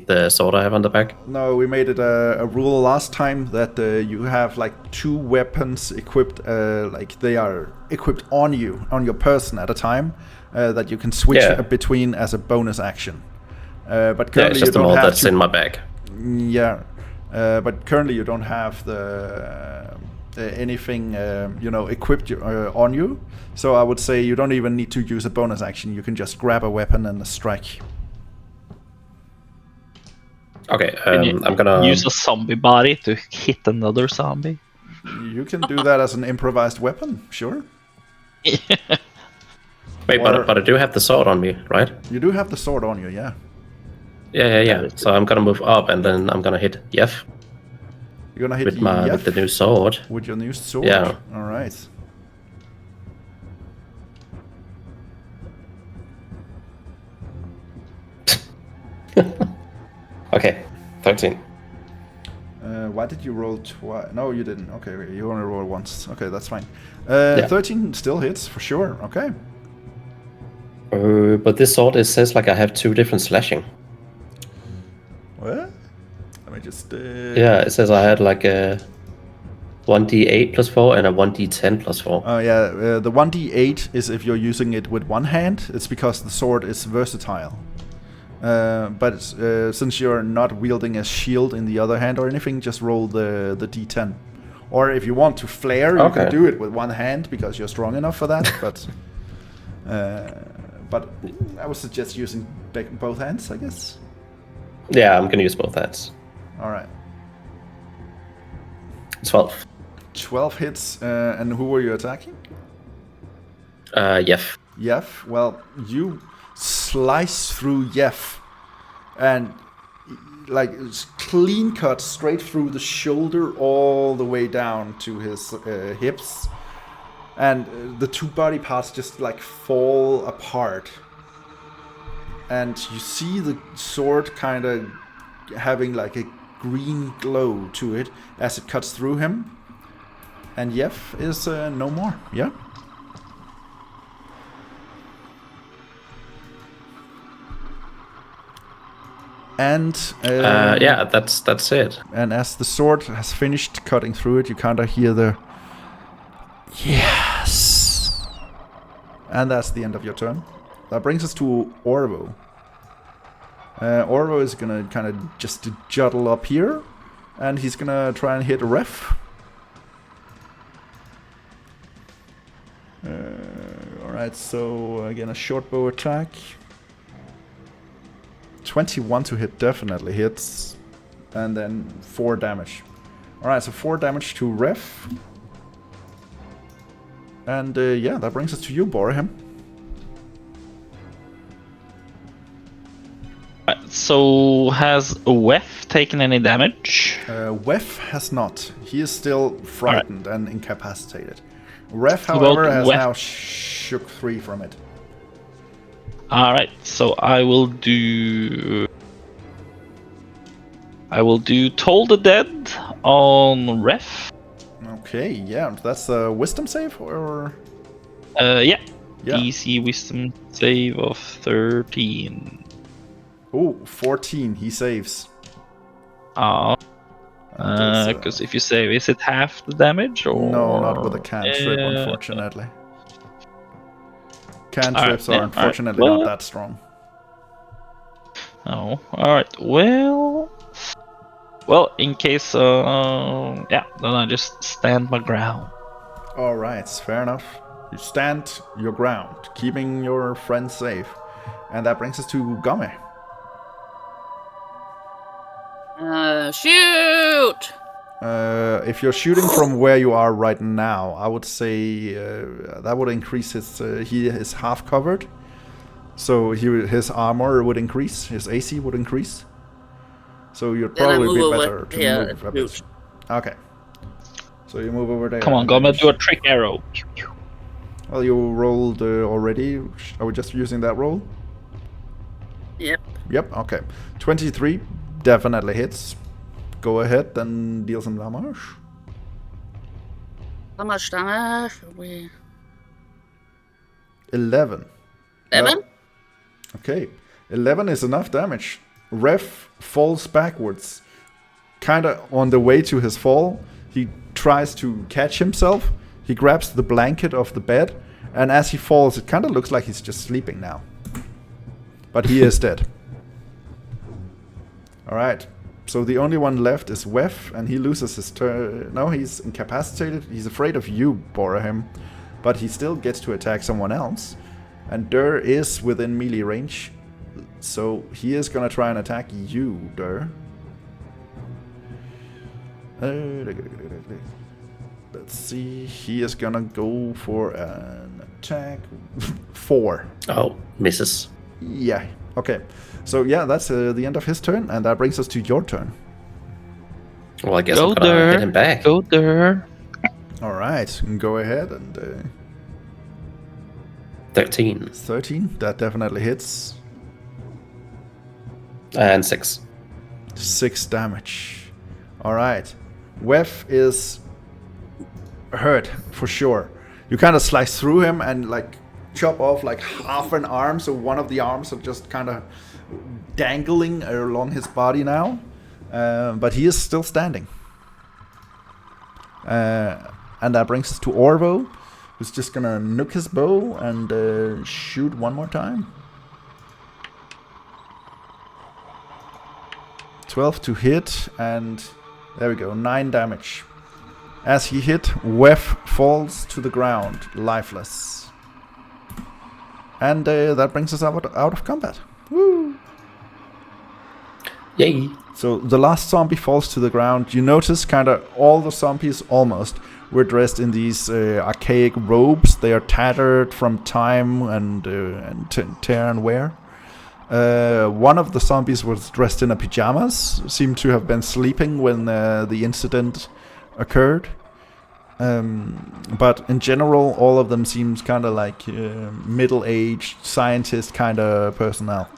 the sword I have on the back? No, we made it a rule last time that you have like 2 weapons equipped, like they are equipped on you, on your person at a time, that you can switch between as a bonus action. But currently it's just you the don't mold have that's in my bag. Yeah, but currently you don't have the anything equipped on you. So I would say you don't even need to use a bonus action. You can just grab a weapon and strike. Okay, I'm gonna use a zombie body to hit another zombie. You can do that as an improvised weapon, sure. Wait, but I do have the sword on me, right? You do have the sword on you, yeah. Yeah. So I'm gonna move up and then I'm gonna hit Yef. You're gonna hit with Yef the new sword. with your new sword? Yeah. Alright. Okay, 13. Why did you roll twice? No, you didn't. Okay, you only rolled once. Okay, that's fine. 13 still hits, for sure. Okay. But this sword, it says like I have 2 different slashing. What? Let me just... Yeah, it says I had like a 1d8 plus 4 and a 1d10 plus 4. Oh, yeah. The 1d8 is if you're using it with one hand. It's because the sword is versatile. But since you're not wielding a shield in the other hand or anything, just roll the d10. Or if you want to flare, you can do it with one hand because you're strong enough for that. But I would suggest using both hands, I guess. Yeah, I'm gonna use both hands. All right. 12. 12 hits, and who were you attacking? Yef. Yef. Well, you slice through Yef, and like it's clean cut straight through the shoulder all the way down to his hips, and the 2 body parts just like fall apart. And you see the sword kind of having like a green glow to it as it cuts through him. And Yef is no more. Yeah. And yeah, that's it. And as the sword has finished cutting through it, you kind of hear the yes. And that's the end of your turn. That brings us to Orvo. Orvo is gonna kind of just juttle up here, and he's gonna try and hit Ref. Alright, so again a short bow attack. 21 to hit definitely hits, and then 4 damage. Alright, so 4 damage to Ref. And yeah, that brings us to you, Bhorahim. So has Wef taken any damage? Wef has not. He is still frightened and incapacitated. Ref, What however, about has Wef? now shook free from it. Alright, so I will do Toll the Dead on Ref. Okay, yeah, that's a wisdom save, or? Yeah. Yeah. DC Wisdom save of 13. Oh, 14, he saves. Because if you save, is it half the damage or? No, not with a cantrip, unfortunately. Cantrips are unfortunately not that strong. Oh, alright. Well, in case, yeah, then I just stand my ground. Alright, fair enough. You stand your ground, keeping your friends safe. And that brings us to Gomme. Shoot! If you're shooting from where you are right now, I would say that would increase his. He is half covered, so his armor would increase, his AC would increase. So you'd Then I probably be move better over to here move a and bit. shoot. Okay. So you move over there. Come on, and then Gomme, do a trick arrow. Well, you rolled already. Are we just using that roll? Yep. Yep. Okay. 23 definitely hits. Go ahead and deal some damage. How much damage? We 11. 11? Okay, 11 is enough damage. Ref falls backwards. Kinda on the way to his fall, he tries to catch himself. He grabs the blanket of the bed, and as he falls, it kinda looks like he's just sleeping now. But he is dead. Alright, so the only one left is Wef, and he loses his turn. No, he's incapacitated. He's afraid of you, Bhorahim, but he still gets to attack someone else. And Durr is within melee range, so he is gonna try and attack you, Durr. Let's see, he is gonna go for an attack. 4. Oh, misses. Yeah, okay. So yeah, that's the end of his turn, and that brings us to your turn. Well, I guess Go I'm gonna there. hit him back. Go there. Alright, go ahead, and 13 13, that definitely hits. and 6. 6 damage. Alright. Wef is hurt, for sure. You kind of slice through him and like chop off like half an arm, so one of the arms are just kind of dangling along his body now. But he is still standing. And that brings us to Orvo, who's just gonna nuke his bow and shoot one more time. 12 to hit, and there we go, 9 damage. As he hit, Wef falls to the ground, lifeless. And that brings us out of combat. Woo! Yay! So the last zombie falls to the ground. You notice kind of all the zombies almost were dressed in these archaic robes. They are tattered from time and tear and wear. One of the zombies was dressed in a pajamas, seemed to have been sleeping when the incident occurred. But in general, all of them seems kind of like middle-aged scientist kind of personnel.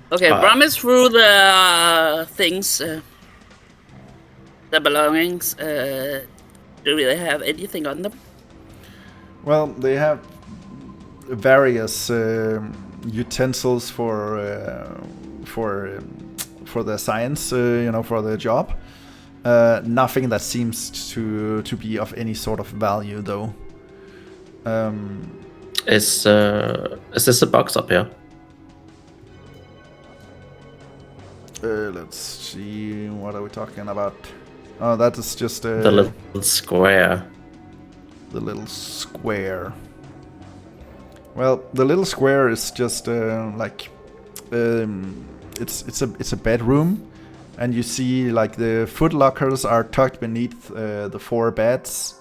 Okay, rummage through the things, the belongings. Do they have anything on them? Well, they have various utensils for the science, for the job. Nothing that seems to be of any sort of value, though. Is this a box up here? Let's see. What are we talking about? Oh, that is just The little square. The little square. Well, the little square is just it's a bedroom, and you see like the foot lockers are tucked beneath the 4 beds,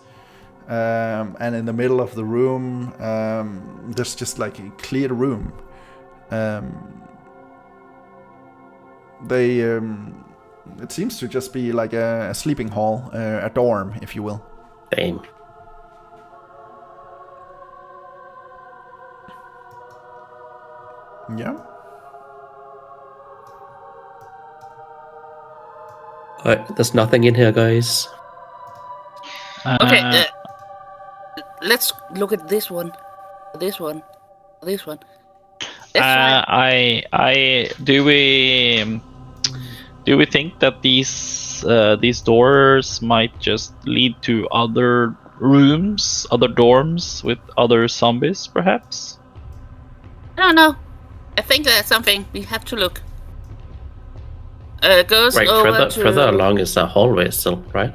and in the middle of the room there's just like a clear room. It seems to just be like a sleeping hall, a dorm, if you will. Damn. Yeah. There's nothing in here, guys. Okay, let's look at this one. This one. This one. Do we think that these doors might just lead to other rooms, other dorms with other zombies, perhaps? I don't know. I think that's something we have to look. Goes Right, over further along is a hallway still, right?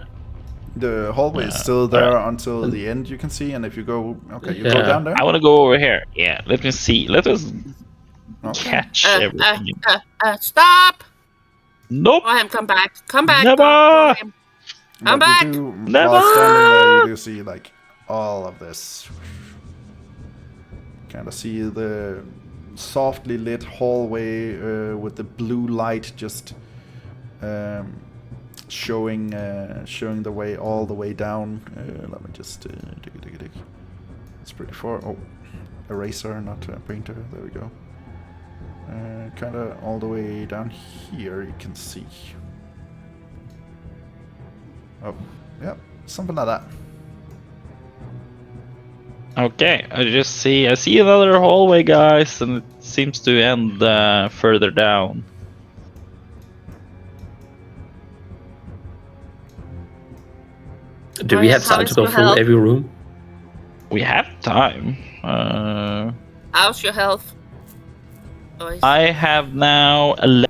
The hallway is still there until the end, you can see, and if you go, go down there. I want to go over here. Yeah, let me see. Let us catch everything. Stop! Nope. Bhorahim, come back. Come back. Never! Bhorahim. Come But back. While standing there, you do see like all of this. Kind of see the softly lit hallway with the blue light just showing the way all the way down. Let me just dig. It's pretty far. Oh, eraser, not a painter. There we go. Kind of all the way down here, you can see. Oh, yeah, something like that. Okay, I see another hallway, guys, and it seems to end further down. Do we have time to go through every room? We have time. How's your health? Boys? I have now 11.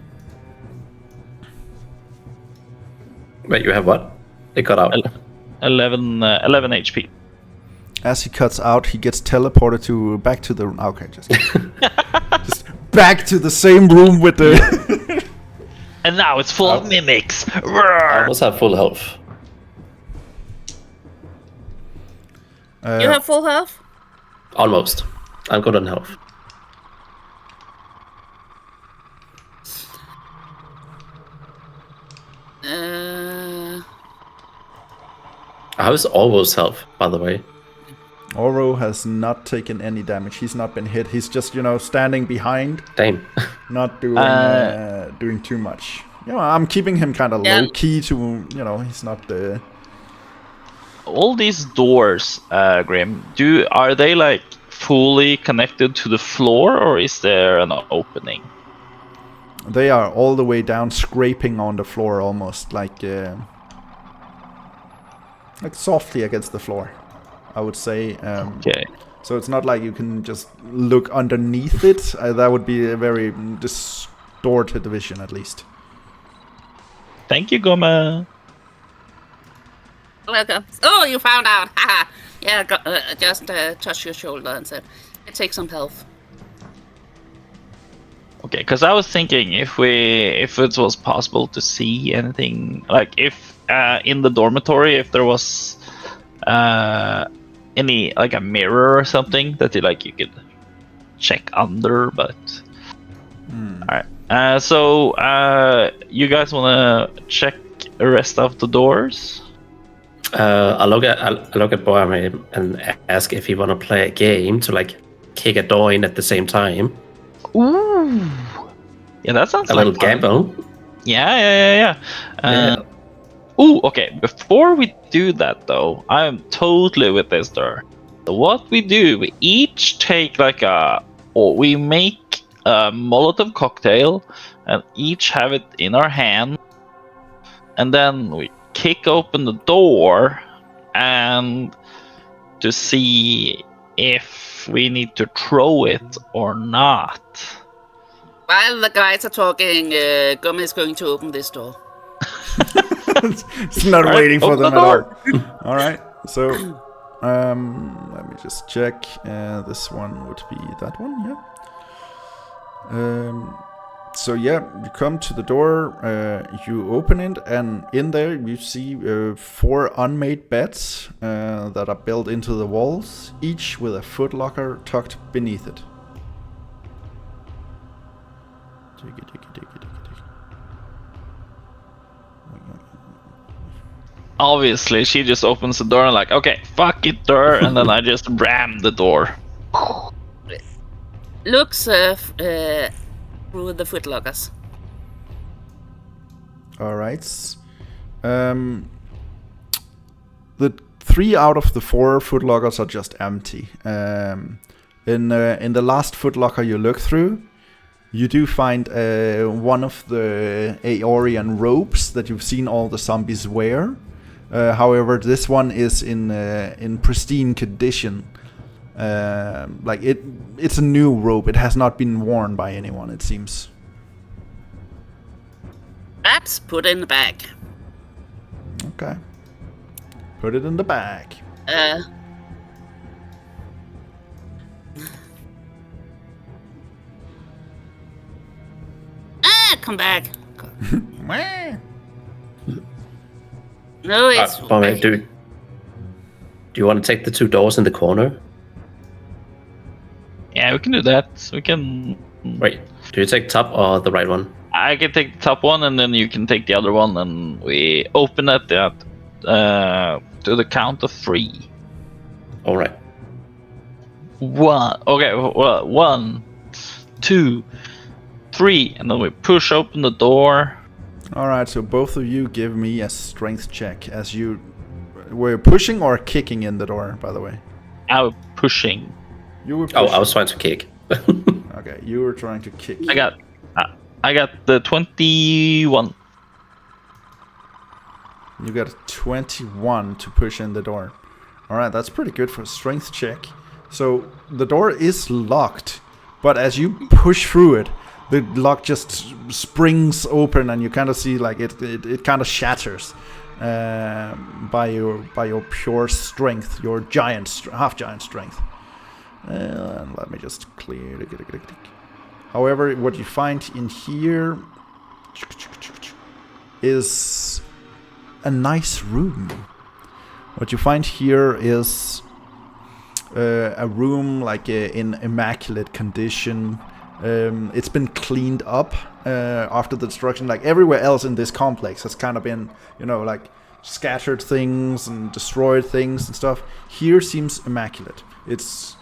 Wait, you have what? It cut out. 11 HP. As he cuts out, he gets teleported back to the. Okay, just back to the same room with the. And now it's full of mimics. I almost have full health. You have full health? Almost. I'm good on health. How's Orvo's health, by the way? Orvo has not taken any damage. He's not been hit. He's just, standing behind. Damn. Not doing too much. I'm keeping him kind of low key to, he's not the. All these doors, Grim, are they like fully connected to the floor, or is there an opening? They are all the way down, scraping on the floor, almost like softly against the floor, I would say. Okay. So it's not like you can just look underneath it. That would be a very distorted vision, at least. Thank you, Gomme. Welcome. Oh, you found out. Haha. Yeah, just touch your shoulder and said, take some health. Okay, because I was thinking if it was possible to see anything, like if in the dormitory, if there was any like a mirror or something that you could check under, but all right. So you guys want to check the rest of the doors? I'll look at Bhorahim and ask if he want to play a game to kick a door in at the same time. Ooh, yeah, that sounds a like little gamble. Yeah. Ooh, okay. Before we do that, though, I'm totally with this, Durr. So what we do, we each take we make a Molotov cocktail and each have it in our hand. And then we kick open the door and to see if we need to throw it or not. While the guys are talking, Gomme is going to open this door. It's not waiting for them at all. All right, so let me just check. This one would be that one, yeah. So yeah, you come to the door, you open it, and in there you see 4 unmade beds that are built into the walls, each with a footlocker tucked beneath it. Obviously, she just opens the door and like, okay, fuck it, Durr, and then I just ram the door. Looks through the footlockers. All right. The 3 out of the 4 footlockers are just empty. In the last footlocker you look through, you do find one of the Aeorian robes that you've seen all the zombies wear. However, this one is in pristine condition. Like it's a new robe. It has not been worn by anyone, it seems. Perhaps put in the bag. Okay. Put it in the bag. Come back. No, it's... Gomme, do you want to take the 2 doors in the corner? Yeah, we can do that. We can... Wait, do you take top or the right one? I can take the top one, and then you can take the other one, and we open it to the count of 3. All right. 1. Okay, well, 1, 2, 3, and then we push open the door. Alright, so both of you give me a strength check as you were pushing or kicking in the door, by the way. I was pushing. You were pushing. Oh, I was trying to kick. Okay, you were trying to kick. I got the 21. You got a 21 to push in the door. Alright, that's pretty good for a strength check. So the door is locked, but as you push through it, the lock just springs open, and you kind of see like it kind of shatters by your pure strength, your half giant strength. And let me just clear. However, what you find in here is a nice room. What you find here is a room like in immaculate condition. It's been cleaned up after the destruction. Like everywhere else in this complex has kind of been, like scattered things and destroyed things and stuff. Here seems immaculate. It's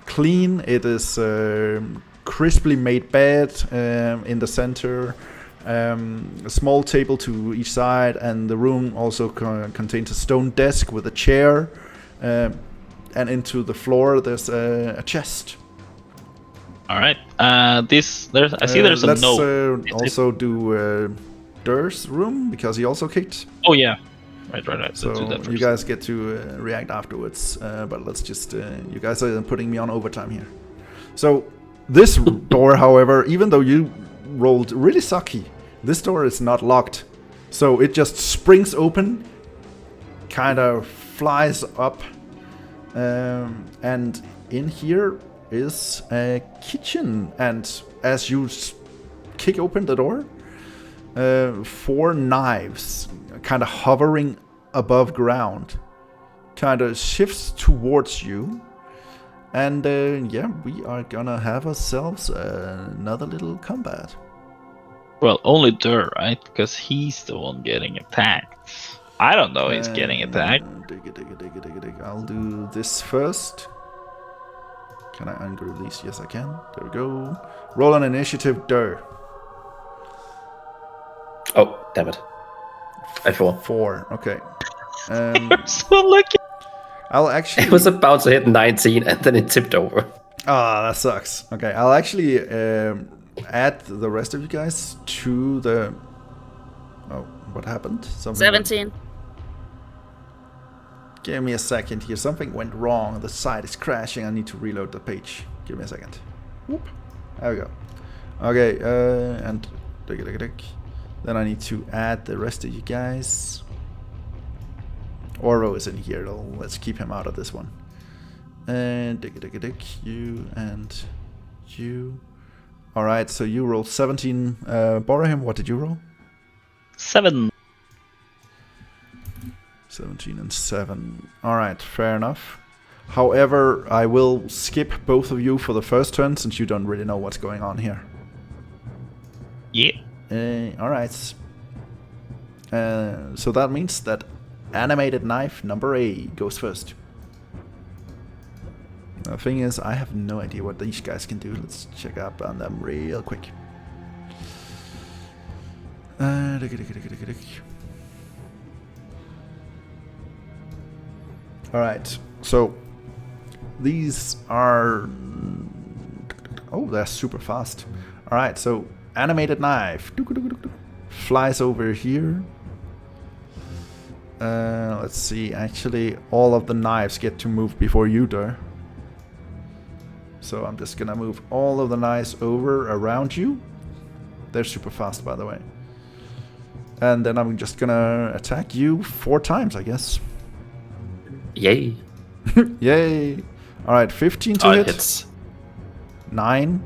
clean. It is crisply made bed in the center. A small table to each side, and the room also contains a stone desk with a chair. And into the floor there's a chest. All right. I see there's a note. Let's also do Durr's room because he also kicked. Oh yeah. Right. So Let's do that first. you guys get to react afterwards. But let's just you guys are putting me on overtime here. So this door, however, even though you rolled really sucky, this door is not locked. So it just springs open, kind of flies up, and in here is a kitchen. And as you kick open the door, 4 knives kind of hovering above ground kind of shifts towards you. And yeah, we are gonna have ourselves another little combat. Well, only Durr, right? Because he's the one getting attacked. I don't know he's getting attacked. Dig. I'll do this first. Can I ungroup these? Yes, I can. There we go. Roll an initiative, Durr. Oh, damn it. I fall. 4. Okay. I'm so lucky. I'll actually. It was about to hit 19 and then it tipped over. Ah, that sucks. Okay, I'll actually add the rest of you guys to the... Oh, what happened? Something 17. Give me a second here. Something went wrong. The site is crashing. I need to reload the page. Give me a second. Whoop. There we go. Okay, and... Then I need to add the rest of you guys. Oro is in here though. Let's keep him out of this one. And you and you. Alright, so you rolled 17. Bhorahim, what did you roll? 7. 17 and 7. Alright, fair enough. However, I will skip both of you for the first turn since you don't really know what's going on here. Yeah. Alright. So that means that animated knife number A goes first. The thing is, I have no idea what these guys can do. Let's check up on them real quick. Alright, so these are... Oh, they're super fast. Alright, so animated knife flies over here. Let's see, actually all of the knives get to move before you, Durr. So I'm just gonna move all of the knives over around you. They're super fast, by the way. And then I'm just gonna attack you 4 times, I guess. Yay. Yay! Alright, 15 to hit. Hits. 9.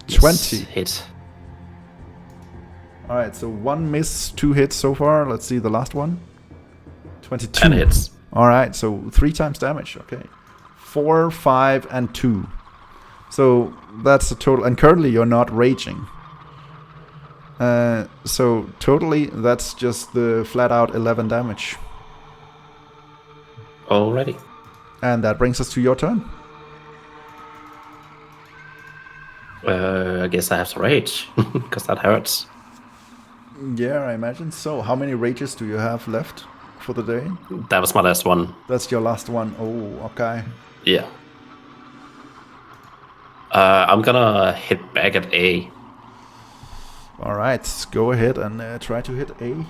Yes, 20. Hit. Alright, so 1 miss, 2 hits so far. Let's see the last one. 22. And hits. Alright, so 3 times damage. Okay. 4, 5, and 2. So that's the total. And currently you're not raging. So totally that's just the flat out 11 damage. Alrighty. And that brings us to your turn. I guess I have to rage, because that hurts. Yeah, I imagine so. How many rages do you have left for the day? That was my last one. That's your last one. Oh, okay. Yeah. I'm gonna hit back at A. Alright, go ahead and try to hit A.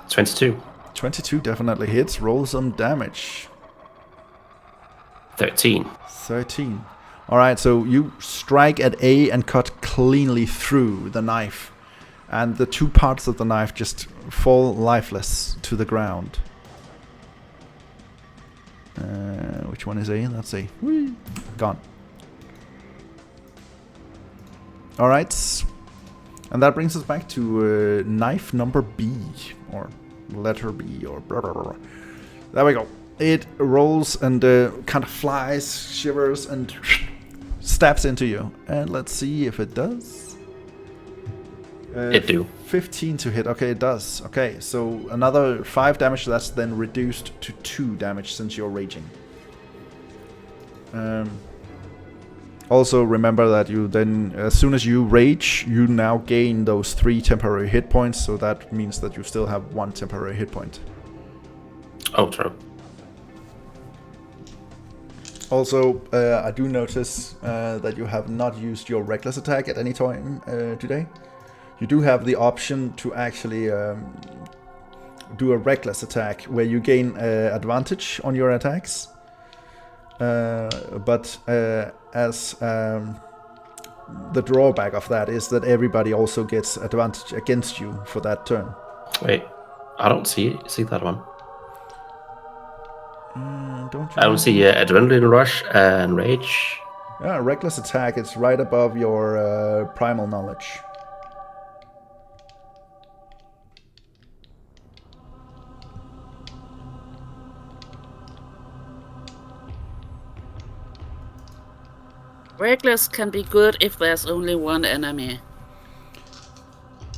22. 22 definitely hits. Roll some damage. 13. 13. Alright, so you strike at A and cut cleanly through the knife. And the 2 parts of the knife just fall lifeless to the ground. Which one is A? That's A. Whee! Gone. Alright. And that brings us back to knife number B. Or letter B. Or blah, blah, blah. There we go. It rolls and kind of flies, shivers, and stabs into you. And let's see if it does. It do. 15 to hit. Okay, it does. Okay, so another 5 damage. That's then reduced to 2 damage since you're raging. Also remember that you then, as soon as you rage, you now gain those 3 temporary hit points. So that means that you still have 1 temporary hit point. Oh, true. Also, I do notice that you have not used your reckless attack at any time today. You do have the option to actually do a reckless attack where you gain advantage on your attacks. But as the drawback of that is that everybody also gets advantage against you for that turn. Wait, I don't see that one. Don't you? I don't see adrenaline rush and rage. Reckless attack is right above your primal knowledge. Reckless can be good if there's only one enemy.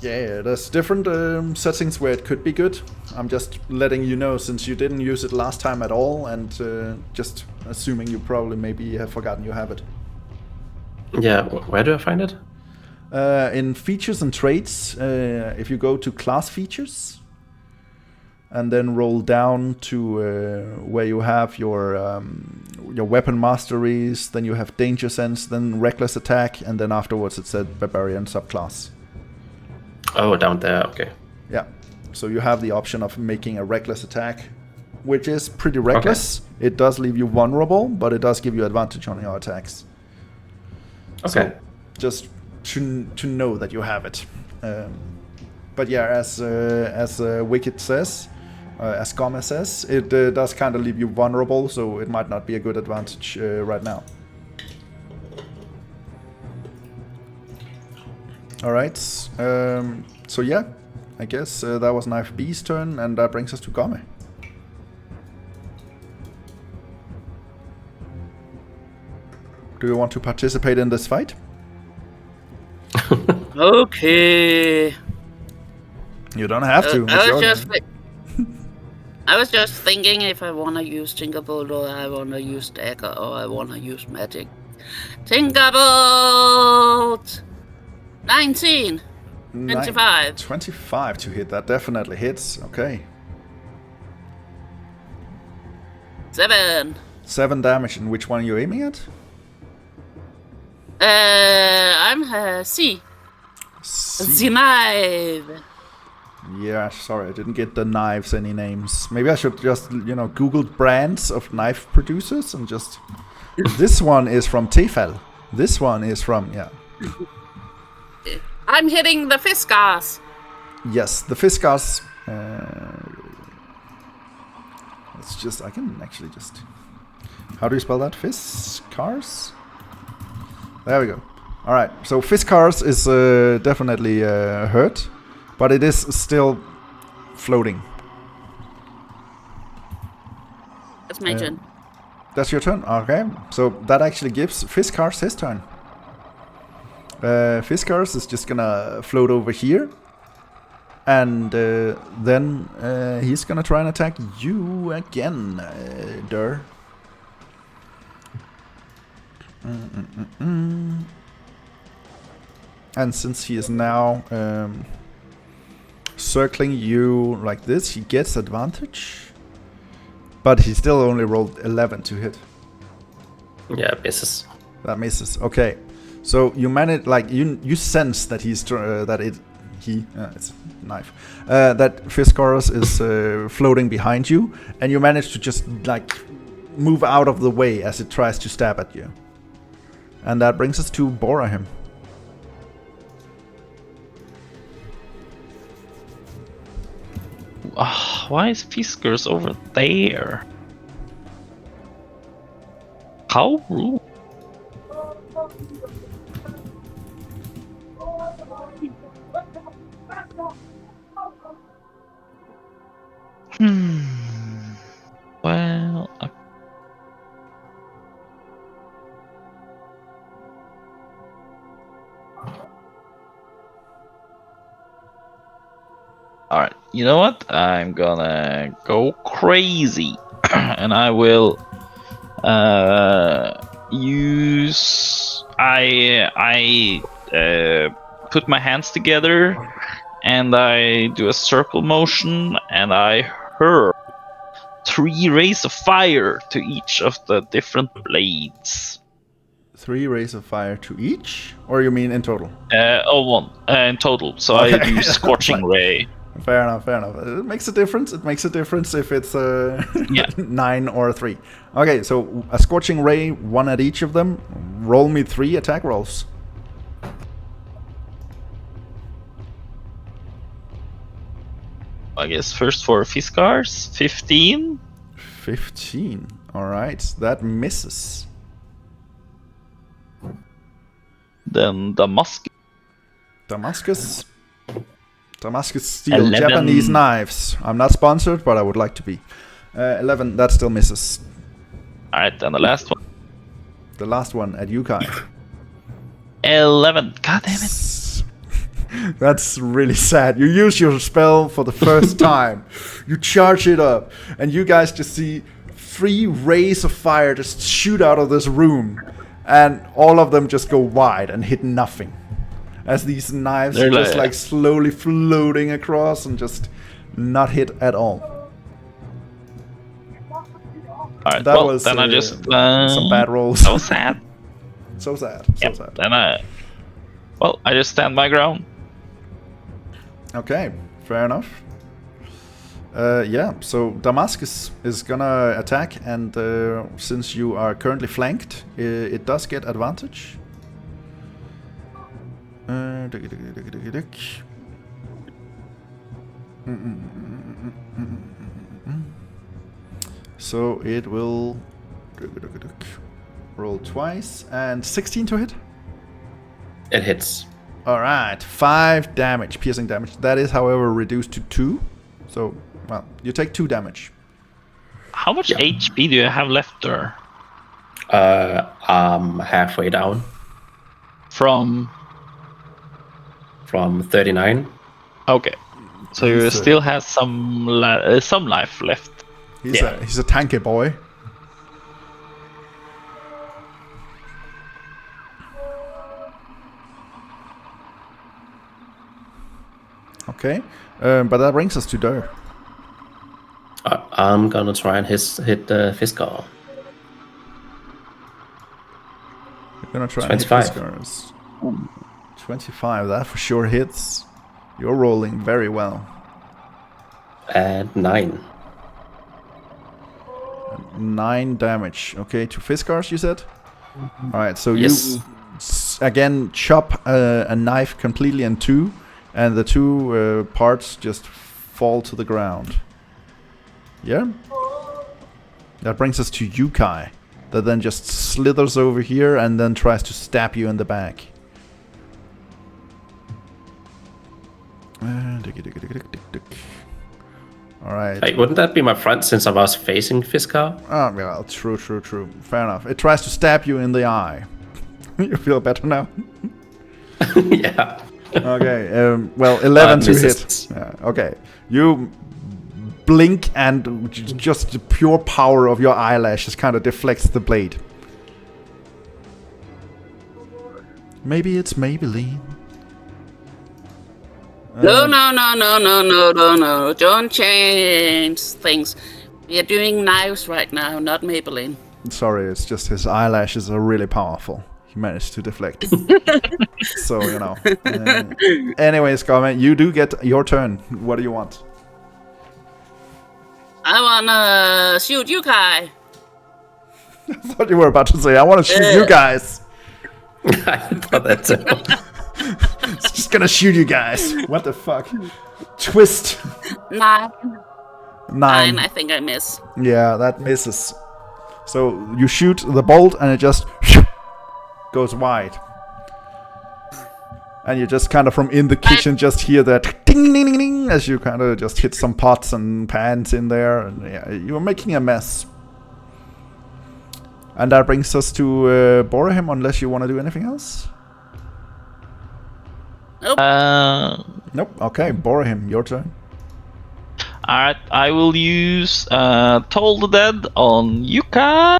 Yeah, there's different settings where it could be good. I'm just letting you know since you didn't use it last time at all, and just assuming you probably maybe have forgotten you have it. Yeah, where do I find it? In features and traits, if you go to class features, and then roll down to where you have your weapon masteries, then you have danger sense, then reckless attack, and then afterwards it said barbarian subclass. Oh, down there. Okay. Yeah. So you have the option of making a reckless attack, which is pretty reckless. Okay. It does leave you vulnerable, but it does give you advantage on your attacks. Okay. So just to know that you have it. But yeah, as Wicked says, as Gomme says, it does kind of leave you vulnerable, so it might not be a good advantage right now. Alright, so yeah, I guess that was Knife B's turn, and that brings us to Gomme. Do you want to participate in this fight? Okay. You don't have to. I was just thinking if I want to use Tinkerbolt, or I want to use Dagger, or I want to use Magic. Tinkerbolt! 19! 25. 25 to hit. That definitely hits. Okay. 7. 7 damage. And which one are you aiming at? I'm C. The knife. Yeah, sorry, I didn't get the knives any names. Maybe I should just, Google brands of knife producers and just... This one is from Tefal. This one is from, yeah. I'm hitting the Fiskars. Yes, the Fiskars. I can actually just... How do you spell that? Fiskars? There we go. Alright, so Fiskars is definitely hurt, but it is still floating. That's my turn. That's your turn? Okay, so that actually gives Fiskars his turn. Fiskars is just gonna float over here, and then he's gonna try and attack you again, Durr. And since he is now circling you like this, he gets advantage. But he still only rolled 11 to hit. Yeah, misses. That misses. Okay, so you manage, like you sense that he's it's a knife. That Fiskars is floating behind you, and you manage to just like move out of the way as it tries to stab at you. And that brings us to Bhorahim. Why is Fiskars over there? How rude. Well, alright, you know what? I'm gonna go crazy and I will use... I put my hands together and I do a circle motion and I hurl 3 rays of fire to each of the different blades. 3 rays of fire to each? Or you mean in total? One in total. So okay. I do scorching ray. Fair enough, fair enough. It makes a difference. It makes a difference if it's 9 or 3. Okay, so a scorching ray, 1 at each of them. Roll me 3 attack rolls. I guess first for Fiskars, 15. 15. Alright, that misses. Then Damascus. Damascus steel, 11. Japanese knives. I'm not sponsored, but I would like to be. 11, that still misses. Alright, then the last one. The last one at Yukai. 11. God damn it. That's really sad. You use your spell for the first time. You charge it up, and you guys just see 3 rays of fire just shoot out of this room, and all of them just go wide and hit nothing. As these knives are just like slowly floating across and just not hit at all. Alright, That well, was then I just... some bad rolls. That was sad. So sad. Yep, So sad. then I just stand my ground. Okay, fair enough. Yeah, so Damascus is gonna attack, and since you are currently flanked, it does get advantage. So it will roll twice, and 16 to hit. It hits. Alright, 5 damage, piercing damage. That is, however, reduced to 2. So, well, you take 2 damage. How much HP do you have left there? I'm halfway down From... 39. Okay. So you He's, still have some life left. He's a tanky boy. Okay, but that brings us to Durr. I'm gonna try and hit the Fiskar. You're gonna try 25. and hit Fiskars. 25, that for sure hits. You're rolling very well. And 9. 9 damage. Okay, to Fiskars, you said? Alright, so Yes. you again chop a knife completely in 2, and the 2 parts just fall to the ground. Yeah? That brings us to Yukai, that then just slithers over here and then tries to stab you in the back. Alright. Hey, wouldn't that be my front since I was facing Fiskar? Oh, well, true. Fair enough. It tries to stab you in the eye. You feel better now? Yeah. Okay, well, 11 to misses. hit. Yeah, okay. You blink and just the pure power of your eyelashes kind of deflects the blade. Maybe it's Maybelline. No. Don't change things. We are doing knives right now, not Maybelline. Sorry, it's just his eyelashes are really powerful. He managed to deflect. So, you know. Anyways, Gomme, you do get your turn. What do you want? I wanna shoot Yukai. I thought you were about to say, I want to shoot you guys. I thought that too. It's just gonna shoot you guys. What the fuck? Twist. 9. 9. I think I miss. Yeah, that misses. So you shoot the bolt and it just goes wide. And you just kind of from in the kitchen just hear that ding ding ding ding as you kind of just hit some pots and pans in there. And yeah, you're making a mess. And that brings us to Bhorahim, unless you want to do anything else. Nope. Okay, Bhorahim, your turn. Alright, I will use Toll the Dead on Yukai.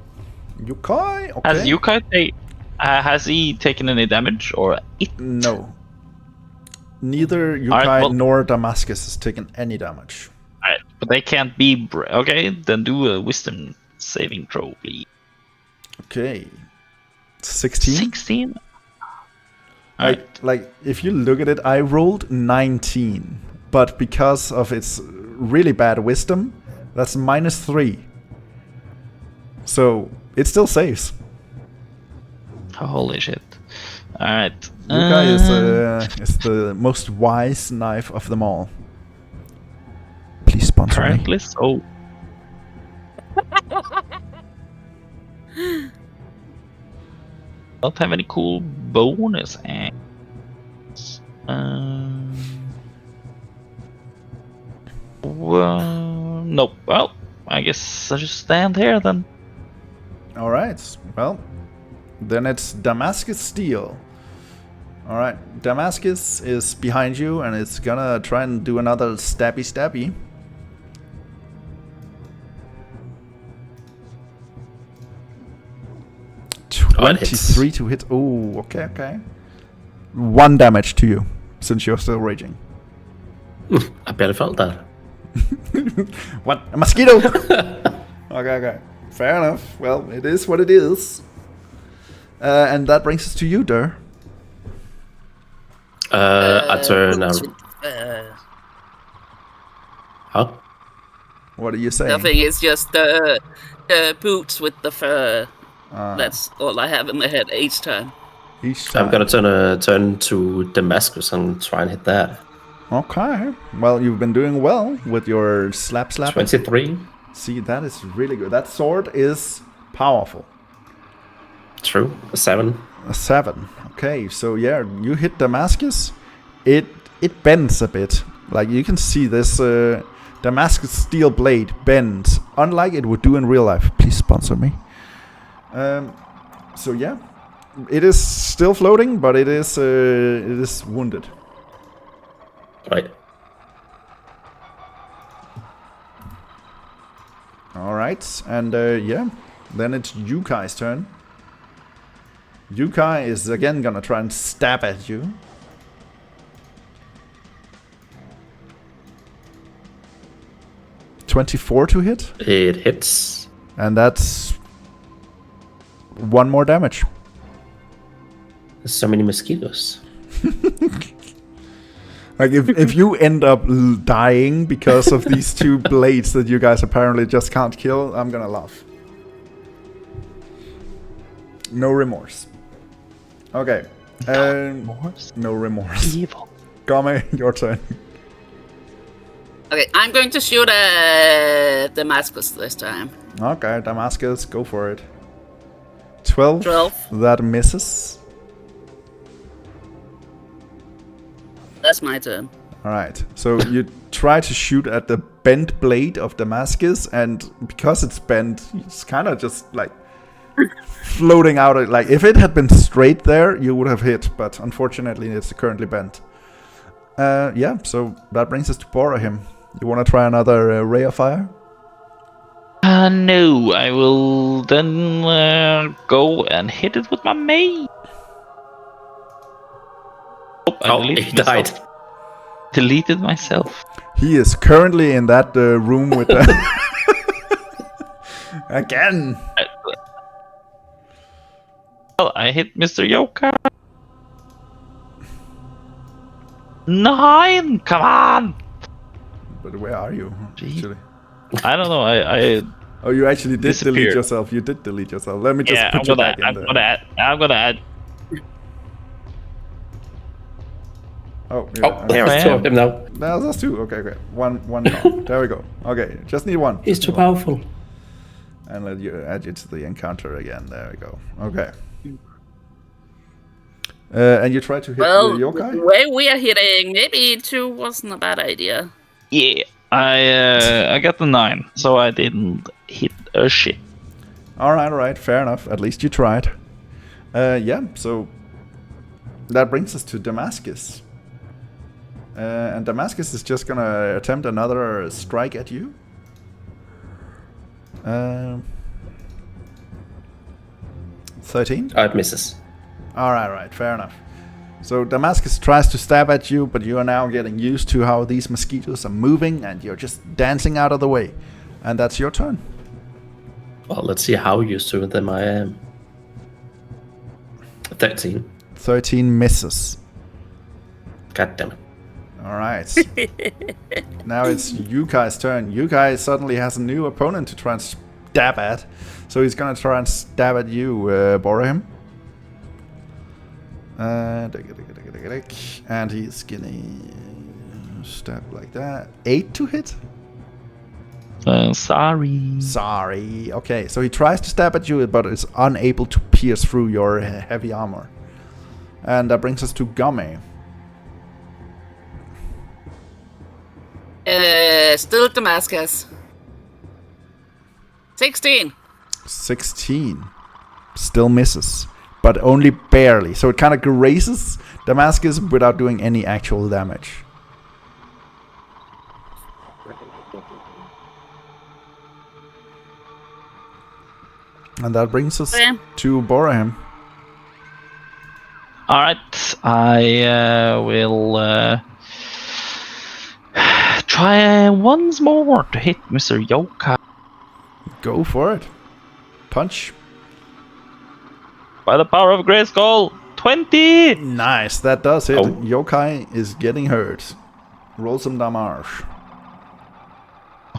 Yukai? Okay. Has he taken any damage or it? No. Neither Yukai Alright, well, nor Damascus has taken any damage. Alright, but they can't be okay, then do a wisdom saving throw, please. Okay. 16? 16? Like, if you look at it, I rolled 19. But because of its really bad wisdom, that's -3. So, it still saves. Holy shit. Alright. Yukai is the most wise knife of them all. Please sponsor me. Currently so. Don't have any cool bonus acts. Well, nope. Well, I guess I just stand here then. Alright, well, then it's Damascus Steel. Alright, Damascus is behind you and it's gonna try and do another stabby. 23 to hit. Oh, okay. 1 damage to you, since you're still raging. I barely felt that. What? A mosquito? Okay. Fair enough. Well, it is what it is. And that brings us to you, Durr. I turn. Huh? What are you saying? Nothing. It's just the boots with the fur. That's all I have in my head each time. Each time. I'm gonna turn to Damascus and try and hit that. Okay. Well, you've been doing well with your slap. 23. See, that is really good. That sword is powerful. True. A 7. A 7. Okay, so yeah, you hit Damascus. It bends a bit. Like you can see this Damascus steel blade bends, unlike it would do in real life. Please sponsor me. So yeah, it is still floating, but it is wounded. Right. All right, and yeah, then it's Yukai's turn. Yukai is again gonna try and stab at you. .24 to hit. It hits. And that's 1 more damage. There's so many mosquitoes. Like if you end up dying because of these 2 blades that you guys apparently just can't kill, I'm gonna laugh. No remorse. Okay. Remorse? No remorse. Evil. Gomme, your turn. Okay, I'm going to shoot Damascus this time. Okay, Damascus, go for it. 12. 12. That misses. That's my turn. Alright, so you try to shoot at the bent blade of Damascus, and because it's bent, it's kind of just like floating out. Like if it had been straight there, you would have hit, but unfortunately it's currently bent. Yeah, so that brings us to Bhorahim. You want to try another ray of fire? No, I will then go and hit it with my mace. Oh, he died. Deleted myself. He is currently in that room with the... Again! Well, I hit Mr. Yokai. 9! Come on! But where are you, actually? I don't know, I Oh, you actually did delete disappeared. yourself. You did delete yourself. Let me just yeah, put you back in there. I'm gonna add. Oh, yeah, Oh, okay. there's 2 of them now. No, that's 2. Okay. One gone. There we go. Okay, just need 1. He's too powerful. And let you add you to the encounter again. There we go. Okay. And you try to hit Well, the the yokai? way we are hitting, maybe 2 wasn't a bad idea. Yeah, I got the 9, so I didn't hit a shit. Alright, fair enough. At least you tried. Yeah, so that brings us to Damascus. And Damascus is just gonna attempt another strike at you. 13? Oh, it misses. Alright, fair enough. So Damascus tries to stab at you, but you are now getting used to how these mosquitoes are moving, and you're just dancing out of the way. And that's your turn. Well, let's see how used to them I am. 13. 13 misses. God damn it. Alright. Now it's Yukai's turn. Yukai suddenly has a new opponent to try and stab at. So he's gonna try and stab at you, Bhorahim. And he's gonna stab like that. 8 to hit? Sorry. Sorry. Okay, so he tries to stab at you, but is unable to pierce through your heavy armor. And that brings us to Gomme. Still Damascus. 16. 16. Still misses, but only barely. So it kind of grazes Damascus without doing any actual damage. And that brings us to Bhorahim. Alright, I will try once more to hit Mr. Yokai. Go for it. punch. By the power of Grayskull, 20! Nice, that does hit. Oh. Yokai is getting hurt. Roll some damage.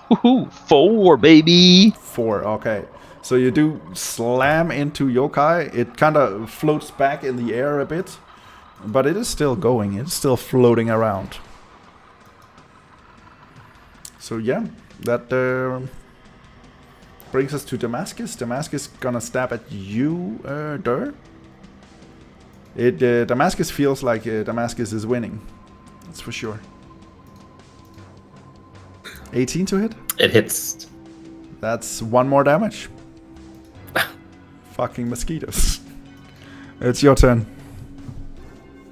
Woohoo! 4, baby! 4, okay. So you do slam into Yokai. It kind of floats back in the air a bit, but it is still going. It's still floating around. So yeah, that brings us to Damascus. Damascus gonna stab at you, Durr. Damascus feels like Damascus is winning. That's for sure. 18 to hit. It hits. That's 1 more damage. Fucking mosquitoes. It's your turn.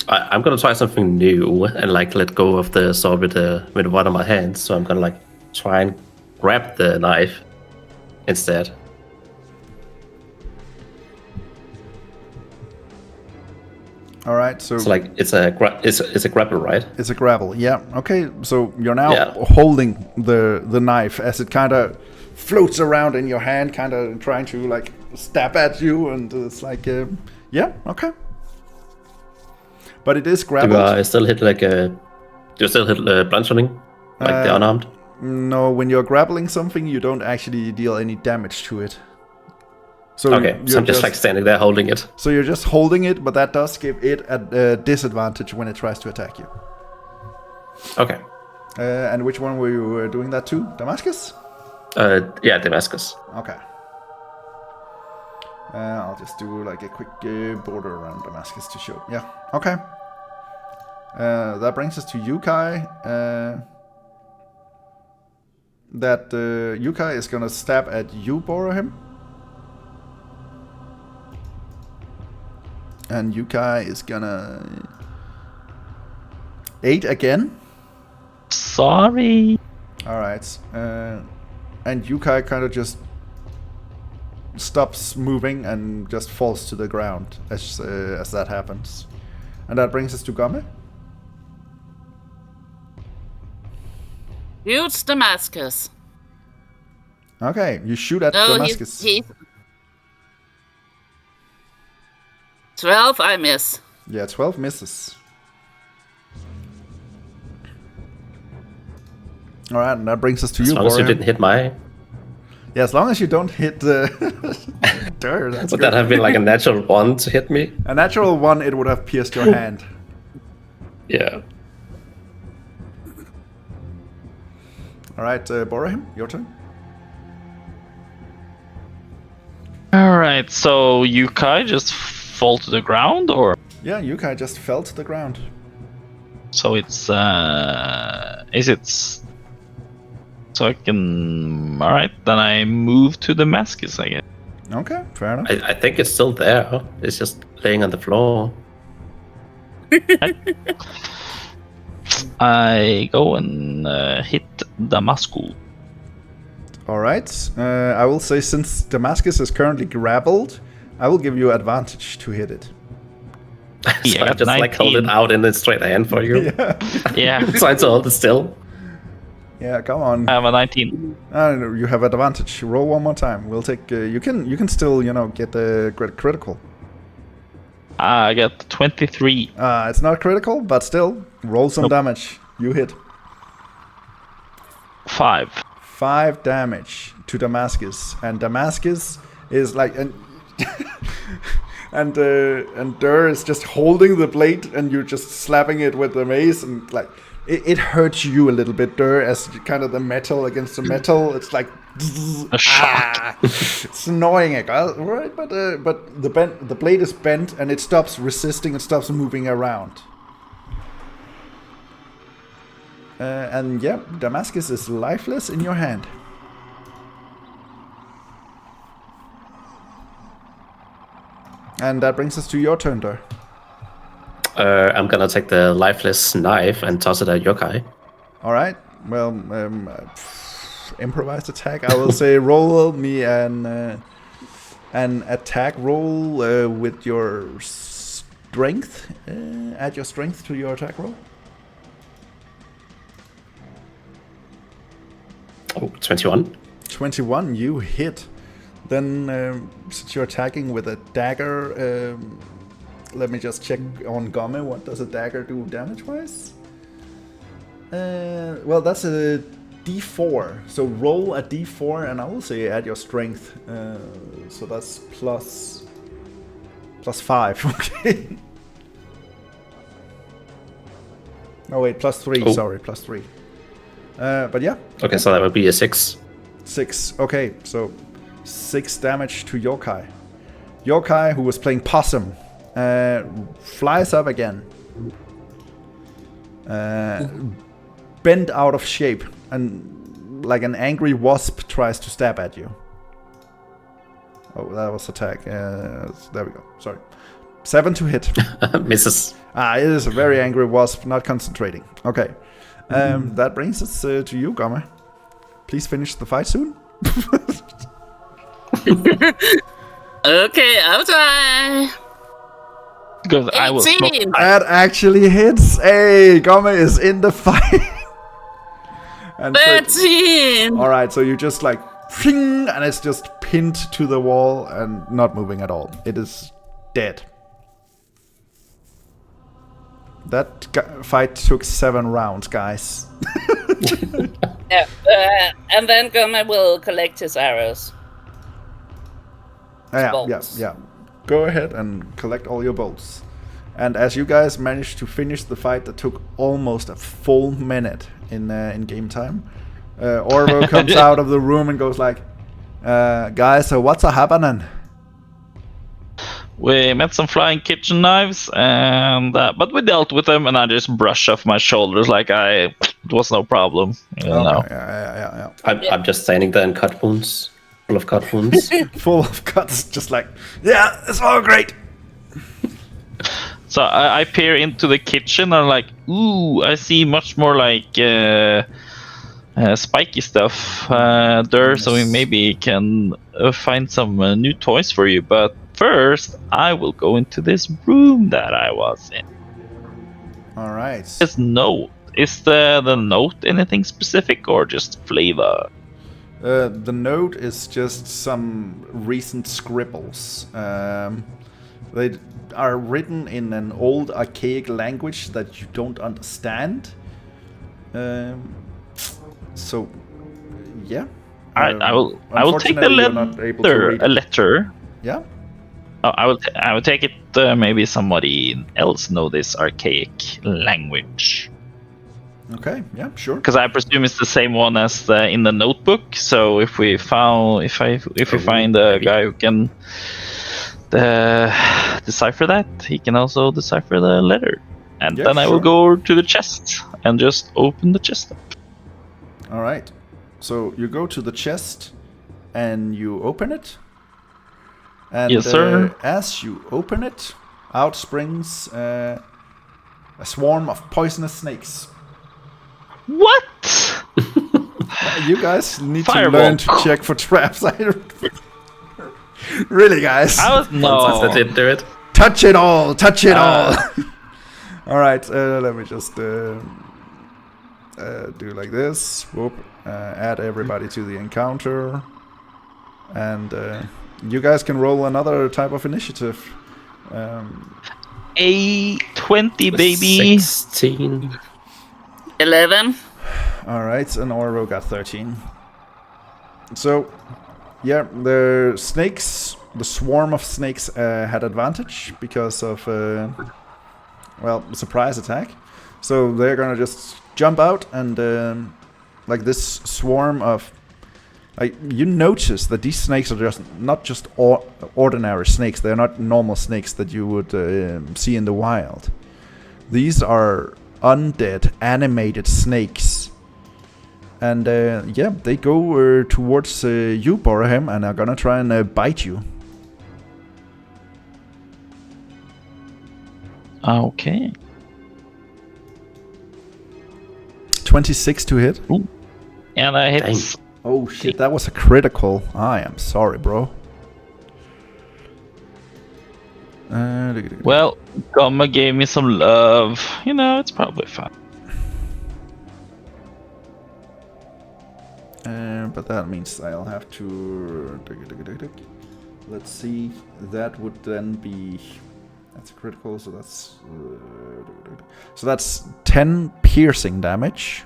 I'm gonna try something new and like let go of the sword with one of my hands. So I'm gonna like try and grab the knife instead. All right, so It's like it's a grapple, right? it's a grapple. Yeah. Okay. So you're now Yeah. holding the knife as it kind of floats around in your hand, kind of trying to like stab at you, and it's like, yeah, okay. But it is Do grappled. I still hit like a? Do you still hit bludgeoning, like the unarmed? No, when you're grappling something, you don't actually deal any damage to it. So Okay, so you're I'm just like standing there holding it. so you're just holding it, but that does give it a disadvantage when it tries to attack you. Okay. And which one were you doing that to? Damascus? Yeah, Damascus. Okay. I'll just do like a quick border around Damascus to show. Yeah. Okay. That brings us to Yukai. Yukai is gonna stab at you, Bhorahim. And Yukai is gonna 8 again. Sorry. All right. And Yukai kind of just stops moving and just falls to the ground as that happens. And that brings us to Gomme. Huge Damascus. Okay, you shoot at No, Damascus. he's 12, I miss. Yeah, 12 misses. All right, and that brings us to As you, long as you Bhorahim. didn't hit my. Yeah, as long as you don't hit the Durr, that's Would good. that have been like a natural 1 to hit me? A natural 1, it would have pierced your hand. Yeah. All right, Bhorahim, your turn. Alright, so Yukai just fall to the ground, or? Yeah, Yukai just fell to the ground. So it's, is it... So I can... Alright, then I move to Damascus, I guess. Okay, fair enough. I think it's still there. It's just laying on the floor. I go and hit Damascus. All right. I will say since Damascus is currently grappled, I will give you advantage to hit it. So Yeah, I just like hold 19. it out in a straight hand for you. Yeah, Trying to hold it still. Yeah, come on. I have a 19. No, you have advantage. Roll one more time. We'll take. You can still get the critical. I got 23. It's not critical, but still roll some damage. You hit 5. 5 damage to Damascus, and Damascus is like and Durr is just holding the blade, and you're just slapping it with the mace, and like it hurts you a little bit, Durr, as kind of the metal against the metal. It's like A shock. it's annoying, right? But the blade is bent, and it stops resisting. It stops moving around. And yeah, Damascus is lifeless in your hand. And that brings us to your turn, Durr. I'm gonna take the lifeless knife and toss it at Yokai. All right. Well, improvised attack. I will say roll me an attack roll with your strength. Add your strength to your attack roll. Oh, 21. 21. You hit Then, since you're attacking with a dagger, let me just check on Gomme. What does a dagger do damage-wise? Well, that's a D4. So roll a D4, and I will say add your strength. So that's plus 5. Okay. Oh wait, plus 3. Oh. Sorry, plus 3. But yeah. Okay, so that would be a 6. 6. Okay, so 6 damage to Yokai. Yokai, who was playing possum, flies up again. Bent out of shape, and like an angry wasp tries to stab at you. Oh, that was attack. There we go. Sorry. 7 to hit. Misses. It is a very angry wasp, not concentrating. Okay. That brings us to you, Gomme. Please finish the fight soon. Okay, I'll try. Because I will smoke. 18. That actually hits. Hey, Gomme is in the fight. And 13. all right, so you just like, ping, and it's just pinned to the wall and not moving at all. It is dead. That fight took 7 rounds, guys. Yeah, and then Gomme will collect his arrows. Yeah. Go ahead and collect all your bolts. And as you guys managed to finish the fight that took almost a full minute in game time, Orvo comes out of the room and goes like, guys, so what's happening? We met some flying kitchen knives, and but we dealt with them, and I just brush off my shoulders like it was no problem. You know. Yeah. I'm just standing there in cut wounds. Full of cut wounds. Full of cuts, just like, yeah, it's all great. So I peer into the kitchen, and I'm like, ooh, I see much more like spiky stuff there, so we maybe can find some new toys for you. But first, I will go into this room that I was in. All right. This note. Is the note anything specific or just flavor? The note is just some recent scribbles. They are written in an old archaic language that you don't understand. So, yeah. I will take the letter. Yeah. I will take it. Maybe somebody else know this archaic language. Okay. Yeah. Sure. Because I presume it's the same one as in the notebook. So if we find a guy who can decipher that, he can also decipher the letter. And then I will go to the chest and just open the chest up. All right. So you go to the chest and you open it. And yes, sir. As you open it, out springs a swarm of poisonous snakes. What? You guys need Fireball. to learn to check for traps. Really, guys. No. That didn't do it. Touch it all. Touch it all. All right. Let me just do like this. Whoop. Add everybody to the encounter, and you guys can roll another type of initiative. A 20, baby. 16. 11. All right, and Orvo got 13. So, yeah, the snakes, the swarm of snakes had advantage because of, surprise attack. So they're gonna just jump out and, like this swarm of, like, you notice that these snakes are just not just ordinary snakes. They're not normal snakes that you would see in the wild. These are undead animated snakes, and they go towards you, Bhorahim, and are gonna try and bite you. Okay. 26 to hit. Ooh. And I hit. Dang. Oh shit, that was a critical. I am sorry, bro. Well, Gomme gave me some love. You know, it's probably fine. But that means I'll have to... Let's see. That would then be... That's critical, so that's... So that's 10 piercing damage.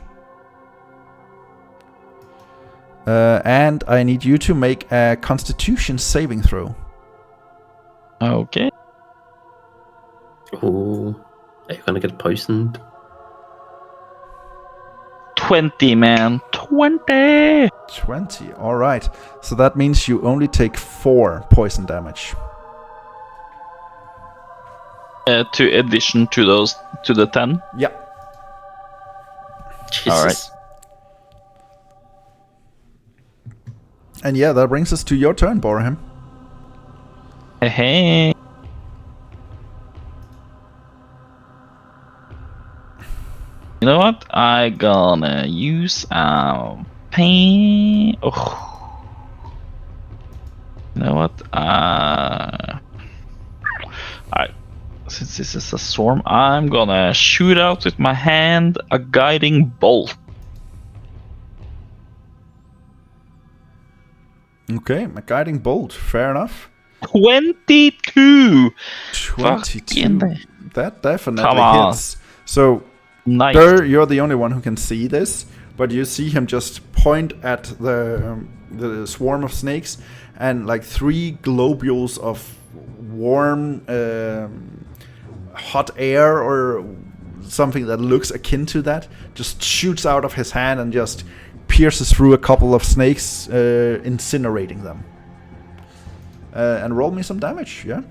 And I need you to make a Constitution saving throw. Okay. Oh, are you gonna get poisoned? 20, man. 20! 20, alright. So that means you only take 4 poison damage. To addition to those, to the 10? Yeah. Jesus. All right. And yeah, that brings us to your turn, Bhorahim. Hey. You know what? I gonna use pain. Oh. You know what? Alright. Since this is a storm, I'm gonna shoot out with my hand a guiding bolt. Okay, a guiding bolt. Fair enough. 22. 22. That definitely Come on. hits. So, Nice. Durr, you're the only one who can see this, but you see him just point at the swarm of snakes, and like 3 globules of warm, hot air or something that looks akin to that just shoots out of his hand and just pierces through a couple of snakes, incinerating them. And roll me some damage, yeah?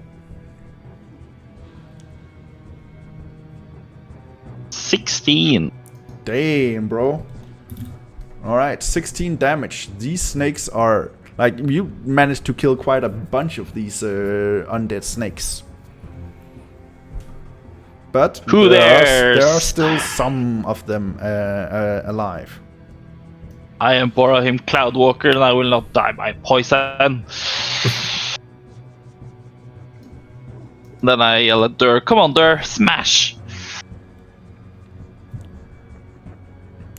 16. Damn, bro. Alright, 16 damage. These snakes are... Like, you managed to kill quite a bunch of these undead snakes. But Who there dares? are still some of them alive. I am Bhorahim Cloudwalker and I will not die by poison. Then I yell at Durr, come on Durr, smash!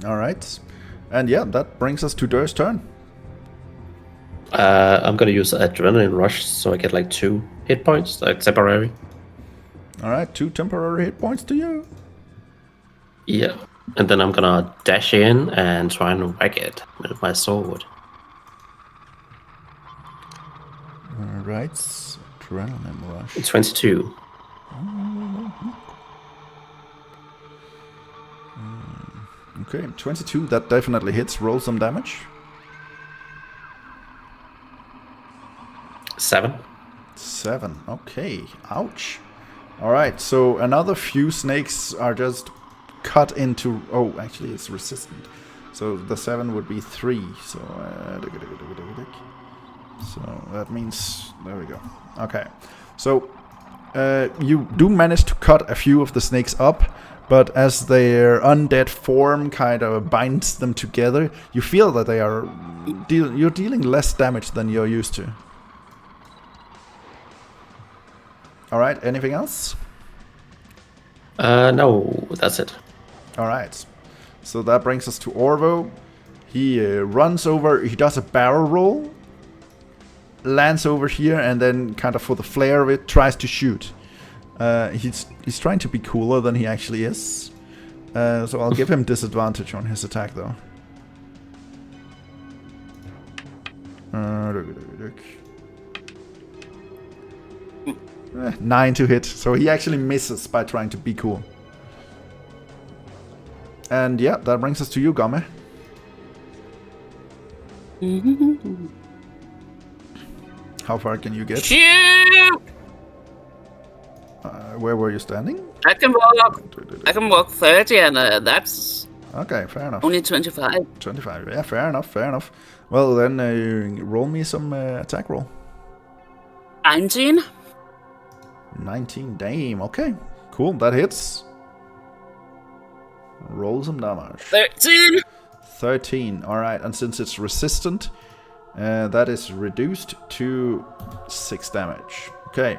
Alright. And yeah, that brings us to Durr's turn. I'm gonna use Adrenaline Rush so I get like 2 hit points, like temporary. Alright, 2 temporary hit points to you. Yeah. And then I'm gonna dash in and try and whack it with my sword. Alright, adrenaline rush. 22. Okay, 22, that definitely hits. Roll some damage. 7. 7, okay, ouch. Alright, so another few snakes are just cut into... Oh, actually it's resistant. So the 7 would be 3, so... so that means... There we go. Okay, so you do manage to cut a few of the snakes up, but as their undead form kind of binds them together, you feel that they are... you're dealing less damage than you're used to. Alright, anything else? No, that's it. Alright, so that brings us to Orvo. He runs over, he does a barrel roll, lands over here, and then kind of for the flair of it, tries to shoot. He's trying to be cooler than he actually is. So I'll give him disadvantage on his attack though. 9 to hit, so he actually misses by trying to be cool. And yeah, that brings us to you, Gomme. How far can you get? Shoot! Where were you standing? I can walk 30 and that's Okay, fair enough. only 25. 25, yeah, fair enough, fair enough. Well then, roll me some attack roll. 19. 19, damn, okay. Cool, that hits. Roll some damage. 13. 13, alright, and since it's resistant, that is reduced to 6 damage. Okay,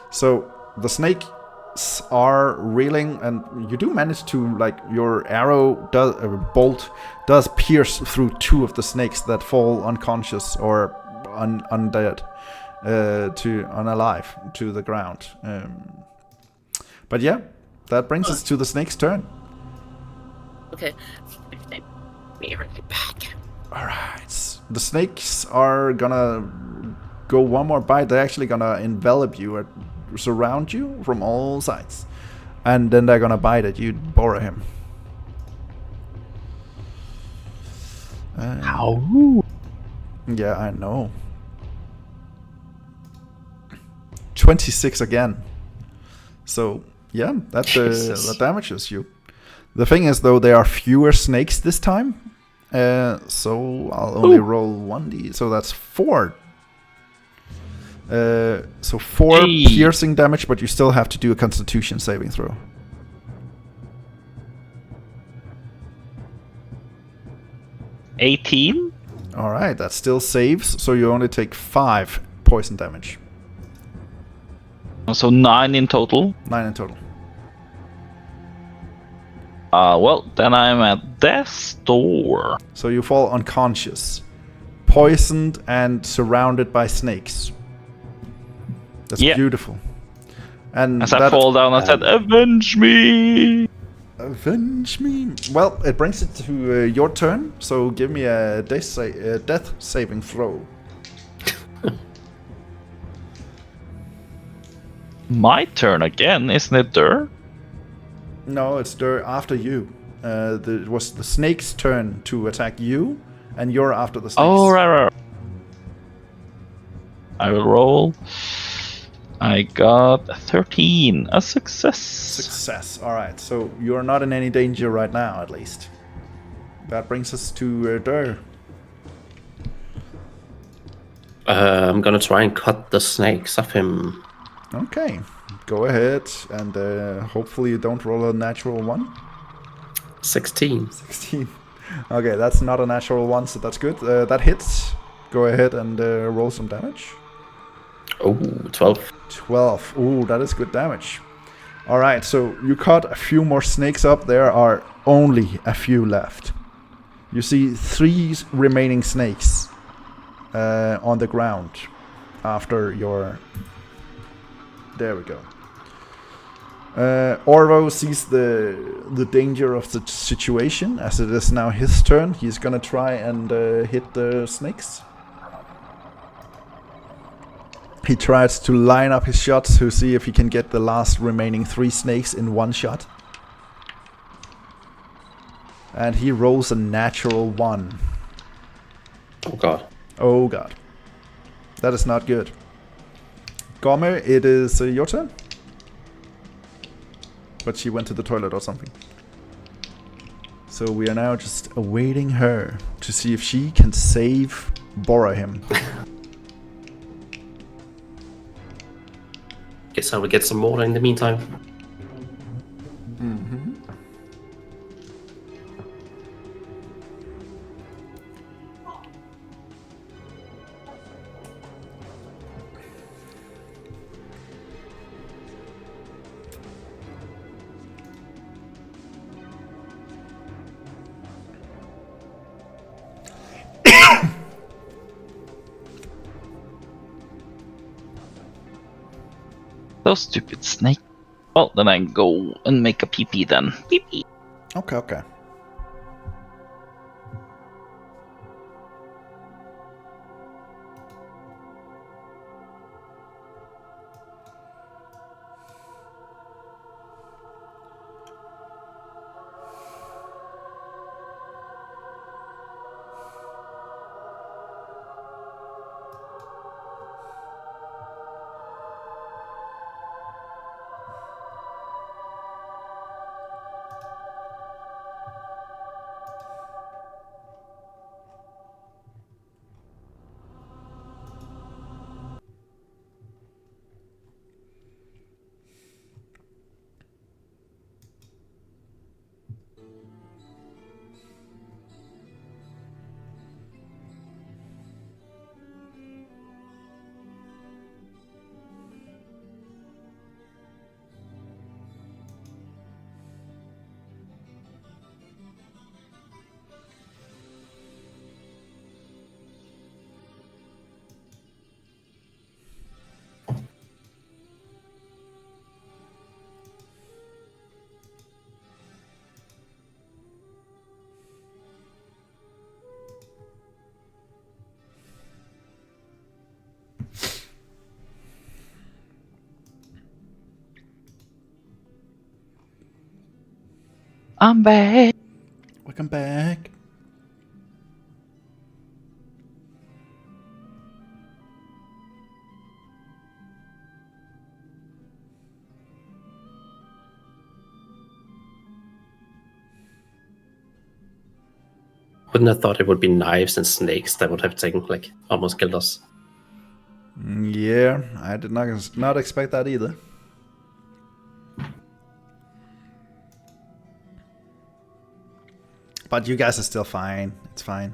so the snake snakes are reeling, and you do manage to, like, your arrow bolt does pierce through 2 of the snakes that fall unconscious or undead, unalive to the ground. But yeah, that brings us to the snake's turn. Okay. Be right back. Alright. The snakes are gonna go one more bite. They're actually gonna envelop you, surround you from all sides. And then they're gonna bite at you, Bhorahim. How? Yeah, I know. 26 again. So, yeah, that damages you. The thing is, though, there are fewer snakes this time. So I'll only roll 1d. So that's 4. So 4 piercing damage, but you still have to do a Constitution saving throw. 18. Alright, that still saves, so you only take 5 poison damage. So 9 in total. 9 in total. Well, then I'm at death's door. So you fall unconscious, poisoned and surrounded by snakes. That's beautiful. And as I fall down, I said, "Avenge me! Avenge me!" Well, it brings it to your turn. So give me a death saving throw. My turn again, isn't it, Durr? No, it's Durr after you. It was the snake's turn to attack you, and you're after the snakes. Oh, right. I will roll. I got a 13, a success. Success. All right. So you're not in any danger right now, at least. That brings us to Durr. I'm gonna try and cut the snakes off him. Okay. Go ahead, and hopefully you don't roll a natural 1. 16. 16. Okay, that's not a natural 1, so that's good. That hits. Go ahead and roll some damage. Oh, 12. 12. Ooh, that is good damage. Alright, so you cut a few more snakes up. There are only a few left. You see 3 remaining snakes on the ground after your... There we go. Orvo sees the danger of the situation, as it is now his turn. He's gonna try and hit the snakes. He tries to line up his shots to see if he can get the last remaining 3 snakes in one shot. And he rolls a natural 1. Oh god. Oh god. That is not good. Gomme, it is your turn. But she went to the toilet or something. So we are now just awaiting her to see if she can save Bhorahim. Guess I will get some more in the meantime. Mm-hmm. Those stupid snake. Well, then I go and make a pee-pee then. Pee-pee. Okay, okay. I'm back. Welcome back. Wouldn't have thought it would be knives and snakes that would have taken, like, almost killed us. Yeah, I did not expect that either. But you guys are still fine. It's fine.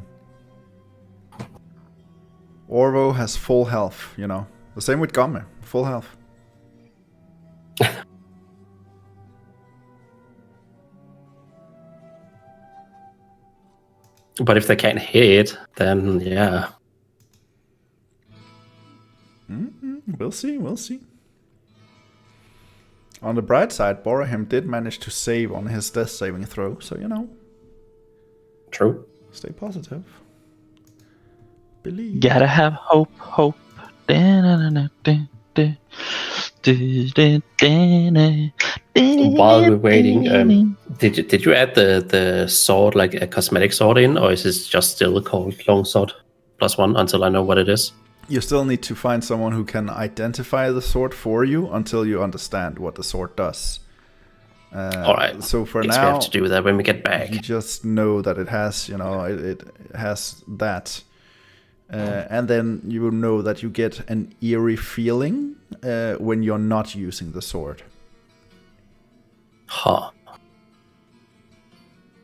Orvo has full health, you know. The same with Gomme. Full health. But if they can't hit, then yeah. We'll see, we'll see. On the bright side, Bhorahim did manage to save on his death saving throw, so you know. True. Stay positive. Believe. Gotta have hope, hope. While we're waiting, did you add the sword, like a cosmetic sword in, or is it just still called longsword +1 until I know what it is? You still need to find someone who can identify the sword for you until you understand what the sword does. Alright. So for Guess now, we have to do that when we get back. you just know that it has, you know, it has that. And then you will know that you get an eerie feeling when you're not using the sword. Huh.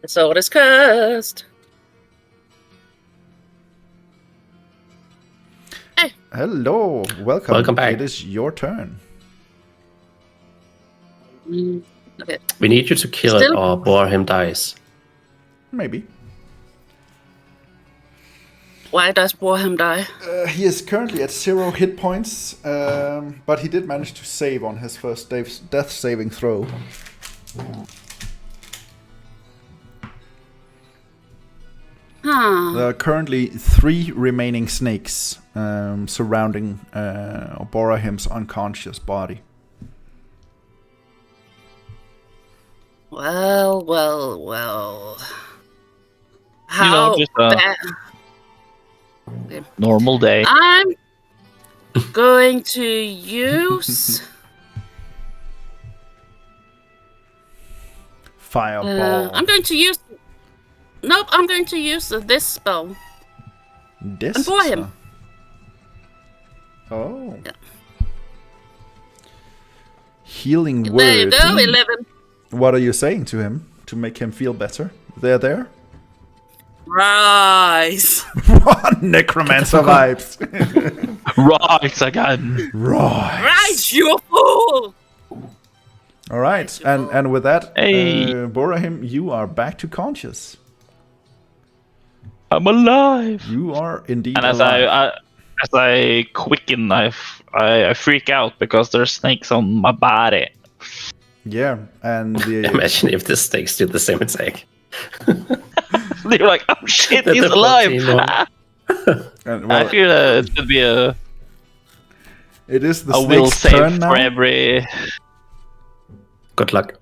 The sword is cursed. Hey. Hello, welcome. Welcome back. It is your turn. Okay. We need you to kill it Still- or Bhorahim dies. Maybe. Why does Bhorahim die? He is currently at 0 hit points, but he did manage to save on his first death saving throw. Huh. There are currently 3 remaining snakes surrounding Bhorahim's unconscious body. Well. How just a bad? normal day. I'm going to use. Fireball. I'm going to use. Nope, I'm going to use this spell. This. And for him. Oh. Yeah. Healing word. There you go, 11. What are you saying to him to make him feel better? There? Rise. Necromancer vibes. Right again. Right. Rise, you fool. All right, and with that, Hey. Bhorahim, you are back to conscious. I'm alive. You are indeed And as alive. I quicken, I freak out because there's snakes on my body. Yeah, and the Imagine if the snakes do the same attack. They're like, oh shit, The he's alive. 14 one. and, I well, feel it should be a it is the will snake's save turn now. for every. Good luck.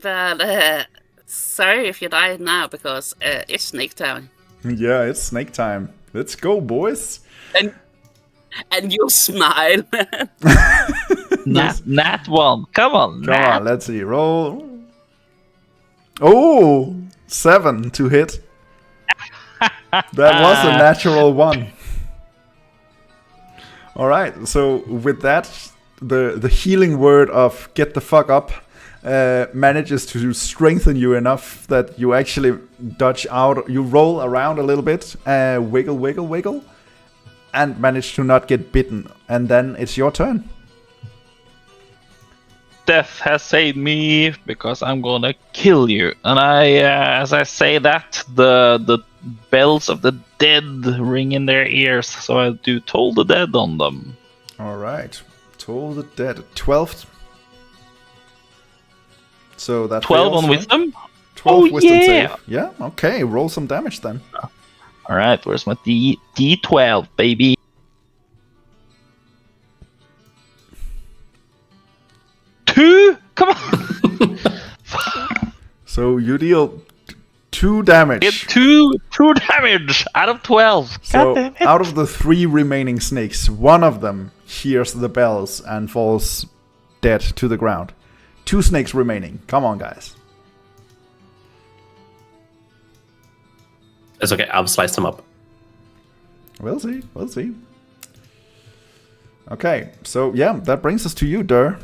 But sorry if you die now because it's snake time. Yeah, it's snake time. Let's go, boys. And you smile. Nat one. Come on, Come Nat. on, let's see. Roll. Oh, 7 to hit. That was a natural 1. All right. So with that, the healing word of "get the fuck up" manages to strengthen you enough that you actually dodge out. You roll around a little bit, wiggle, and manage to not get bitten. And then it's your turn. Death has saved me because I'm gonna kill you. And as I say that, the bells of the dead ring in their ears. So I do toll the dead on them. All right. Toll the dead. 12. So that 12 fails, on right? wisdom. 12 Oh, wisdom yeah. save. Yeah. Okay. Roll some damage then. All right, where's my D12, baby? Two? Come on. So you deal 2 damage. Get two damage out of 12. So God damn it. out of the 3 remaining snakes, one of them hears the bells and falls dead to the ground. 2 snakes remaining. Come on, guys. It's okay. I'll slice them up. We'll see. We'll see. Okay, so yeah, that brings us to you, Durr.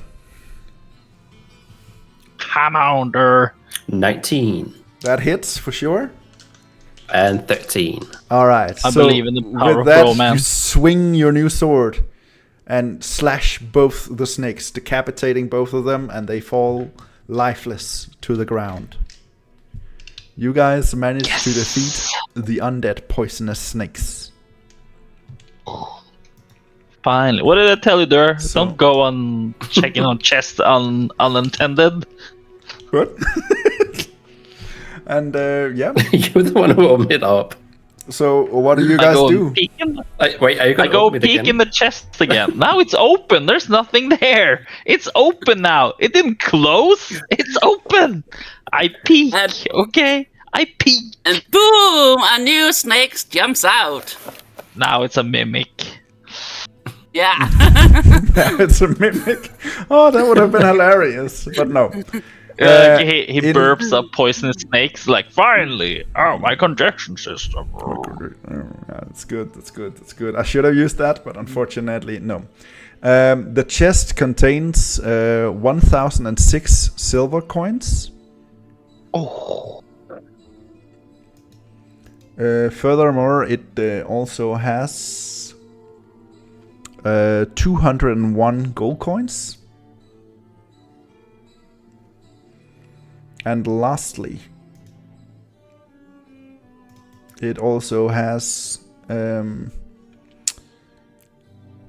Come on, Durr. 19 That hits for sure. and 13. All right. I so believe in the power with of that, romance. you swing your new sword and slash both the snakes, decapitating both of them, and they fall lifeless to the ground. You guys managed to defeat the undead poisonous snakes. Finally. What did I tell you, Durr? So- Don't go on checking on chest unintended. Good. And yeah, You're the one who opened it up. so what do you I guys go do? and peek in Wait, are you I gonna go open it peek again? in the chest again. Now it's open. There's nothing there. It's open now. It didn't close. It's open. I peek. And- Okay. I peek. And boom! A new snake jumps out. Now it's a mimic. Yeah. It's a mimic. Oh, that would have been hilarious, but no. He in- burps up poisonous snakes like, finally! Oh, my conjection system. Yeah, that's good. That's good. That's good. I should have used that, but unfortunately, no. The chest contains 1,006 silver coins. Oh. Furthermore, it also has 201 gold coins. And lastly, it also has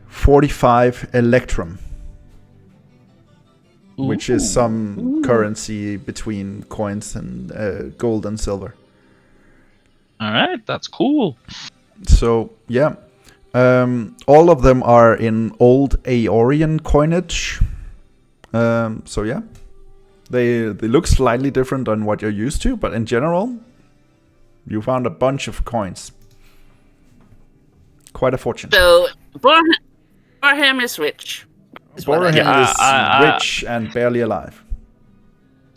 45 electrum, which is some currency between coins and gold and silver. Alright, that's cool. So yeah, all of them are in old Aeorian coinage. So yeah, they look slightly different than what you're used to, but in general, you found a bunch of coins. Quite a fortune. So, Bhorahim is rich. is what I- Bhorahim is I- rich and barely alive.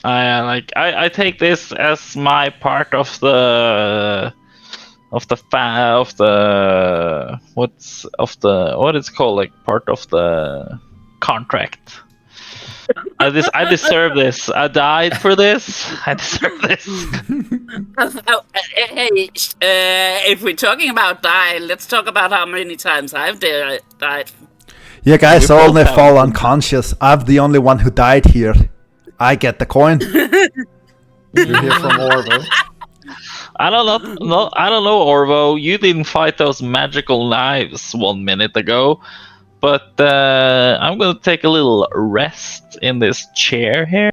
I take this as my part of the what it's called, like part of the contract. I deserve this. I died for this. I deserve this. Hey, if we're talking about die, let's talk about how many times I've died. You guys We all both may have fall them. unconscious. I'm the only one who died here. I get the coin. You hear from Orvo. I don't know, Orvo. You didn't fight those magical knives 1 minute ago, but I'm gonna take a little rest in this chair here.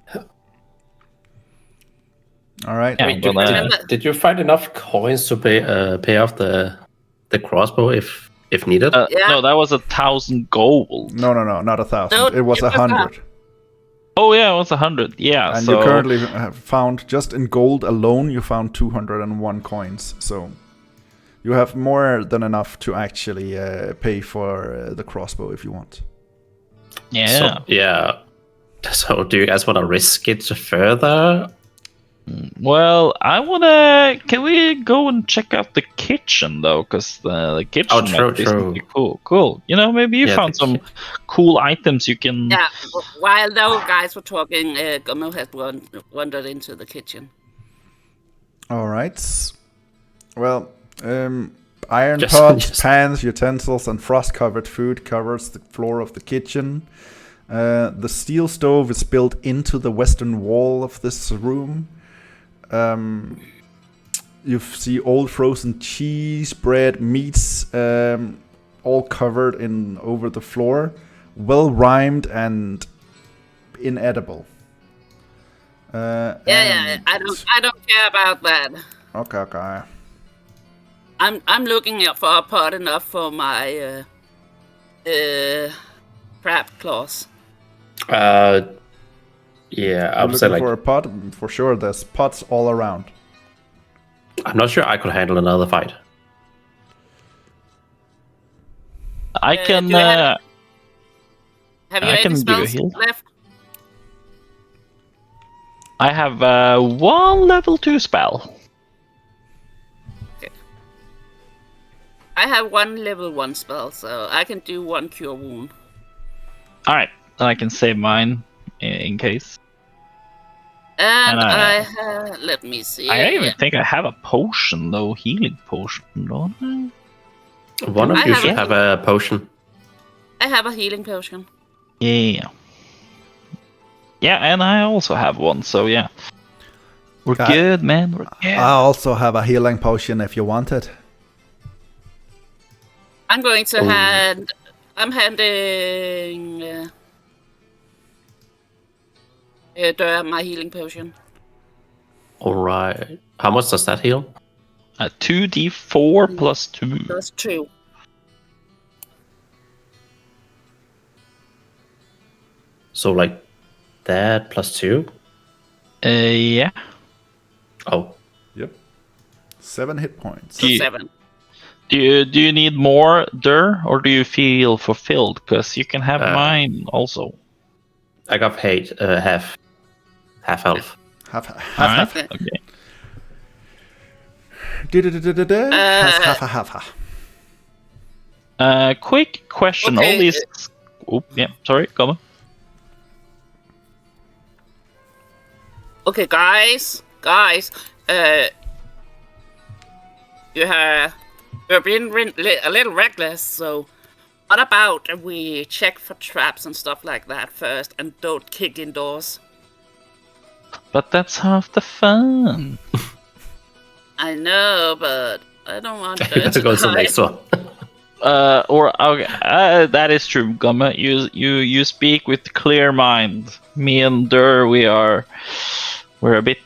All right. Yeah. Wait, Well, did you find enough coins to pay off the crossbow if needed? Yeah. No, that was 1,000 gold. No, not 1,000. No, It was it was 100. Oh yeah, it was 100. Yeah, And so you currently have found, just in gold alone, you found 201 coins. So you have more than enough to actually pay for the crossbow if you want. yeah. So, yeah. So do you guys want to risk it further? Well, I wanna. Can we go and check out the kitchen though? Because the kitchen Oh, true, might be true. something cool. Cool. You know, maybe you Yeah, found the some cool items you can. Yeah, while those guys were talking, Gomme had wandered into the kitchen. All right. Well, iron Just- pots, just- pans, utensils, and frost-covered food covers the floor of the kitchen. The steel stove is built into the western wall of this room. You see old frozen cheese, bread, meats, all covered in over the floor, well rhymed and inedible. Yeah, and- I don't care about that. Okay. I'm looking for a pot enough for my crab claws. Yeah, I You're would say looking like for a pot? For sure, there's pots all around. I'm not sure I could handle another fight. I can. do you have you I any can give you a spells heal. left? I have one level 2 spell. I have 1 level 1 spell, so I can do 1 cure wound. All right, then I can save mine in case. And And I have. Let me see. I don't even think I have a potion though, healing potion, don't I? One of I you have should a- have a potion. I have a healing potion. Yeah. Yeah, and I also have one, so yeah. We're Okay. good, man. We're good. I also have a healing potion if you want it. I'm going to Oh. hand. I'm handing. Durr my healing potion. All right. How much does that heal? 2d4 plus 2. Plus 2. So like that plus 2? Yeah. Oh, Yep. 7 hit points. So Do you- 7. Do you need more, Durr, or do you feel fulfilled? Because you can have mine also. I got paid half health. Half. Alright. Okay. Half. Quick question. Okay, All these. Oh, yeah. Sorry, Gomme. Okay, guys. You've been a little reckless, so what about we check for traps and stuff like that first and don't kick indoors? But that's half the fun. I know, but I don't want Let's to go to the next one. That is true, Gomme. You speak with clear mind. Me and Durr, we're a bit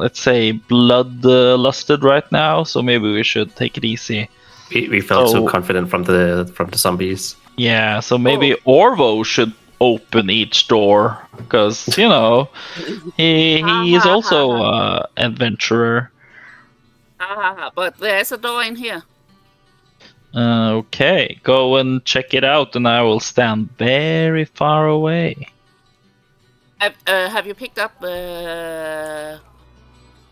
let's say blood-lusted right now, so maybe we should take it easy. We felt so Oh. confident from the zombies. Yeah, so maybe Orvo should open each door, because he is also adventurer. But there's a door in here. Okay, go and check it out, and I will stand very far away. Have you picked up the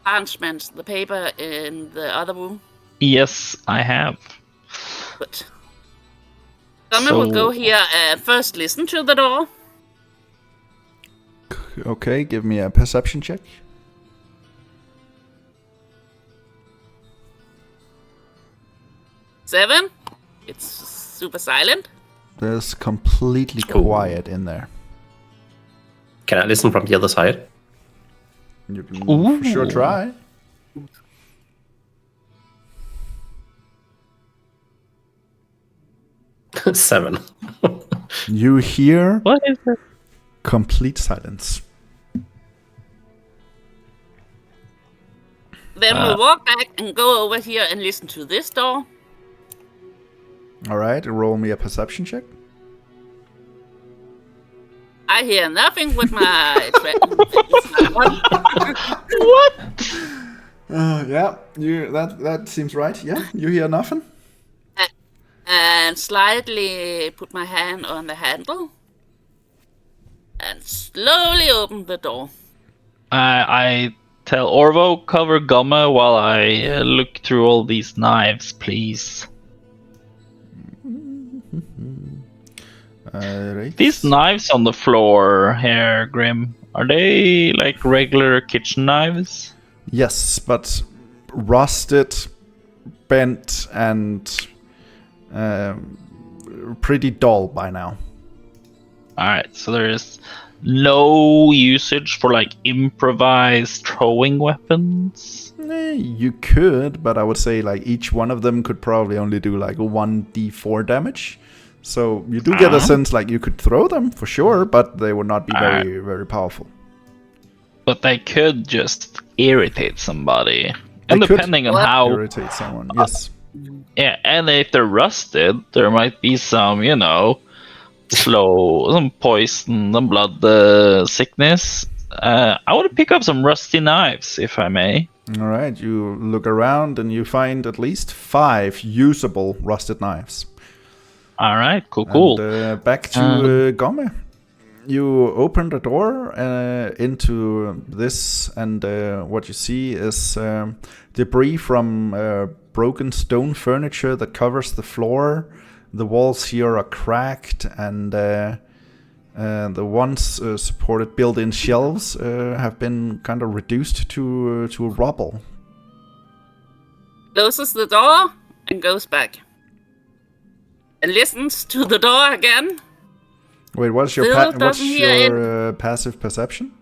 parchment, the paper in the other room? Yes, I have. Good. Someone will go here and first listen to the door. Okay, give me a perception check. Seven. It's super silent. There's completely quiet in there. Can I listen from the other side? You can for sure Ooh. try. Seven. You hear What is it? complete silence. Then we'll walk back and go over here and listen to this door. Alright, roll me a perception check. I hear nothing with my. What? Yeah, that seems right. Yeah, you hear nothing? And slightly put my hand on the handle. And slowly open the door. I tell Orvo, cover Gomme while I look through all these knives, please. Right. These knives on the floor here, Grim, are they like regular kitchen knives? Yes, but rusted, bent, and pretty dull by now. Alright, so there is no usage for like improvised throwing weapons? You could, but I would say like each one of them could probably only do like 1d4 damage. So you do get a sense like you could throw them for sure, but they would not be very, very powerful. But they could just irritate somebody. They And could depending on how... irritate someone. Yes. Yeah, and if they're rusted, there might be some, slow, some poison, some blood sickness. I want to pick up some rusty knives, if I may. All right, you look around and you find at least 5 usable rusted knives. All right, cool. And, back to Gomme. You open the door into this, and what you see is debris from broken stone furniture that covers the floor. The walls here are cracked, and the once supported built-in shelves have been kind of reduced to rubble. Closes the door and goes back. And listens to the door again. Wait, what's your passive perception?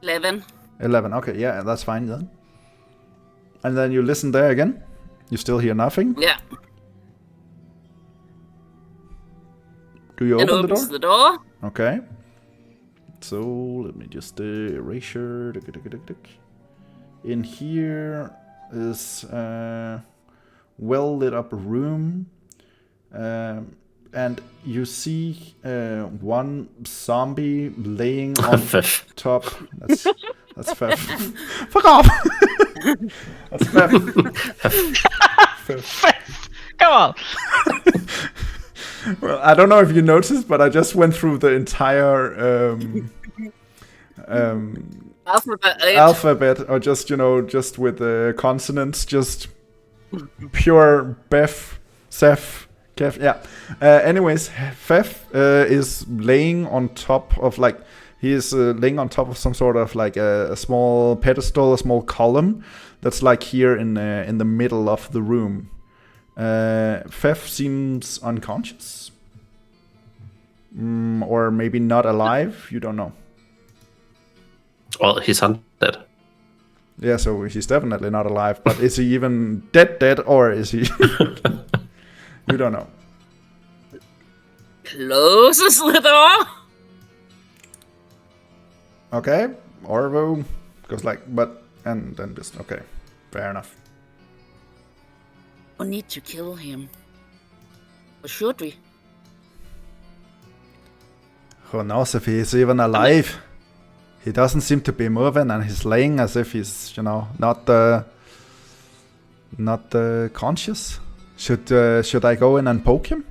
11. 11. Okay, yeah, that's fine then. And then you listen there again. You still hear nothing. Yeah. Do you And open opens the door. Okay. So let me just erasure. In here is well lit up room, and you see one zombie laying on top. That's Feff. Fuck off. That's Feff. Feff, come on. Well, I don't know if you noticed, but I just went through the entire alphabet, or just just with the consonants, just pure Bef, Sef, Kef. Yeah. Anyways, Feff is laying on top of laying on top of some sort of a small pedestal, a small column that's here in the middle of the room. Feff seems unconscious, or maybe not alive. You don't know. Well, he's undead. Yeah, so he's definitely not alive. But is he even dead, or is he? You don't know. Closes the door. Okay, Orvo goes and then just okay, fair enough. We need to kill him. Or should we? Who knows if he's even alive? He doesn't seem to be moving, and he's laying as if he's, not conscious. Should I go in and poke him?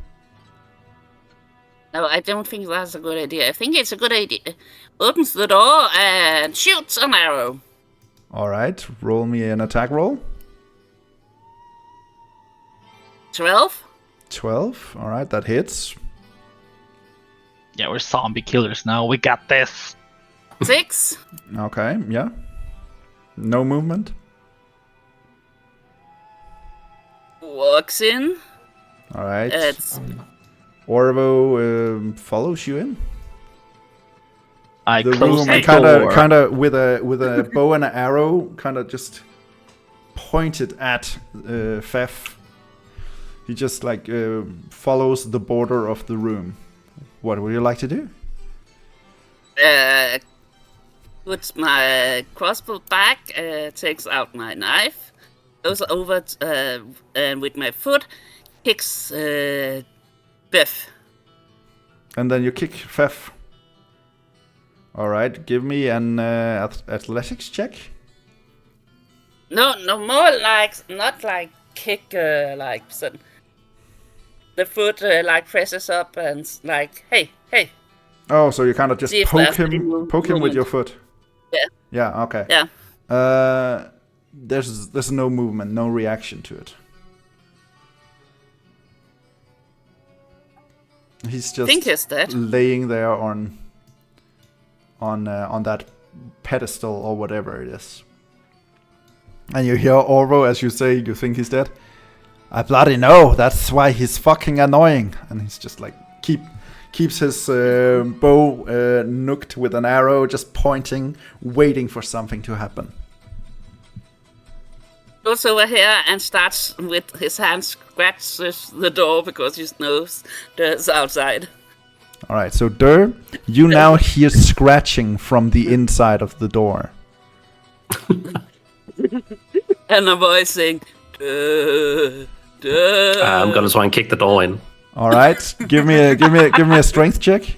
No, I don't think that's a good idea. I think it's a good idea. Opens the door and shoots an arrow. All right, roll me an attack roll. 12. 12. All right, that hits. Yeah, we're zombie killers now. We got this. 6. Okay, yeah. No movement. Walks in. All right. It's Orvo follows you in. I The close room, the and door. kind of with a bow and an arrow, kind of just pointed at Feff. He just follows the border of the room. What would you like to do? Puts my crossbow back, takes out my knife, goes over and with my foot kicks Biff. And then you kick Feff. All right, give me an athletics check. No, more not kick, so the foot presses up and hey. Oh, so you kind of just See if poke there's him any with movement. your foot. Yeah. Yeah. Okay. Yeah. There's no movement, no reaction to it. He's just Think he's dead. laying there on that pedestal or whatever it is. And you hear Orvo as you say, you think he's dead. I bloody know. That's why he's fucking annoying. And he's just keeps his bow nooked with an arrow, just pointing, waiting for something to happen. Goes over here and starts with his hand scratches the door because he knows there's outside. All right, so Durr, you now hear scratching from the inside of the door. And a voice saying, I'm gonna try and kick the door in. All right, give me a strength check.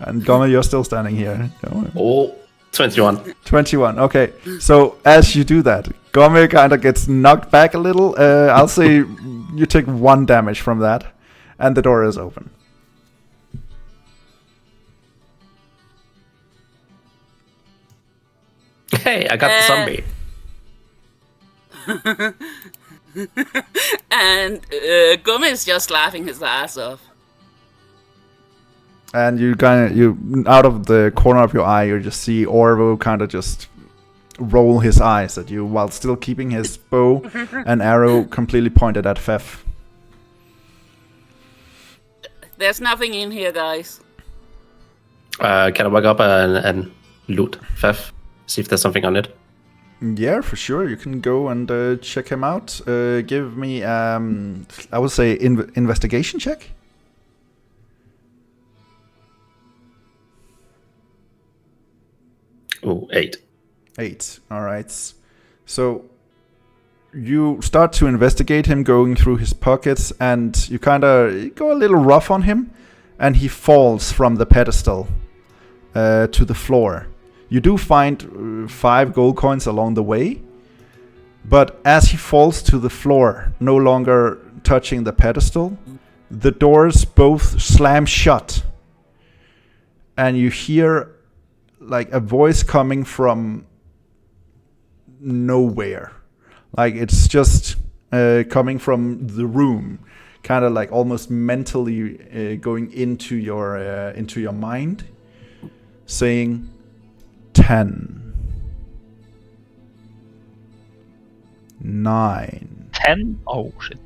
And Gomme, you're still standing here. Gomme. Oh, 21. 21. Okay, so as you do that, Gomme kind of gets knocked back a little. I'll say you take 1 damage from that, and the door is open. Hey, I got the zombie. And Gomme is just laughing his ass off. And you out of the corner of your eye, you just see Orvo kind of just roll his eyes at you while still keeping his bow and arrow completely pointed at Fef. There's nothing in here, guys. Can I walk up and loot Fef? See if there's something on it. Yeah, for sure. You can go and check him out. Give me, I would say, investigation check. Oh, 8. 8. All right. So you start to investigate him, going through his pockets, and you kind of go a little rough on him, and he falls from the pedestal to the floor. You do find 5 gold coins along the way, but as he falls to the floor, no longer touching the pedestal, the doors both slam shut, and you hear like a voice coming from nowhere. Like it's just coming from the room, kind of like almost mentally going into your mind, saying 10, 9, 10? Oh shit.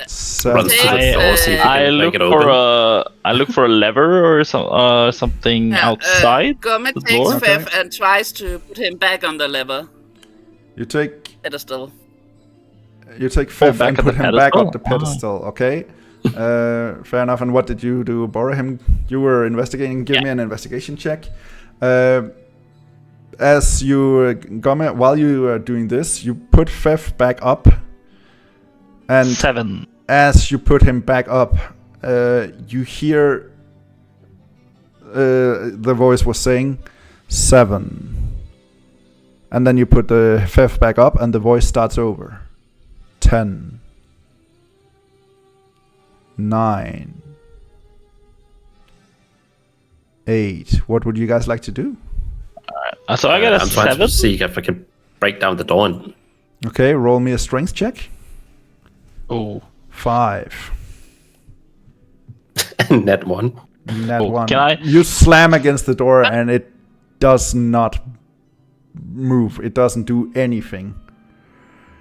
7. Runs to the door, see if he I can look break it open. I look for a lever or something outside Gomme the takes door. Fef and tries to put him back on the lever You take pedestal. Fef back and on put the him back on pedestal? the pedestal. Okay. Fair enough. And what did you do, Bhorahim? You were investigating. Give me an investigation check. As you, Gomme, while you are doing this, you put Fef back up. And 7. as you put him back up, you hear the voice was saying 7. And then you put the Fef back up and the voice starts over. 10, 9, 8. What would you guys like to do? So I got a I'm trying 7. to see if I can break down the door. And Okay, roll me a strength check. Oh. 5. net 1. Net Oh, 1. can I- You slam against the door and it does not move. It doesn't do anything.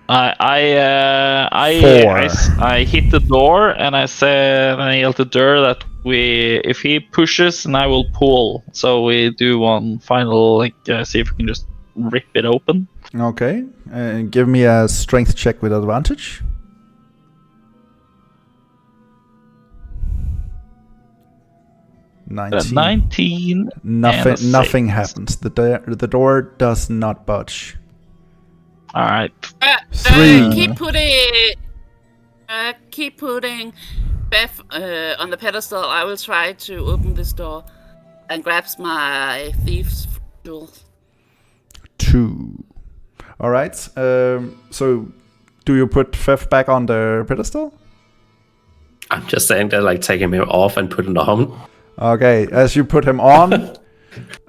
I hit the door and I said, and I yelled to Durr that if he pushes, and I will pull. So we do one final, see if we can just rip it open. Okay, give me a strength check with advantage. At 19. Nothing happens. The door does not budge. All right. 3. Keep putting Beth on the pedestal. I will try to open this door and grabs my thief's jewels. 2. All right. So, do you put Fef back on the pedestal? I'm just saying that, like, taking him off and putting him on. Okay. As you put him on,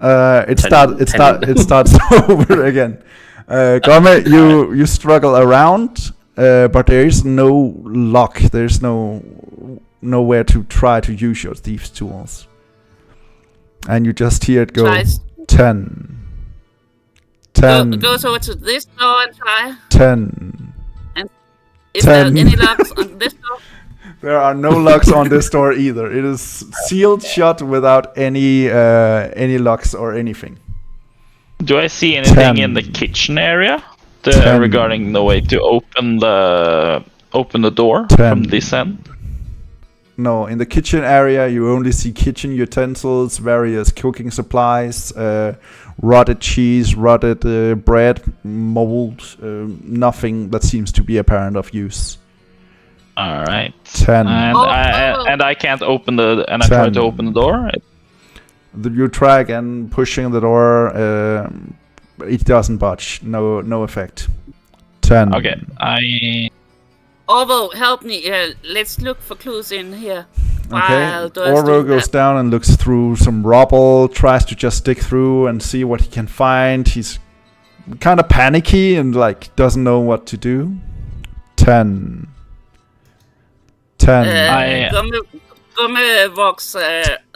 it starts over again. Gomme, you struggle around, but there is no lock. There's nowhere to try to use your thief's tools, and you just hear it go. 10. Goes over to this door and try. 10. And is 10. there any locks on this door? There are no locks on this door either. It is sealed shut without any locks or anything. Do I see anything 10. in the kitchen area 10. regarding the way to open the door 10. from this end? No, in the kitchen area you only see kitchen utensils, various cooking supplies, rotted cheese, rotted bread, mold, nothing that seems to be apparent of use. All right. 10. And I can't open the. And I try to open the door. You try again, pushing the door. It doesn't budge. No effect. 10. Okay. Orvo, help me. Let's look for clues in here. Okay. Orvo goes down and looks through some rubble, tries to just dig through and see what he can find. He's kind of panicky and like doesn't know what to do. 10. Gomme walks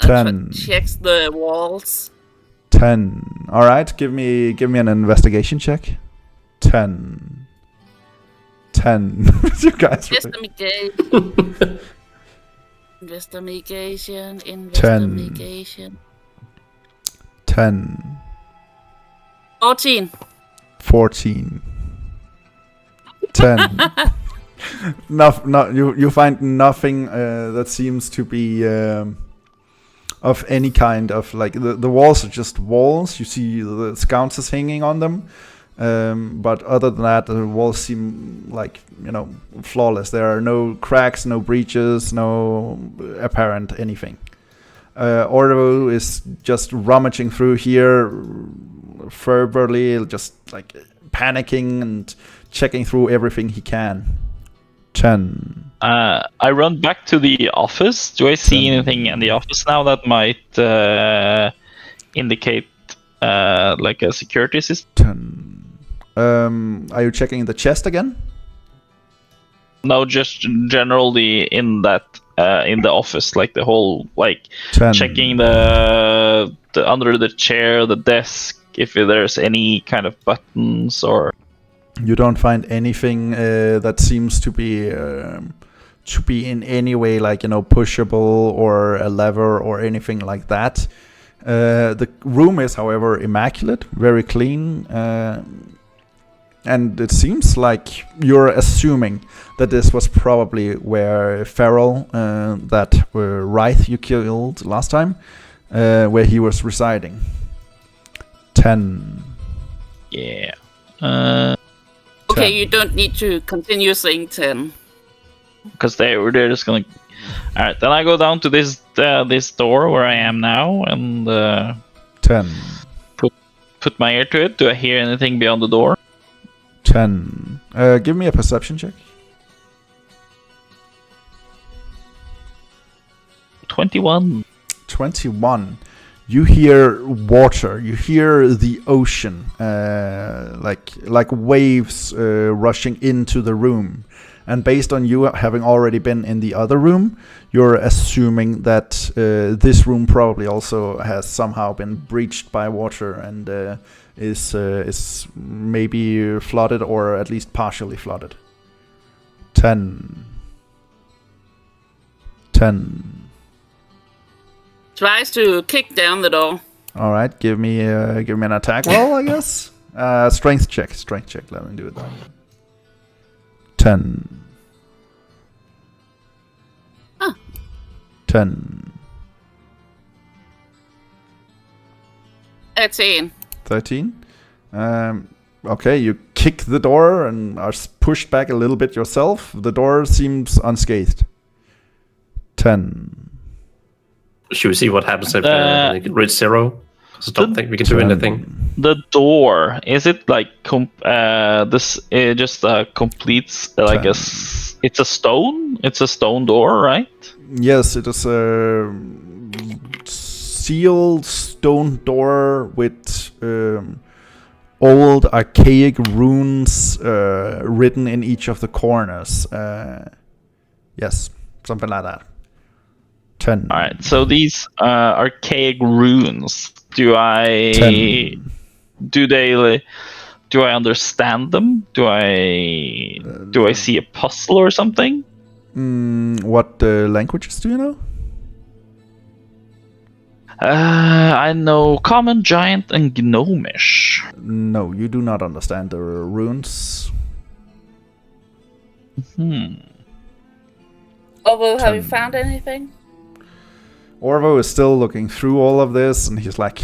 10. checks the walls. 10. All right, give me an investigation check. 10. 10. You guys. Investigation. 10. 14. 14. 10. You find nothing that seems to be of any kind of like the walls are just walls. You see the sconces hanging on them, but other than that, the walls seem like flawless. There are no cracks, no breaches, no apparent anything. Orvo is just rummaging through here fervently, just like panicking and checking through everything he can. 10. I run back to the office. Do I see anything in the office now that might indicate like a security system? 10. Are you checking the chest again? No, just generally in that in the office, like the whole 10. checking the under the chair, the desk, if there's any kind of buttons or. You don't find anything that seems to be in any way like pushable or a lever or anything like that. The room is, however, immaculate, very clean, and it seems like you're assuming that this was probably where Farrell, that Wraith you killed last time, where he was residing. 10. Yeah. Okay, you don't need to continue saying 10. Because they're just gonna. All right, then I go down to this door where I am now and 10. Put my ear to it. Do I hear anything beyond the door? 10. Give me a perception check. 21. 21. You hear water. You hear the ocean, like waves rushing into the room. And based on you having already been in the other room, you're assuming that this room probably also has somehow been breached by water and is maybe flooded or at least partially flooded. 10. 10. Tries to kick down the door. All right, give me an attack roll, I guess. Strength check. Let me do it. 10. 10. 13. 13. Okay, you kick the door and are pushed back a little bit yourself. The door seems unscathed. 10. Should we see what happens if we reach 0? I don't think we can do anything. The door, is it like this? It just completes like it's a stone. It's a stone door, right? Yes, it is a sealed stone door with old archaic runes written in each of the corners. Yes, something like that. 10. All right. So these archaic runes, do I 10. do I understand them? Do I see a puzzle or something? What languages do you know? I know Common, Giant, and Gnomish. No, you do not understand the runes. Orvo, have you found anything? Orvo is still looking through all of this, and he's like,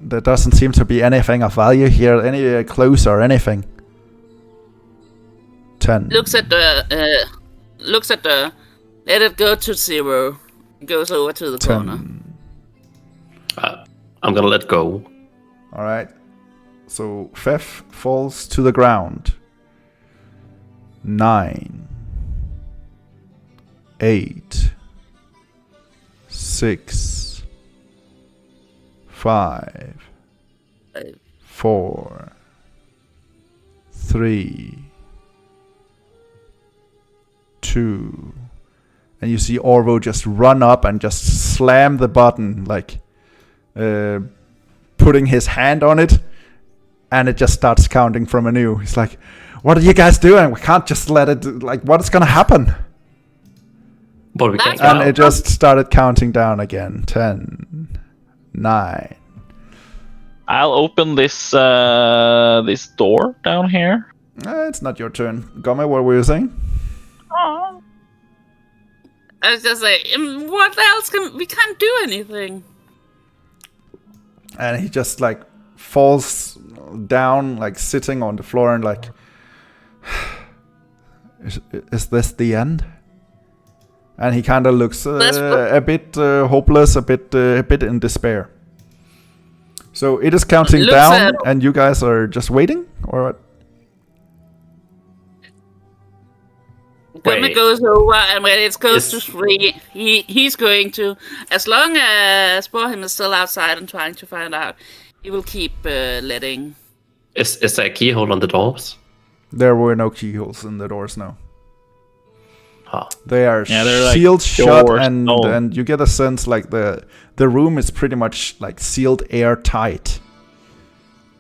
there doesn't seem to be anything of value here, any clues or anything. 10. Looks at the. Let it go to 0. Goes over to the 10. corner. I'm gonna let go. Alright. So Fef falls to the ground. 9. 8. 6. 5. 4. 3. 2. And you see Orvo just run up and just slam the button, like putting his hand on it, and it just starts counting from anew. He's like, what are you guys doing? We can't just let it, like, what is gonna happen? But we can't. And it just started counting down again. 10, 9. I'll open this this door down here. It's not your turn. Gomme, what were you saying? Oh. I was just like, what else we can't do anything. And he just like falls down, like sitting on the floor, and like, is this the end? And he kind of looks a bit hopeless, a bit in despair. So it is counting down, and you guys are just waiting, or what? Gomme goes over, and when it goes to 3, he's going to, as long as Bhorahim is still outside and trying to find out, he will keep letting. Is there a keyhole on the doors? There were no keyholes in the doors, no. Huh. They are they're sealed like shut, doors, and you get a sense like the room is pretty much like sealed airtight.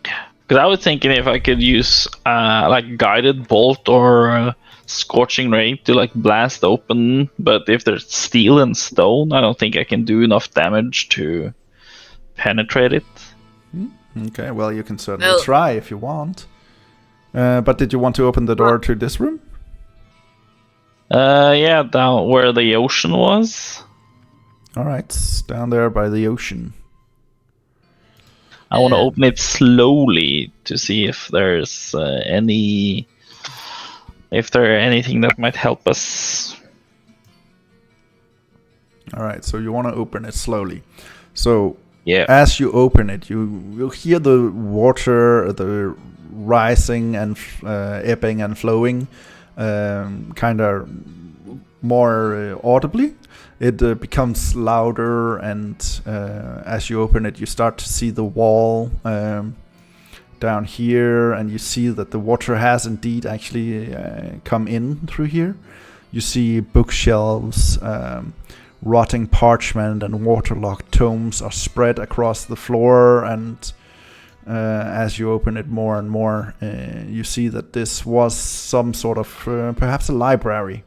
Because I was thinking if I could use like guided bolt or scorching ray to like blast open, but if there's steel and stone, I don't think I can do enough damage to penetrate it. Okay, well, you can certainly try if you want. But did you want to open the door to this room? Yeah, down where the ocean was. Alright, down there by the ocean. I want to open it slowly to see if there's anything that might help us. Alright, so you want to open it slowly. So, yeah, as you open it, you'll hear the water, the rising and ebbing and flowing, kind of more audibly. It becomes louder, and as you open it, you start to see the wall down here, and you see that the water has indeed actually come in through here. You see bookshelves, rotting parchment and waterlogged tomes are spread across the floor, and as you open it more and more, you see that this was some sort of perhaps a library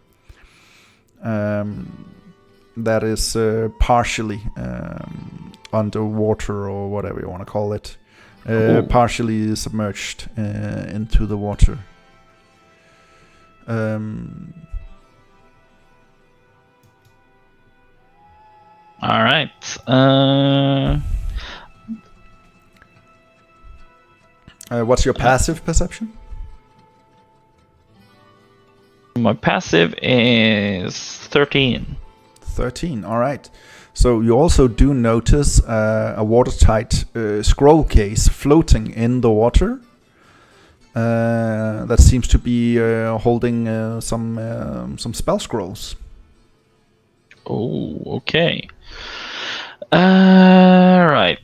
that is partially underwater, or whatever you want to call it, partially submerged into the water. all right. What's your passive perception? My passive is 13. 13, alright. So you also do notice a watertight scroll case floating in the water. That seems to be holding some spell scrolls. Oh, okay. Right.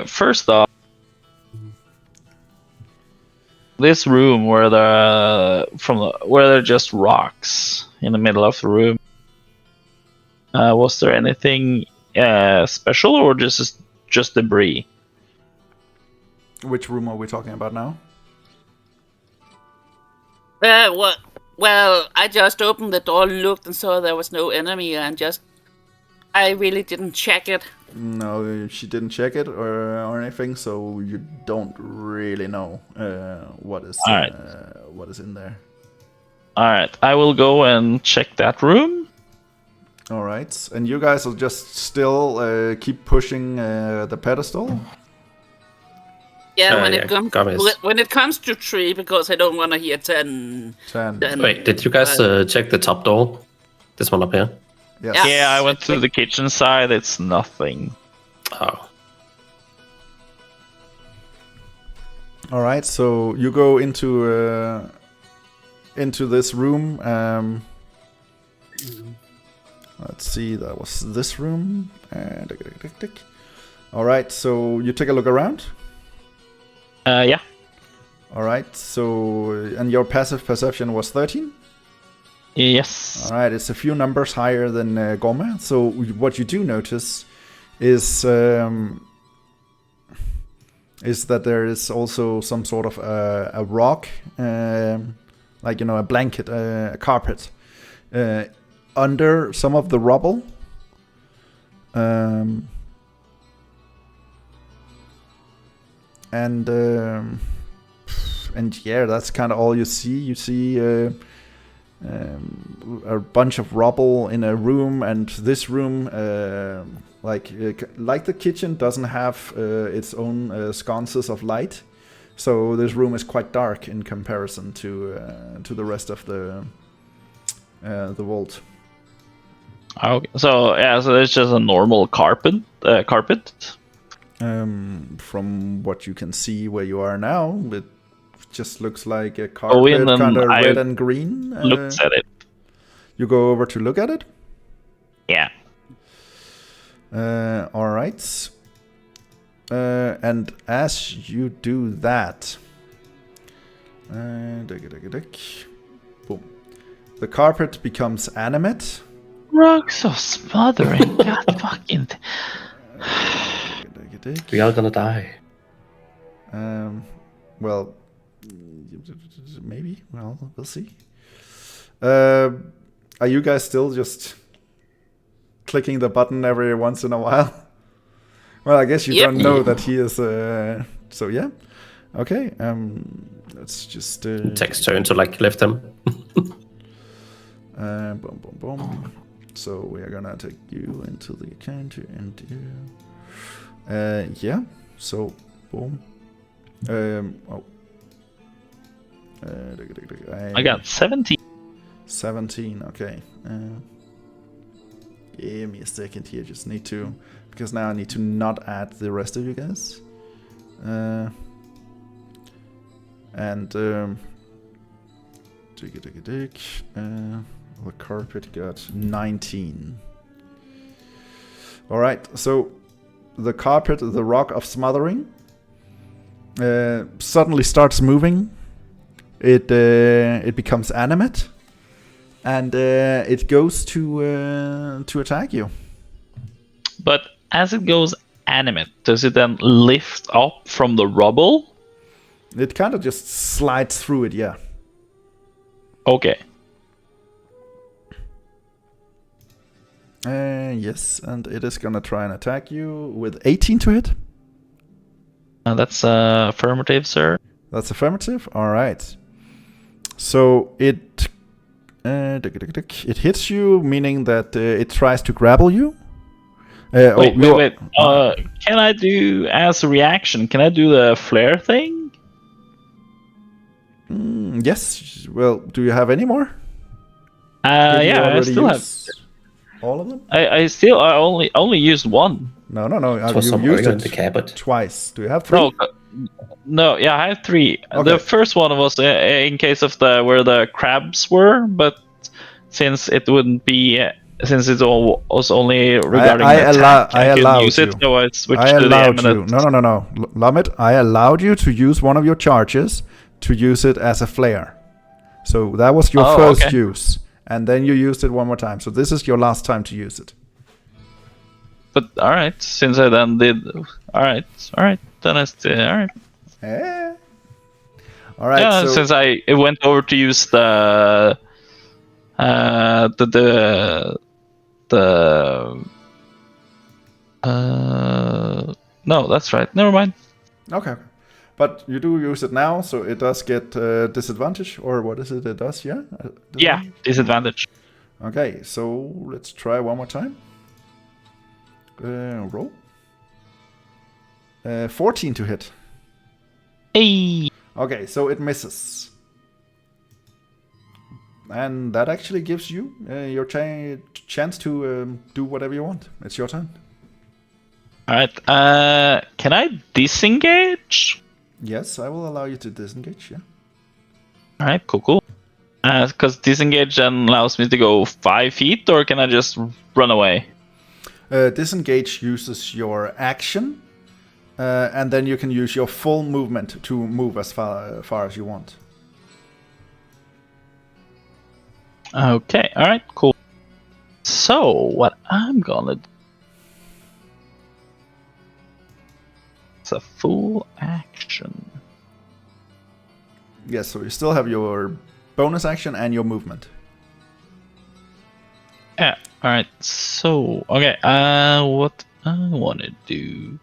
First off, this room where there are just rocks in the middle of the room. Was there anything special, or just debris? Which room are we talking about now? What? Well, I just opened the door, looked, and saw there was no enemy, and I really didn't check it. No, she didn't check it or anything, so you don't really know what is in there. All right, I will go and check that room. All right, and you guys will just still keep pushing the pedestal. Yeah, Gomme. when it comes to 3, because I don't want to hear 10. 10. Wait, did you guys check the top door? This one up here? Yes. Yeah, I went to the kitchen side. It's nothing. Oh. All right, so you go into this room. Let's see, that was this room. All right, so you take a look around. Yeah. All right, so and your passive perception was 13. Yes. All right, it's a few numbers higher than Gomme. So what you do notice is that there is also some sort of a rock, like a blanket, a carpet, under some of the rubble. And yeah, that's kind of all you see. You see a bunch of rubble in a room, and this room, like the kitchen, doesn't have its own sconces of light. So this room is quite dark in comparison to the rest of the vault. Okay. So it's just a normal carpet. From what you can see where you are now, it just looks like a carpet, kind of red and green. Looks at it. You go over to look at it? Yeah. All right. And as you do that, boom, the carpet becomes animate. Rocks are smothering. God fucking. We are gonna die. Well, maybe. Well, we'll see. Are you guys still just clicking the button every once in a while? Well, I guess you don't know that he is. So yeah. Okay. Let's just. Takes turn to lift him. Boom, boom, boom. So we are gonna take you into the counter and. Yeah. So, boom. I got 17. 17. Okay. Give me a second here. Just need to, because now I need to not add the rest of you guys. And the carpet got 19. All right. So. The carpet, the rock of smothering, suddenly starts moving. It becomes animate, and it goes to attack you. But as it goes animate, does it then lift up from the rubble? It kind of just slides through it, yeah. Okay. Yes, and it is gonna try and attack you with 18 to hit. That's affirmative, sir. That's affirmative. All right. So it hits you, meaning that it tries to grapple you. Wait. Can I do, as a reaction? Can I do the flare thing? Yes. Well, do you have any more? Yeah, I still have. All of them? I only used one. No. You used it twice. Do you have 3? No. Yeah, I have 3. Okay. The first one was in case of where the crabs were, but since it wouldn't be, since it was only regarding I allowed use you. it, so I switched I to the allowed you. eminent. No. Lommit, I allowed you to use one of your charges to use it as a flare. So that was your first use. And then you used it one more time. So this is your last time to use it. But alright, since I then did... Alright, then I still... Alright. Alright, yeah, so... since I went over to use the no, that's right. Never mind. Okay. But you do use it now, so it does get disadvantage, or what is it? It does, yeah? Yeah, disadvantage. Okay, so let's try one more time. Roll. 14 to hit. Hey. Okay, so it misses. And that actually gives you your chance to do whatever you want. It's your turn. All right. Can I disengage? Yes, I will allow you to disengage, yeah. All right. Cool. Because disengage then allows me to go 5 feet, or can I just run away? Disengage uses your action, and then you can use your full movement to move as far as you want. Okay. All right. Cool. So what I'm gonna do is a full action. Yes, so you still have your bonus action and your movement. Yeah. All right. So okay. What I want to do.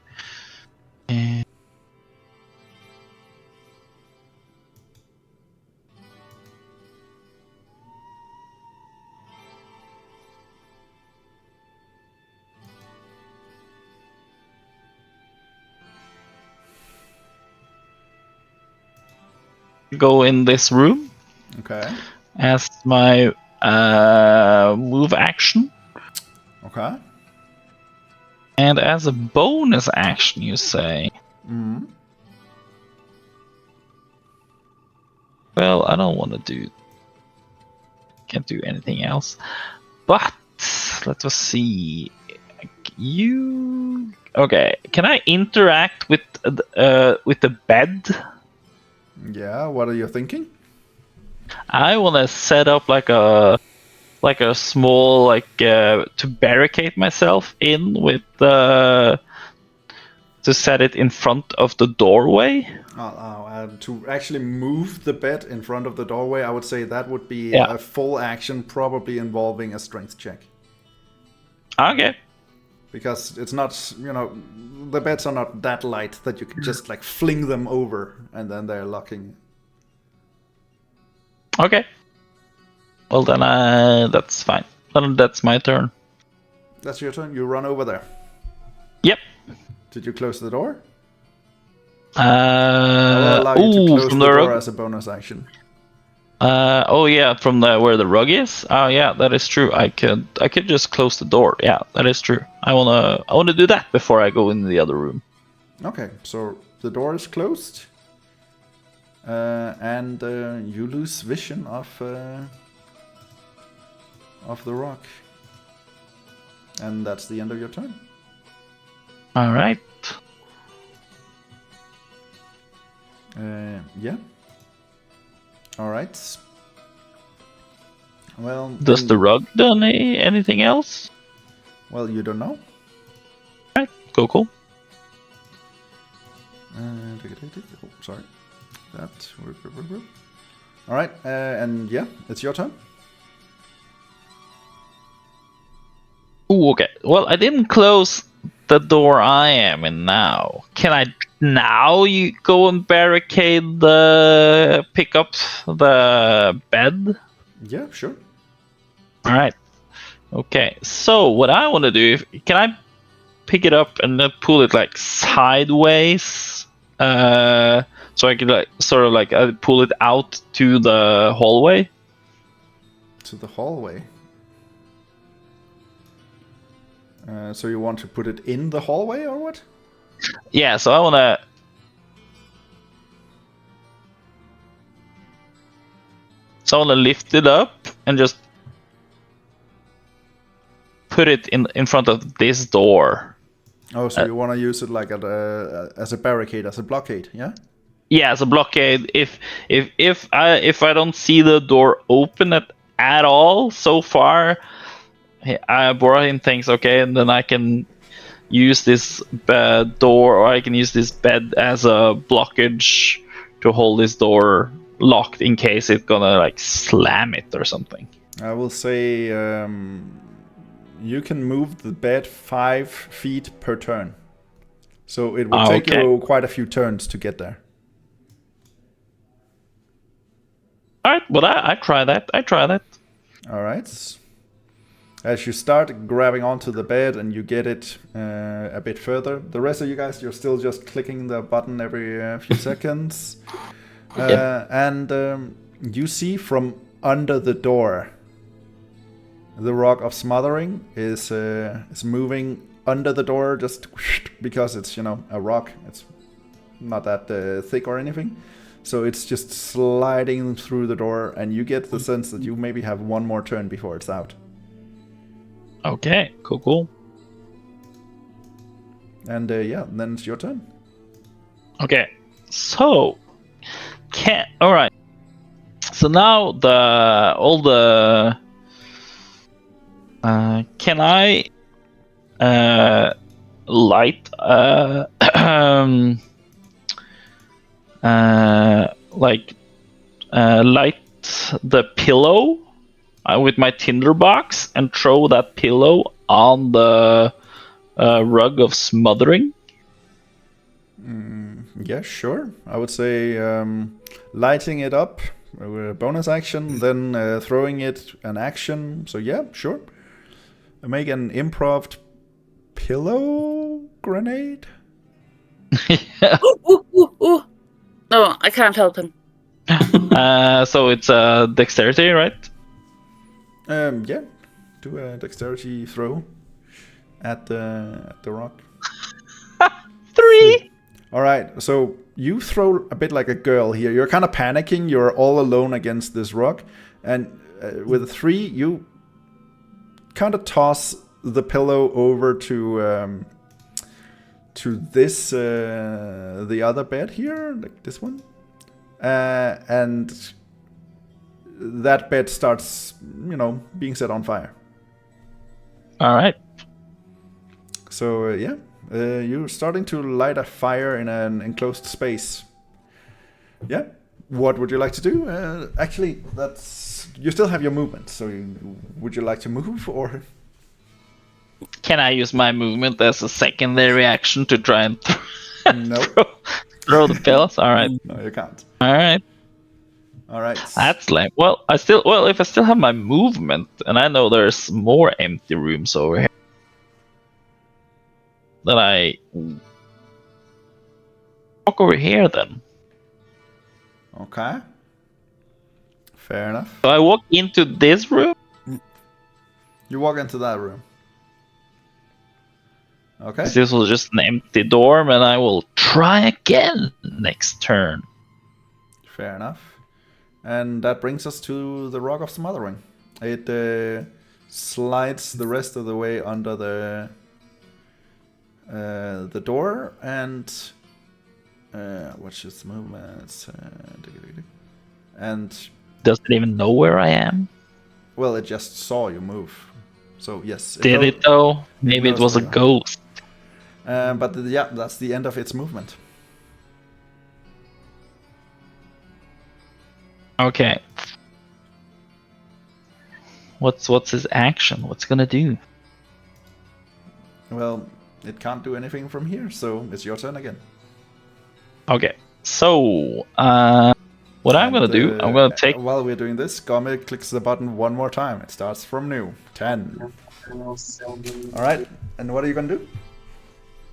Go in this room Okay. as my move action, Okay. and as a bonus action, you say. Mm. Well, I don't want to do. Can't do anything else. But let us see. You okay? Can I interact with the bed? Yeah, what are you thinking? I want to set up like a small to barricade myself in with to set it in front of the doorway. To actually move the bed in front of the doorway, I would say that would be Yeah. a full action, probably involving a strength check. Okay. Because it's not, the beds are not that light that you can just like fling them over and then they're locking. Okay. Well then, that's fine. Then that's my turn. That's your turn. You run over there. Yep. Did you close the door? I will allow you to close from the the door rug. as a bonus action. Oh yeah, from where the rug is. Oh yeah, that is true. I could just close the door. Yeah, that is true. I wanna do that before I go in the other room. Okay, so the door is closed, and you lose vision of the rock, and that's the end of your turn. All right. Yeah. All right. Well, Does then- the rug do anything else? Well, you don't know. All right. Cool. Oh, sorry. That. All right, and yeah, it's your turn. Ooh, okay. Well, I didn't close the door I am in now. Can I now you go and barricade pick up the bed? Yeah, sure. All right. Okay. So what I want to do, can I pick it up and then pull it like sideways? So I can pull it out to the hallway. To the hallway. So you want to put it in the hallway or what? Yeah. So I want to. So I want to lift it up and just put it in front of this door. Oh, so you want to use it like as a barricade, as a blockade, yeah? Yeah, as a blockade. If I don't see the door open at all so far, Bhorahim thinks okay, and then I can use this door, or I can use this bed as a blockage to hold this door locked in case it's gonna like slam it or something. I will say you can move the bed 5 feet per turn. So it will take you quite a few turns to get there. Alright, well I try that. All right. as you start grabbing onto the bed and you get it a bit further. The rest of you guys, you're still just clicking the button every few seconds. And you see from under the door, the rock of smothering is moving under the door just because it's, a rock. It's not that thick or anything. So it's just sliding through the door, and you get the sense that you maybe have one more turn before it's out. Okay, cool. And then it's your turn. Okay, so all right. So now can I light light the pillow with my tinderbox and throw that pillow on the rug of smothering? Yeah, sure. I would say lighting it up, bonus action, then throwing it an action. So yeah, sure. Make an improv pillow grenade. Ooh. No, I can't help him. So it's dexterity, right? Yeah. Do a dexterity throw at the rock. 3. All right. So you throw a bit like a girl here. You're kind of panicking. You're all alone against this rock, and with a 3, you kind of toss the pillow over to this the other bed here, like this one, and that bed starts, being set on fire. All right. So you're starting to light a fire in an enclosed space. Yeah. What would you like to do? Actually, you still have your movement. So would you like to move or? Can I use my movement as a secondary action to try and throw the pills? All right. No, you can't. All right. That's lame. Well, if I still have my movement, and I know there's more empty rooms over here, then I walk over here then. Okay. Fair enough. So I walk into this room. You walk into that room. Okay. This was just an empty dorm, and I will try again next turn. Fair enough. And that brings us to the Rock of Smothering. It slides the rest of the way under the door, and what's its movements? And does it even know where I am? Well, it just saw you move. So yes. Did it though? Maybe it was a ghost. But that's the end of its movement. Okay. What's his action? What's it gonna do? Well, it can't do anything from here, so it's your turn again. Okay. So, what I'm gonna do, I'm gonna take. While we're doing this, Gomme clicks the button one more time. It starts from new. 10. All right. And what are you gonna do?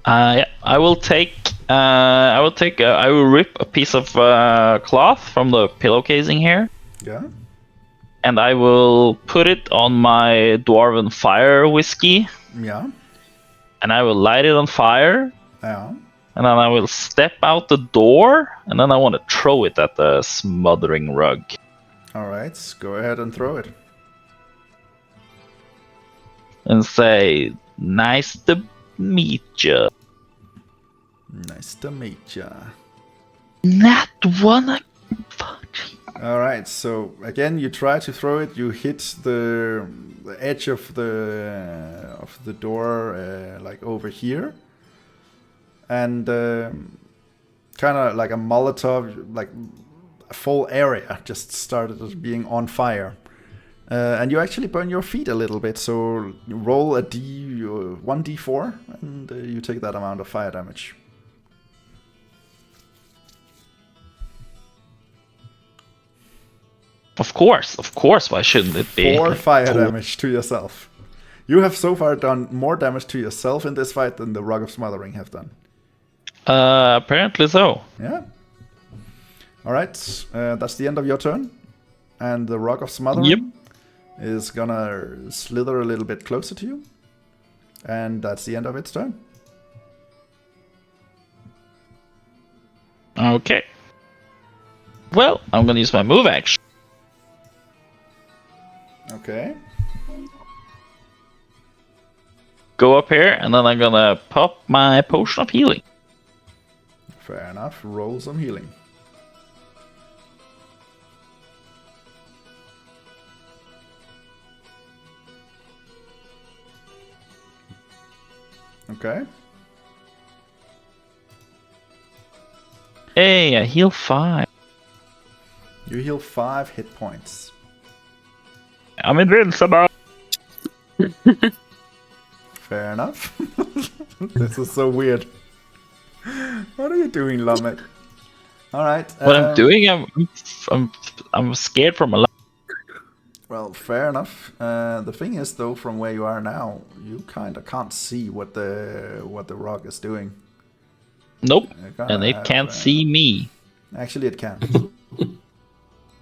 I will take. I will rip a piece of cloth from the pillow casing here. Yeah. And I will put it on my dwarven fire whiskey. Yeah. And I will light it on fire. Yeah. And then I will step out the door, and then I want to throw it at the smothering rug. All right, go ahead and throw it. And say, "Nice to meet ya." Nice to meet ya. Not one. All right, so again, you try to throw it. You hit the edge of the door, like over here. And kind of like a Molotov, like a full area just started being on fire. And you actually burn your feet a little bit, so you roll a 1d4, and you take that amount of fire damage. Of course, why shouldn't it be? 4 fire damage to yourself. You have so far done more damage to yourself in this fight than the Rock of Smothering have done. Apparently so. Yeah. Alright, that's the end of your turn. And the Rock of Smothering is gonna slither a little bit closer to you. And that's the end of its turn. Okay. Well, I'm gonna use my move action. Okay. Go up here, and then I'm gonna pop my potion of healing. Fair enough. Roll some healing. Okay. Hey, I heal 5. You heal 5 hit points. I'm invincible. Fair enough. This is so weird. What are you doing, Lommit? Alright. What I'm doing, I'm scared from a lot. Well, fair enough. The thing is, though, from where you are now, you kind of can't see what the rock is doing. Nope, and it can't see me. Actually, it can.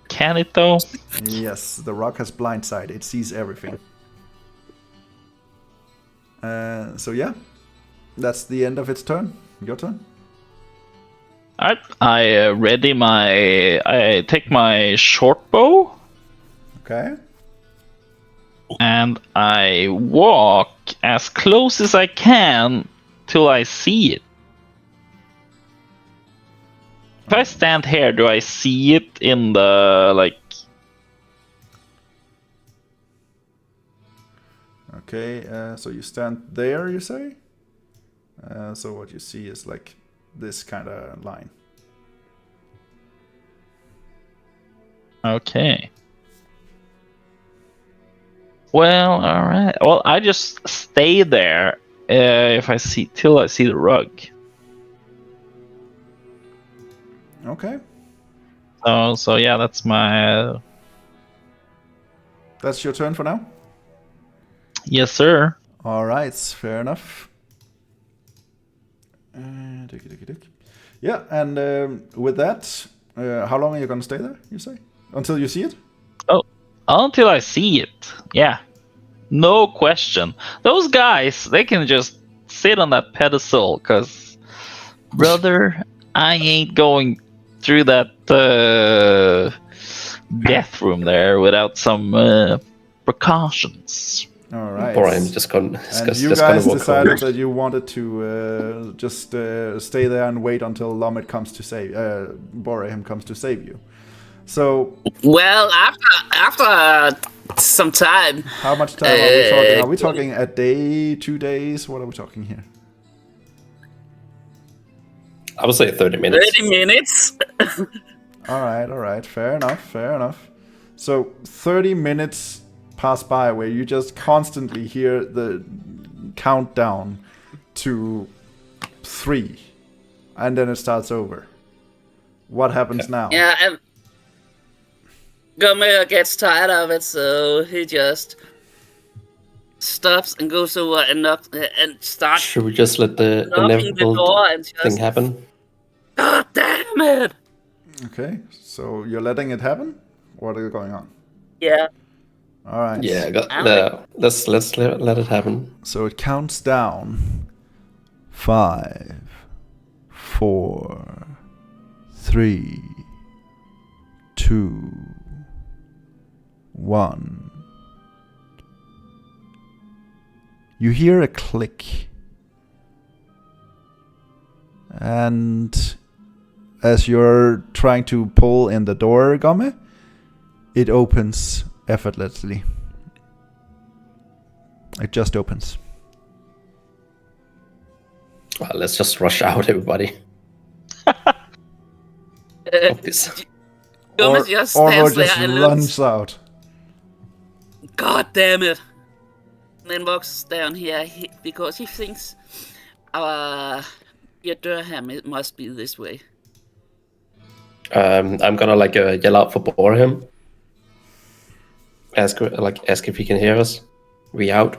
Can it though? Yes, the rock has blind sight. It sees everything. So yeah, that's the end of its turn. Your turn. Alright, I take my short bow. Okay. And I walk as close as I can till I see it. If I stand here, do I see it in the, like... Okay, so you stand there, you say? So what you see is like this kind of line. Okay. Well, alright. Well, I just stay there till I see the rug. Okay. So yeah, that's my... That's your turn for now? Yes, sir. Alright, fair enough. Yeah, and with that, how long are you gonna stay there, you say? Until you see it? Oh, until I see it. Yeah. No question. Those guys, they can just sit on that pedestal, because, brother, I ain't going through that death room there without some precautions. All right. Bhorahim just gonna. And you guys decided that you wanted to just stay there and wait until Lommit comes to save. Bhorahim comes to save you. So. Well, after some time. How much time are we talking? Are we talking a day, 2 days? What are we talking here? I would say 30 minutes. 30 minutes. All right. Fair enough. So 30 minutes pass by where you just constantly hear the countdown to 3, and then it starts over. What happens now? Yeah, and Gomme gets tired of it, so he just stops and goes over and knocks and starts. Should we just let the inevitable thing happen? God damn it! Okay, so you're letting it happen? What is going on? Yeah. All right. Yeah, let's let it happen. So it counts down. 5, 4, 3, 2, 1. You hear a click. And as you're trying to pull in the door, Gomme, it opens effortlessly. It just opens. Well, let's just rush out, everybody. Gomme just or stands just there and runs out. God damn it! And then walks down here because he thinks Durham, it must be this way. I'm gonna yell out for Bhorahim. Ask if he can hear us. We out.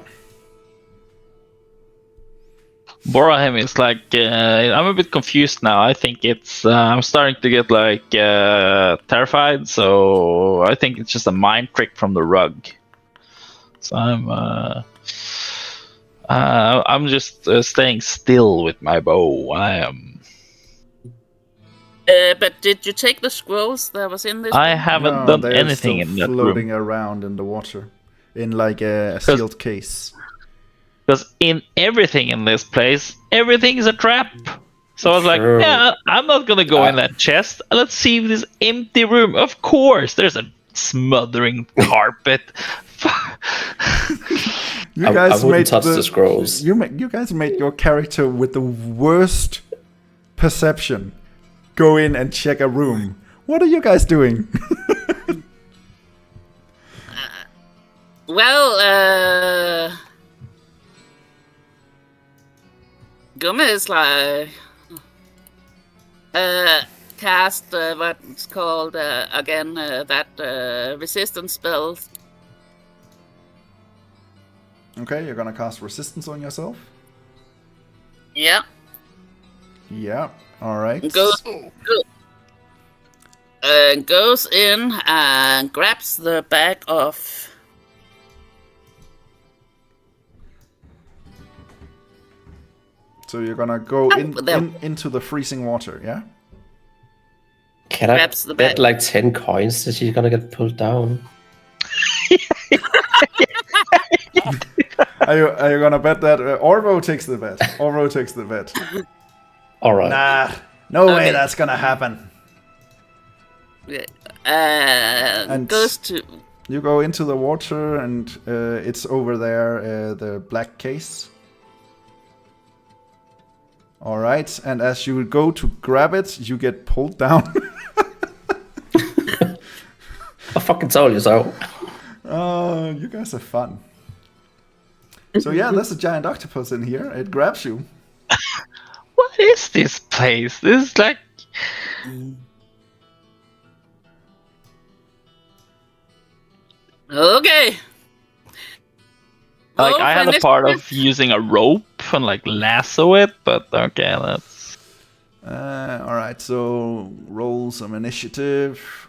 Bhorahim is like, I'm a bit confused now. I think it's, I'm starting to get like terrified. So I think it's just a mind trick from the rug. So I'm just staying still with my bow. I am. But did you take the scrolls that was in this? I room? haven't No, done they're anything still in that floating room. around in the water, in like a sealed case. Because in everything in this place, everything is a trap. So I was like, True. yeah, I'm not gonna go in that chest. Let's see this empty room. Of course, there's a smothering carpet. You I guys wouldn't made touch the scrolls. You guys made your character with the worst perception go in and check a room. What are you guys doing? Well, Gomme is like cast what's called again that resistance spell. Okay, you're gonna cast resistance on yourself. Yeah, Yeah. All right. goes in and grabs the bag of. So you're gonna go there. into the freezing water, yeah? Can I Grabs the bet bag. like 10 coins that she's gonna get pulled down? Are you gonna bet that Orvo takes the bet? Orvo takes the bet. All right. Nah, no way Okay. that's gonna happen. And Goes to. You go into the water and it's over there, the black case. All right, and as you go to grab it, you get pulled down. I fucking told you so. Oh, you guys are fun. So yeah, there's a giant octopus in here. It grabs you. What is this place? This is like. Okay. Like, Roll I for had a part initiative. of using a rope and like lasso it, but okay, that's. All right, so roll some initiative.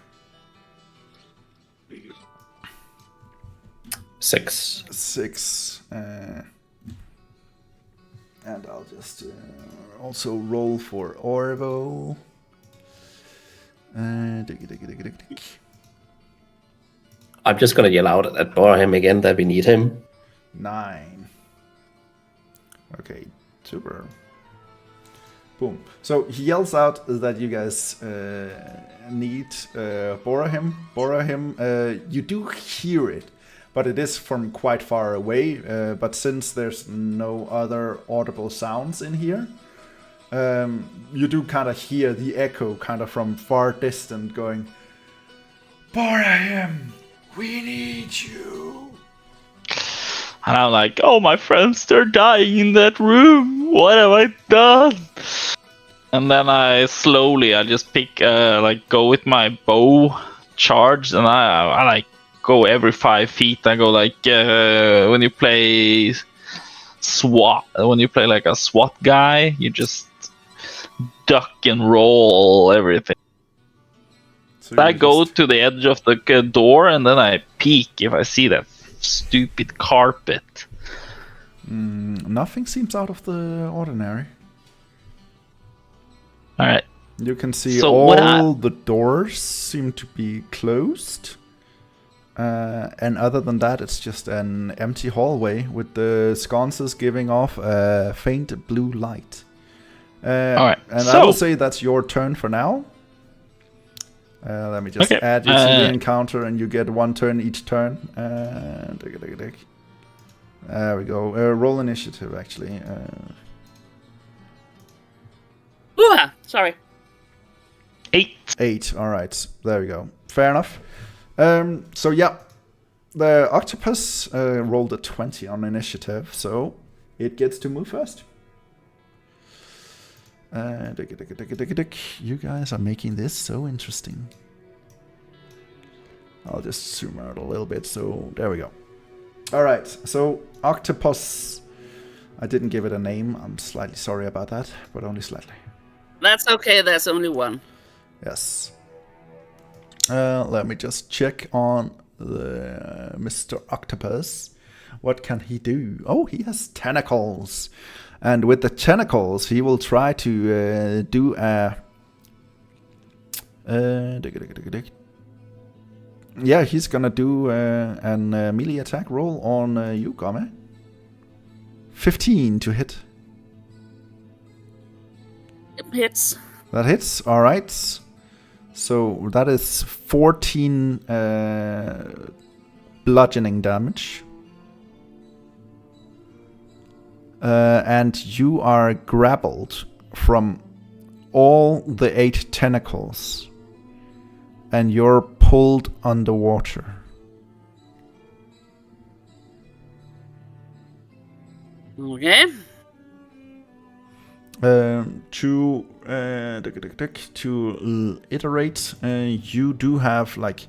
6. 6. And I'll just also roll for Orvo. Diggy. I'm just gonna yell out at Bhorahim again that we need him. 9. Okay, super. Boom. So he yells out that you guys need Bhorahim. Bhorahim, you do hear it, but it is from quite far away. But since there's no other audible sounds in here, you do kind of hear the echo kind of from far distant going, Bhorahim, we need you. And I'm like, oh, my friends, they're dying in that room. What have I done? And then I just pick, go with my bow charged, and I like go every 5 feet. I go like when you play SWAT, when you play like a SWAT guy, you just duck and roll everything. So I you go just- to the edge of the door, and then I peek if I see that stupid carpet. Nothing seems out of the ordinary. All right. You can see So all the doors seem to be closed. And other than that, it's just an empty hallway with the sconces giving off a faint blue light. Alright, And I so- will say that's your turn for now. Let me just Okay, add you to the encounter, and you get 1 turn each turn. There we go. Roll initiative, actually. Ooh, sorry. 8. 8. All right. There we go. Fair enough. So yeah, the octopus rolled a 20 on initiative, so it gets to move first. You guys are making this so interesting. I'll just zoom out a little bit. So there we go. All right. So octopus I didn't give it a name. I'm slightly sorry about that, but only slightly. That's okay. There's only one. Yes. Let me just check on the Mr. Octopus. What can he do? Oh, he has tentacles. And with the tentacles, he will try to do a... yeah, he's gonna do an melee attack roll on you, Gomme. 15 to hit. It hits. That hits, alright. So that is 14 bludgeoning damage. And you are grappled from all the 8 tentacles. And you're pulled underwater. Okay. To iterate, you do have like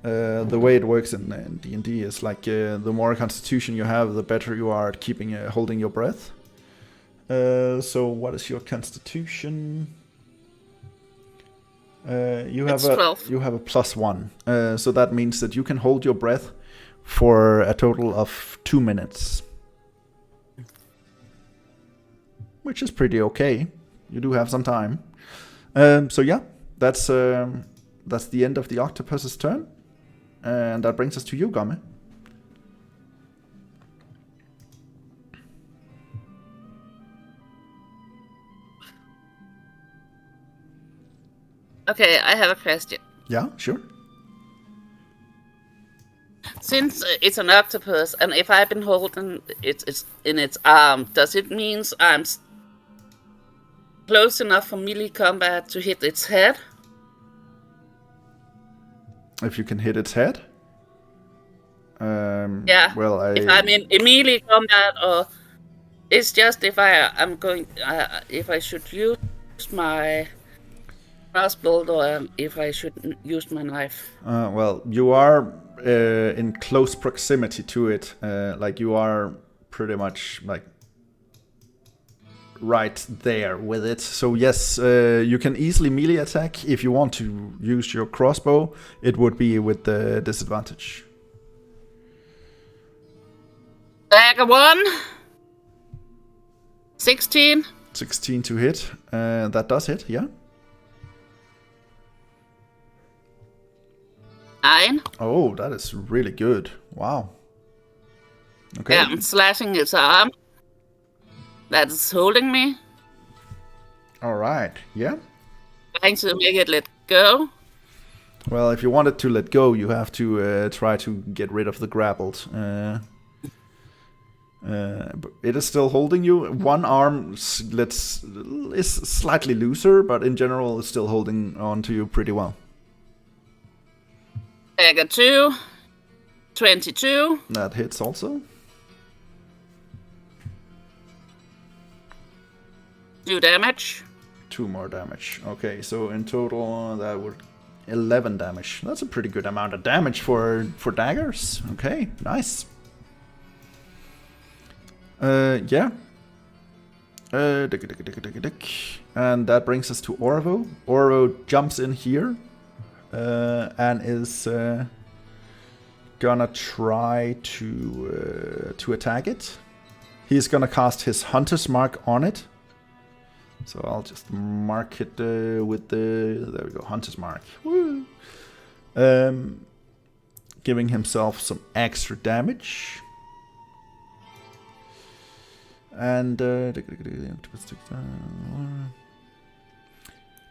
the way it works in D&D is like the more constitution you have, the better you are at keeping holding your breath. So what is your constitution? You have It's 12. you have a +1, so that means that you can hold your breath for a total of 2 minutes, which is pretty okay. You do have some time. So yeah, that's the end of the octopus's turn, and that brings us to you, Gomme. Okay, I have a question. Yeah, sure. Since it's an octopus, and if I've been holding it's in its arm, does it mean I'm close enough for melee combat to hit its head? If you can hit its head. Yeah. Well, If I'm in melee combat, or it's just if I'm going if I should use my crossbow or if I should use my knife. Well, you are in close proximity to it. Like you are pretty much like right there with it. So yes, you can easily melee attack. If you want to use your crossbow, it would be with the disadvantage. Dagger 1. 16. 16 to hit. That does hit, yeah. 9. Oh, that is really good. Wow. Okay. Yeah, I'm slashing its arm. That's holding me. All right. Yeah. Trying to make it let go. Well, if you wanted to let go, you have to try to get rid of the grappled. But it is still holding you. One arm is slightly looser, but in general, it's still holding on to you pretty well. Dagger 2. 22. That hits also. 2 damage. 2 more damage. Okay, so in total, that would 11 damage. That's a pretty good amount of damage for daggers. Okay, nice. Yeah. And that brings us to Orvo. Orvo jumps in here and is gonna try to attack it. He's gonna cast his Hunter's Mark on it. So I'll just mark it with the... There we go, Hunter's Mark. Woo! Giving himself some extra damage. And...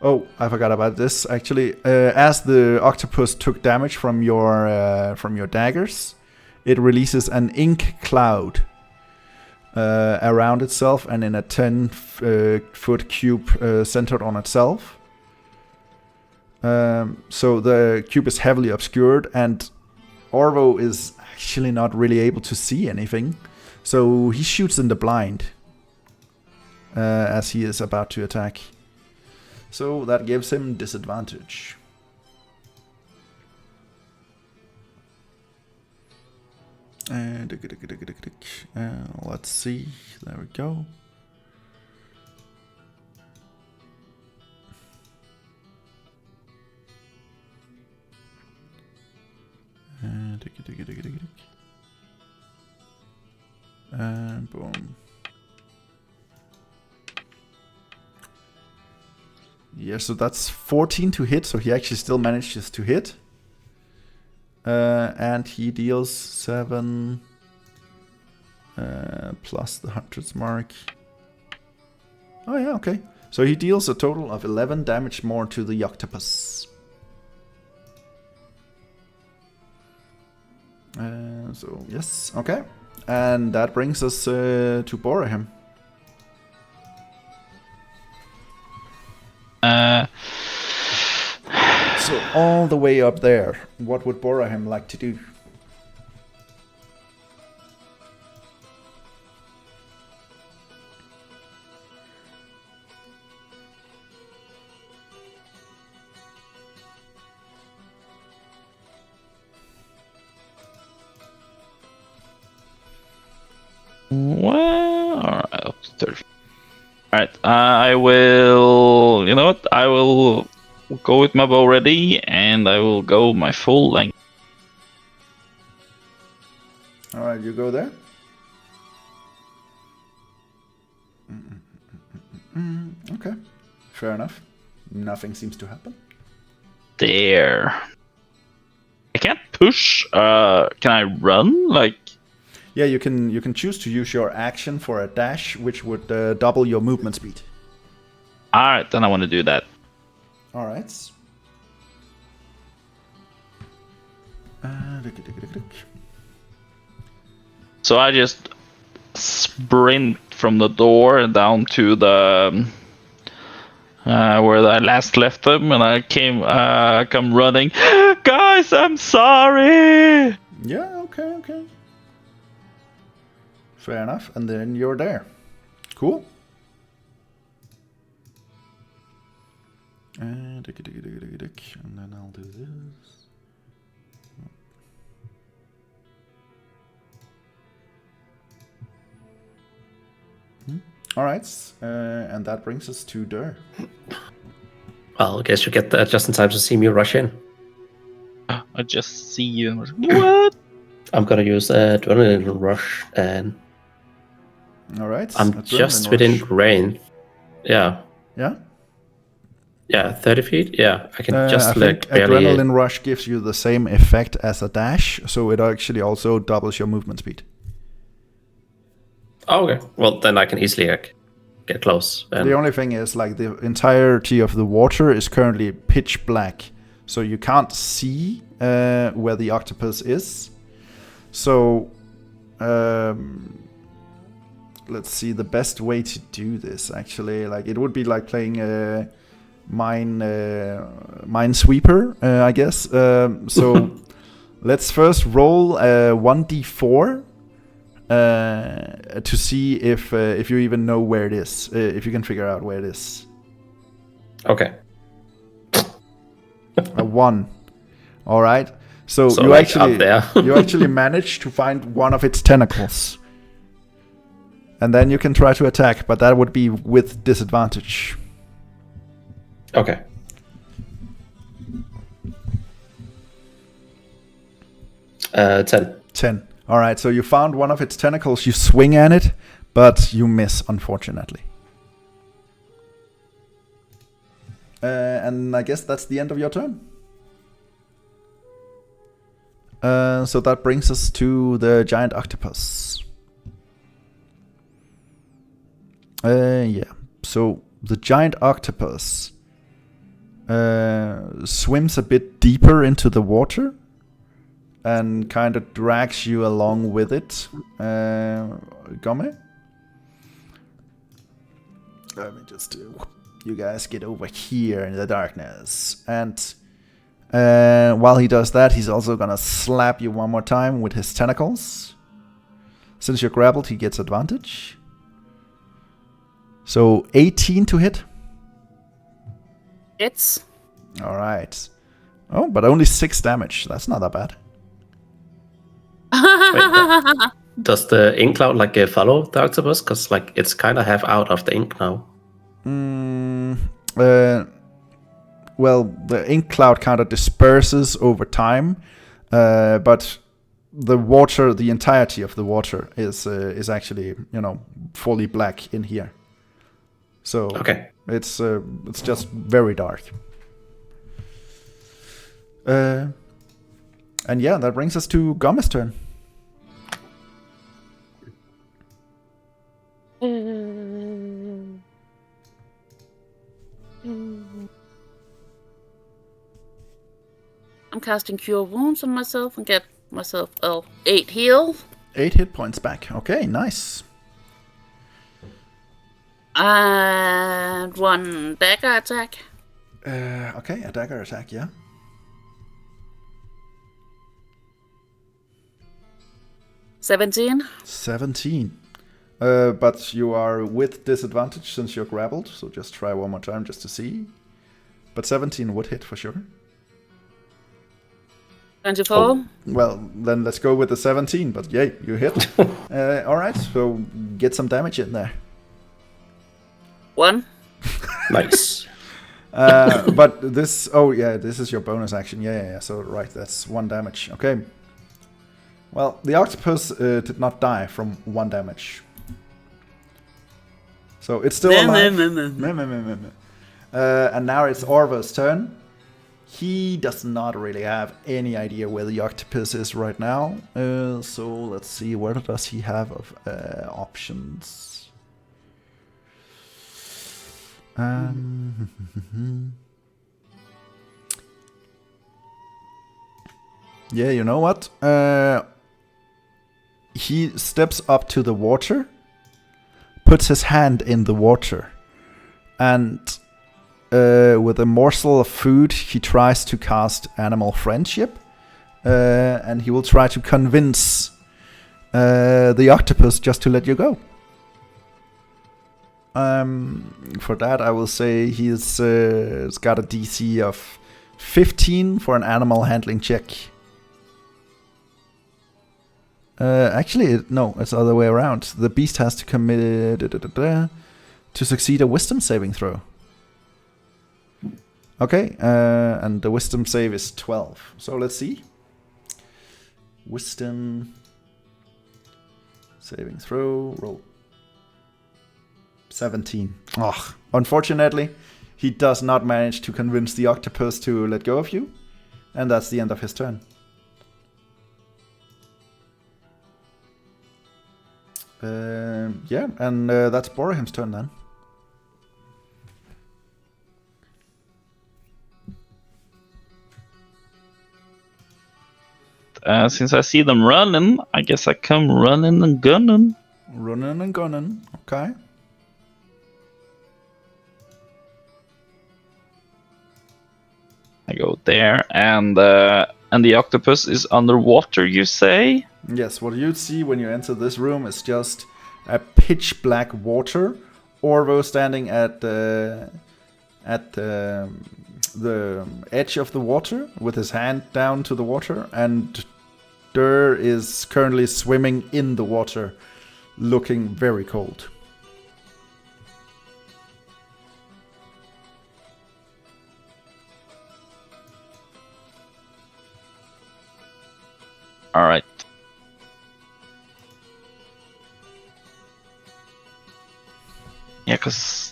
oh, I forgot about this, actually. As the octopus took damage from your daggers, it releases an ink cloud around itself and in a 10-foot cube centered on itself. So the cube is heavily obscured, and Orvo is actually not really able to see anything. So he shoots in the blind as he is about to attack. So that gives him disadvantage. Let's see. There we go. And boom. Yeah, so that's 14 to hit, so he actually still manages to hit. And he deals 7 plus the hundreds mark. Oh yeah, okay. So he deals a total of 11 damage more to the octopus. So yes, okay. And that brings us to Bhorahim. So all the way up there, what would Bhorahim like to do? Well, alright, up to 30. Alright, I will. You know what? I will go with my bow ready, and I will go my full length. Alright, you go there. Okay, fair enough. Nothing seems to happen. There. I can't push. Can I run? Like. Yeah, you can choose to use your action for a dash, which would double your movement speed. Alright, then I want to do that. Alright. So I just sprint from the door down to the where I last left them, and I come running. Guys, I'm sorry. Yeah, okay. Fair enough, and then you're there. Cool. And then I'll do this. Alright, and that brings us to Durr. Well, I guess you get that just in time to see me rush in. I just see you. What? I'm gonna use Adrenaline Rush, and Alright. I'm just within range. Yeah. Yeah? Yeah, 30 feet? Yeah, I can I just think barely... Adrenaline Rush gives you the same effect as a dash, so it actually also doubles your movement speed. Oh, okay. Well, then I can easily get close. And... The only thing is, like, the entirety of the water is currently pitch black, so you can't see where the octopus is. So, let's see, the best way to do this, actually, like, it would be like playing Minesweeper, I guess. So, let's first roll 1d4 to see if you even know where it is, if you can figure out where it is. Okay. A 1. All right. So you like actually up there. you actually manage to find one of its tentacles, and then you can try to attack, but that would be with disadvantage. Okay. Uh, 10. 10. All right. So you found one of its tentacles. You swing at it, but you miss, unfortunately. And I guess that's the end of your turn. So that brings us to the giant octopus. Yeah. So the giant octopus swims a bit deeper into the water and kind of drags you along with it. Gomme? Let me just do... You guys get over here in the darkness. And while he does that, he's also gonna slap you one more time with his tentacles. Since you're grappled, he gets advantage. So 18 to hit. It's Alright. Oh, but only 6 damage. That's not that bad. Does the ink cloud follow the octopus? Because it's kind of half out of the ink now. Well, the ink cloud kind of disperses over time, but the water, the entirety of the water is actually fully black in here. So Okay. it's just very dark. And yeah, that brings us to Gomme's turn. I'm casting Cure Wounds on myself and get myself 8 heal. 8 hit points back. Okay, nice. And 1 dagger attack. Okay, a dagger attack, yeah. 17. 17. But you are with disadvantage since you're grappled, so just try one more time just to see. But 17 would hit for sure. 24. Oh, well, then let's go with the 17, but yay, you hit. Alright, so get some damage in there. 1. Nice. But this... Oh, yeah, this is your bonus action. Yeah. So, right, that's 1 damage. Okay. Well, the octopus did not die from 1 damage. So, it's still alive. And now it's Orva's turn. He does not really have any idea where the octopus is right now. So, let's see. What does he have of options? Yeah, you know what? He steps up to the water, puts his hand in the water, and with a morsel of food, he tries to cast Animal Friendship, and he will try to convince the octopus just to let you go. For that, I will say he's got a DC of 15 for an animal handling check. Actually, no, it's the other way around. The beast has to commit to succeed a wisdom saving throw. Okay, and the wisdom save is 12. So let's see. Wisdom saving throw, roll 17. Oh, unfortunately, he does not manage to convince the octopus to let go of you, and that's the end of his turn. Yeah, and that's Bhorahim's turn then. Since I see them running, I guess I come running and gunning. Running and gunning, okay. I go there, and the octopus is underwater, you say? Yes, what you see when you enter this room is just a pitch black water. Orvo standing at the edge of the water with his hand down to the water, and Durr is currently swimming in the water, looking very cold. All right.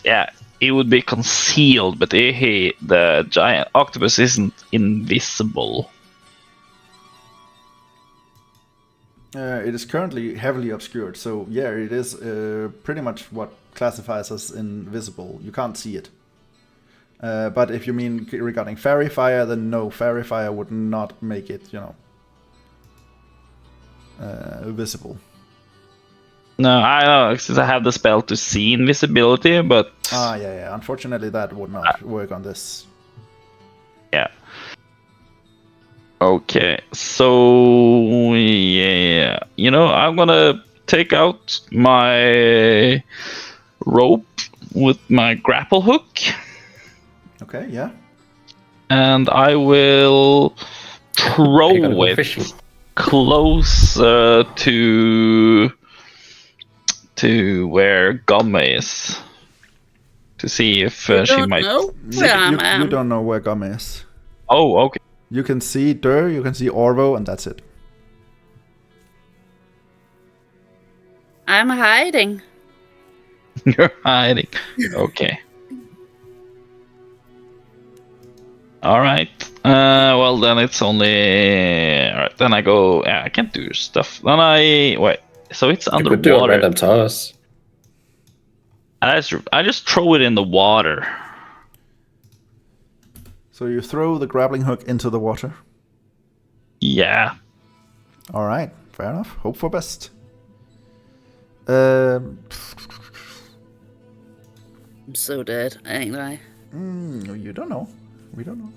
Yeah, it would be concealed, but the giant octopus isn't invisible. It is currently heavily obscured, so yeah, it is pretty much what classifies as invisible. You can't see it. But if you mean regarding fairy fire, then no, fairy fire would not make it, visible. No, I know, since I have the spell to see invisibility, but... Yeah. Unfortunately, that would not work on this. Yeah. Okay, so... Yeah. I'm gonna take out my rope with my grapple hook. Okay, yeah. And I will throw it. Fishing. close to where Gomme is to see if You she don't might. know where I You am. don't know where Gomme is. Oh, okay. You can see Durr, you can see Orvo, and that's it. I'm hiding. You're hiding. Okay. All right. Well, then it's only. All right. Then I go. I can't do stuff. Then I wait. So it's You could do a underwater. random toss. I just throw it in the water. So you throw the grappling hook into the water. Yeah. All right, fair enough. Hope for best. Um, I'm so dead, ain't I? You don't know. We don't know.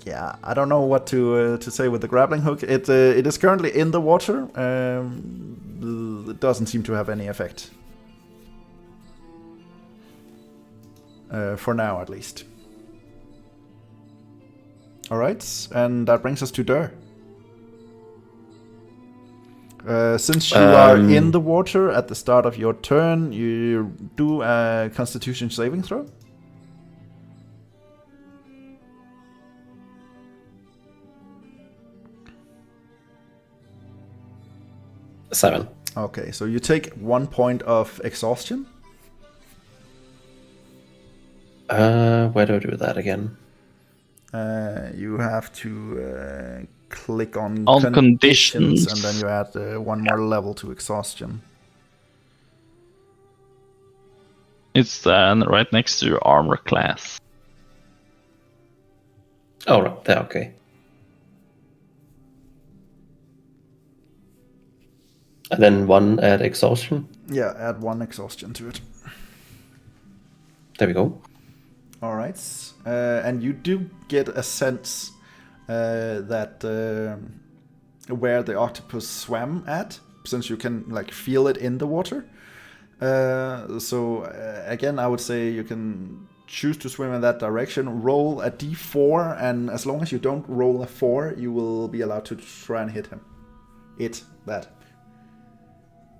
Yeah, I don't know what to say with the grappling hook. It is currently in the water. It doesn't seem to have any effect. For now, at least. All right, and that brings us to Durr. Since you are in the water at the start of your turn, you do a Constitution saving throw. Seven. Okay, so you take 1 point of exhaustion. Where do I do that again? You have to click on conditions. and then you add one more level to exhaustion. It's then right next to your armor class. Oh, right there. Okay. And then one at exhaustion. Yeah, add 1 exhaustion to it. There we go. All right, and you do get a sense that where the octopus swam at, since you can like feel it in the water. So again, I would say you can choose to swim in that direction. Roll a d4, and as long as you don't roll a 4, you will be allowed to try and hit him. That.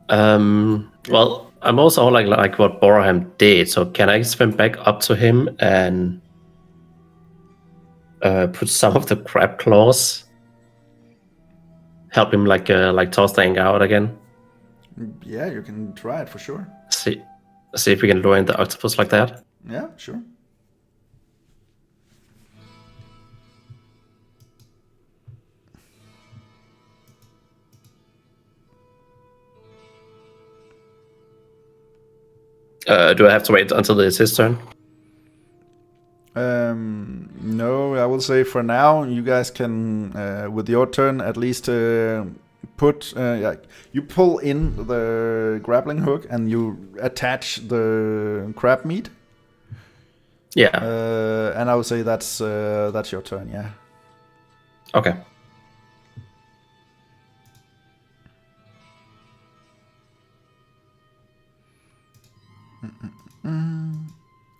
Well, I'm also like what Bhorahim did. So can I swim back up to him and put some of the crab claws, help him like toss the thing out again? Yeah, you can try it for sure. See if we can lure in the octopus like that. Yeah, sure. Do I have to wait until it's his turn? No, I will say for now, you guys can, with your turn, at least put, you pull in the grappling hook and you attach the crab meat. Yeah. And I would say that's your turn, yeah. Okay.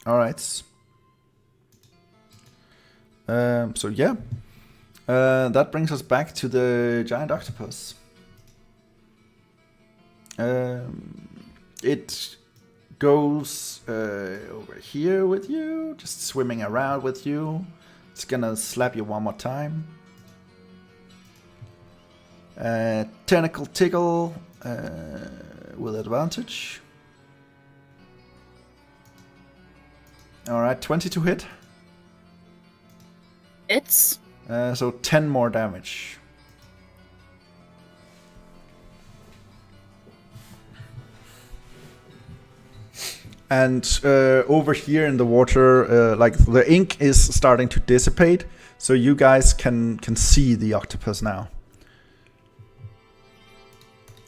All right. So yeah, that brings us back to the giant octopus. It goes over here with you, just swimming around with you. It's gonna slap you one more time. Tentacle tickle with advantage. Alright, 20 to hit. It's So 10 more damage. And over here in the water, like the ink is starting to dissipate, so you guys can see the octopus now.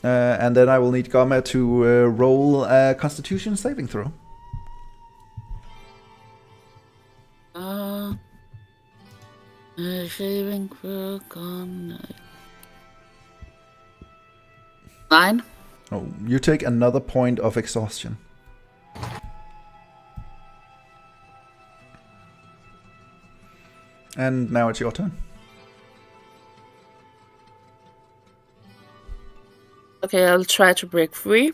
And then I will need Gomme to roll a Constitution saving throw. Shaving for Gomme. 9. Oh, you take another point of exhaustion. And now it's your turn. Okay, I'll try to break free.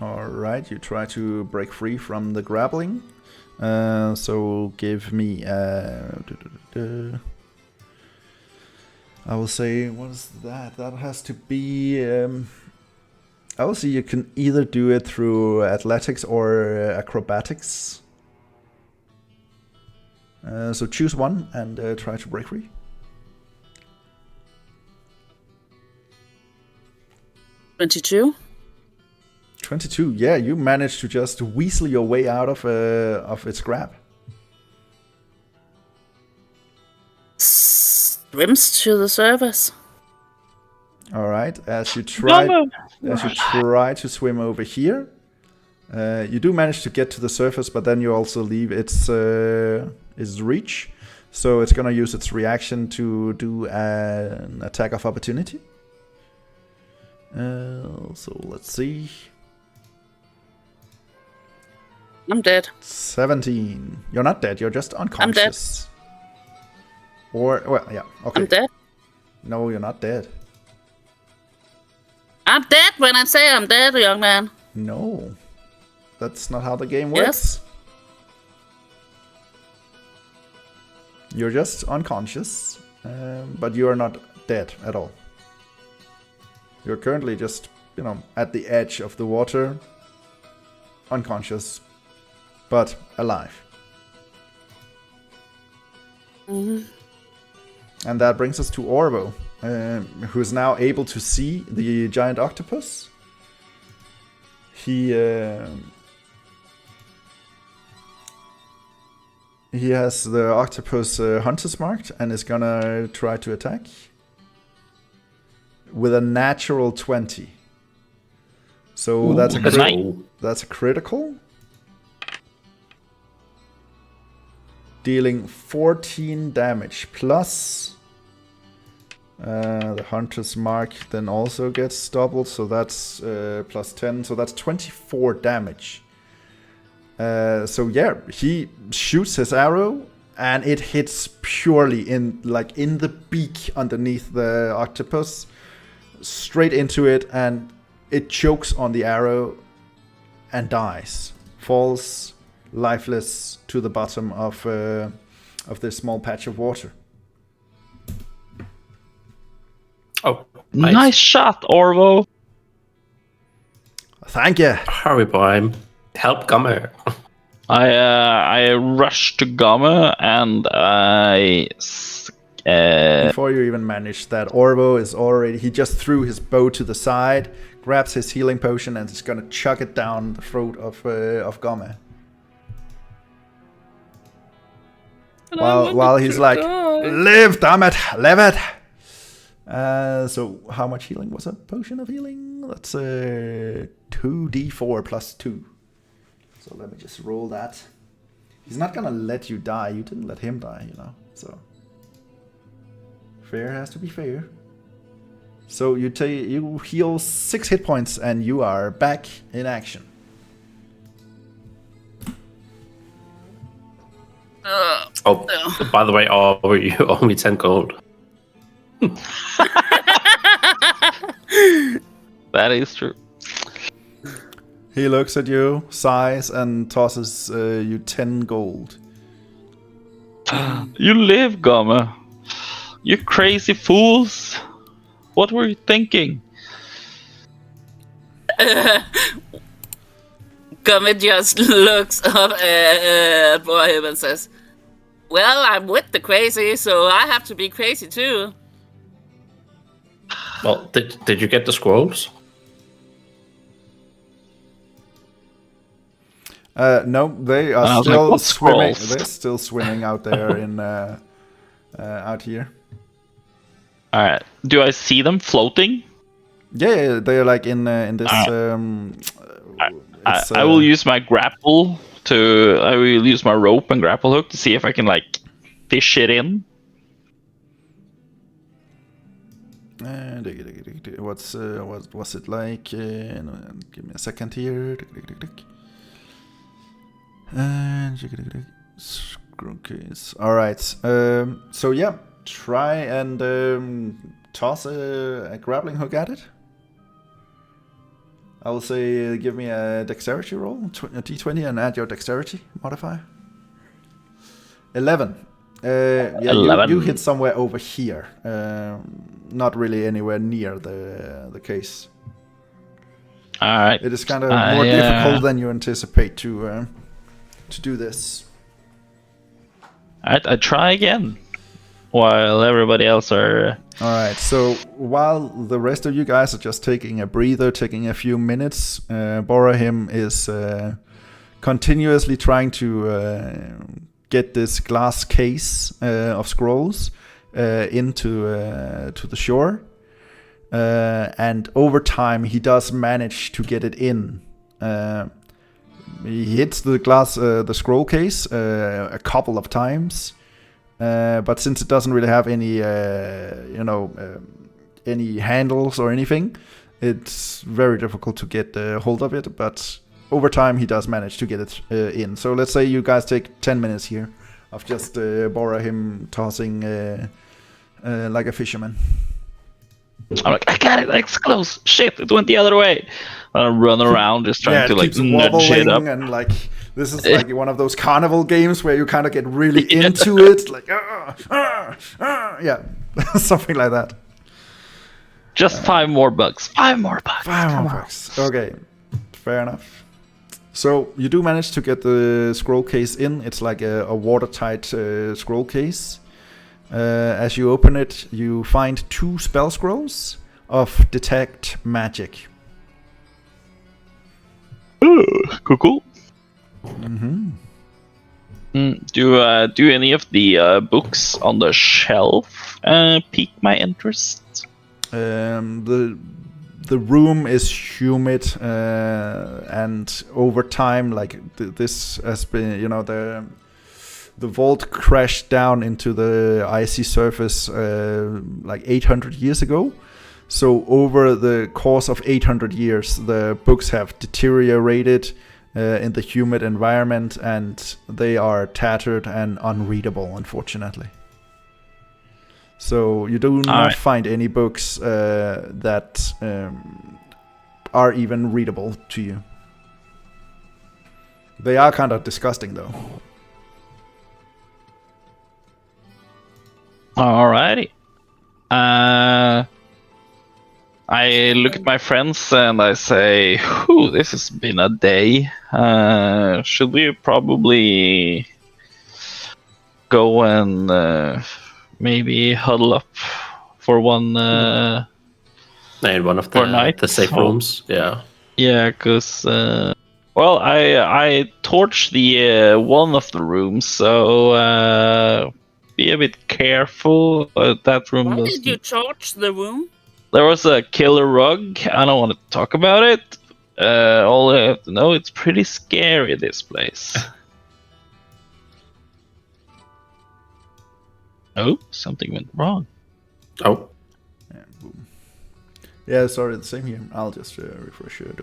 All right, you try to break free from the grappling. So give me. I will say, what is that? That has to be. I will say you can either do it through athletics or acrobatics. So choose one and try to break free. 22. 22. Yeah, you managed to just weasel your way out of its grab. Swims to the surface. All right. As you try Gomme! to swim over here, you do manage to get to the surface, but then you also leave its reach. So it's gonna use its reaction to do an attack of opportunity. So let's see. I'm dead. 17. You're not dead. You're just unconscious. Or well, yeah. Okay. I'm dead. No, you're not dead. I'm dead when I say I'm dead, young man. No, that's not how the game works. Yes. You're just unconscious, but you are not dead at all. You're currently just, at the edge of the water, unconscious, but alive. Mm-hmm. And that brings us to Orvo, who is now able to see the giant octopus. He has the octopus hunter's marked and is gonna try to attack with a natural 20. So Ooh, that's nice. That's a critical. Dealing 14 damage plus the hunter's mark then also gets doubled, so that's plus 10, so that's 24 damage. So yeah, he shoots his arrow and it hits purely in the beak underneath the octopus, straight into it, and it chokes on the arrow and dies, falls lifeless to the bottom of this small patch of water. Oh, Nice shot, Orvo. Thank you. Hurry, boy. Help Gomme. I rushed to Gomme and I. Before you even manage that, Orvo is already. He just threw his bow to the side, grabs his healing potion, and is gonna chuck it down the throat of Gomme. While he's like, live, damn it, live it. So how much healing was a potion of healing? That's 2d4 plus 2. So let me just roll that. He's not gonna let you die. You didn't let him die, So fair has to be fair. So you heal 6 hit points and you are back in action. Oh, by the way, you owe me 10 gold. That is true. He looks at you, sighs, and tosses you 10 gold. You live, Gomme. You crazy fools. What were you thinking? Gomme just looks up at Bhorahim and says, well, I'm with the crazy, so I have to be crazy too. Well, did you get the scrolls? No, they are was still like, swimming. scrolls? They're still swimming out there in out here. All right. Do I see them floating? Yeah, they're like in this. I will use my grapple to. I will use my rope and grapple hook to see if I can fish it in. What's it like? Give me a second here. All right. So yeah, try and toss a grappling hook at it. I will say give me a dexterity roll, a d20, and add your dexterity modifier. 11. Yeah, 11. You hit somewhere over here. Not really anywhere near the case. All right. It is kind of more difficult than you anticipate to do this. All right, I try again. While everybody else are... Alright, so while the rest of you guys are just taking a breather, taking a few minutes, Bhorahim is continuously trying to get this glass case of scrolls into to the shore. And over time he does manage to get it in. He hits the scroll case a couple of times. But since it doesn't really have any, any handles or anything, it's very difficult to get hold of it. But over time, he does manage to get it in. So let's say you guys take 10 minutes here of just Bhorahim tossing like a fisherman. I'm like, I got it, it's close. Shit, it went the other way. I run around just trying to like nudge it up. And like, this is like one of those carnival games where you kind of get really into it. Like, yeah, something like that. Just 5 more bucks. 5 more bucks. 5 more bucks. Okay, fair enough. So you do manage to get the scroll case in. It's like a watertight scroll case. As you open it, you find 2 spell scrolls of detect magic. Ooh, cool. Mm-hmm. Do any of the books on the shelf pique my interest? The room is humid, and over time, like this has been, the vault crashed down into the icy surface like 800 years ago. So over the course of 800 years, the books have deteriorated in the humid environment, and they are tattered and unreadable, unfortunately. So you do not find any books that are even readable to you. They are kind of disgusting, though. Alrighty. I look at my friends and I say, "Whew, this has been a day. Should we probably go and maybe huddle up for one in one of the safe rooms? Yeah. Yeah, because well, I torched the one of the rooms, so be a bit careful. That room. Why did you torch the room? There was a killer rug. I don't want to talk about it. All I have to know, it's pretty scary, this place. Oh, something went wrong. Oh. Yeah, boom. Yeah, sorry, the same here. I'll just refresh it.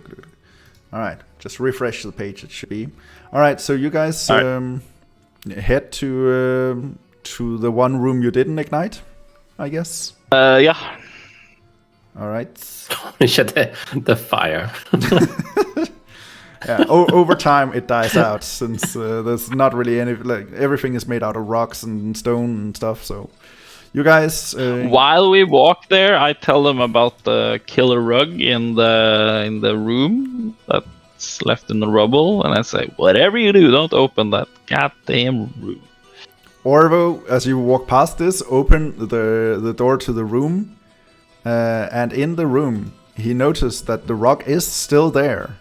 Alright, just refresh the page, it should be. Alright, so you guys head to the one room you didn't ignite, I guess? Yeah. Alright. The fire. Yeah, over time it dies out, since there's not really any, like, everything is made out of rocks and stone and stuff, so you guys while we walk there, I tell them about the killer rug in the room that's left in the rubble, and I say, whatever you do, don't open that goddamn room. Orvo, as you walk past this, open the door to the room, and in the room he noticed that the rock is still there,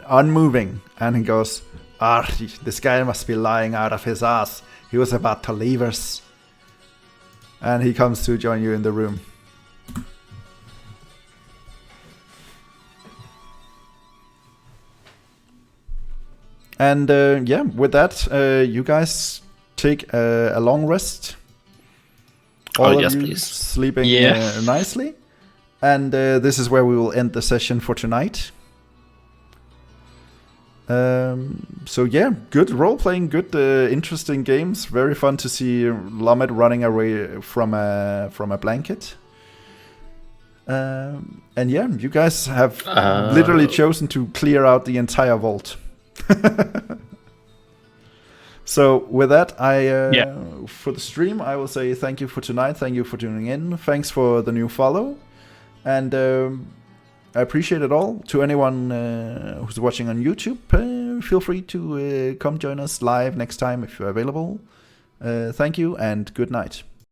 unmoving, and he goes, this guy must be lying out of his ass. He was about to leave us. And he comes to join you in the room. And yeah, with that, you guys take a long rest. All of you please. Sleeping nicely. And this is where we will end the session for tonight. So yeah, good role-playing, good interesting games. Very fun to see Lommit running away from a blanket. And yeah, you guys have literally chosen to clear out the entire vault. So with that, for the stream, I will say thank you for tonight. Thank you for tuning in. Thanks for the new follow. And I appreciate it all. To anyone who's watching on YouTube, feel free to come join us live next time if you're available. Thank you and good night.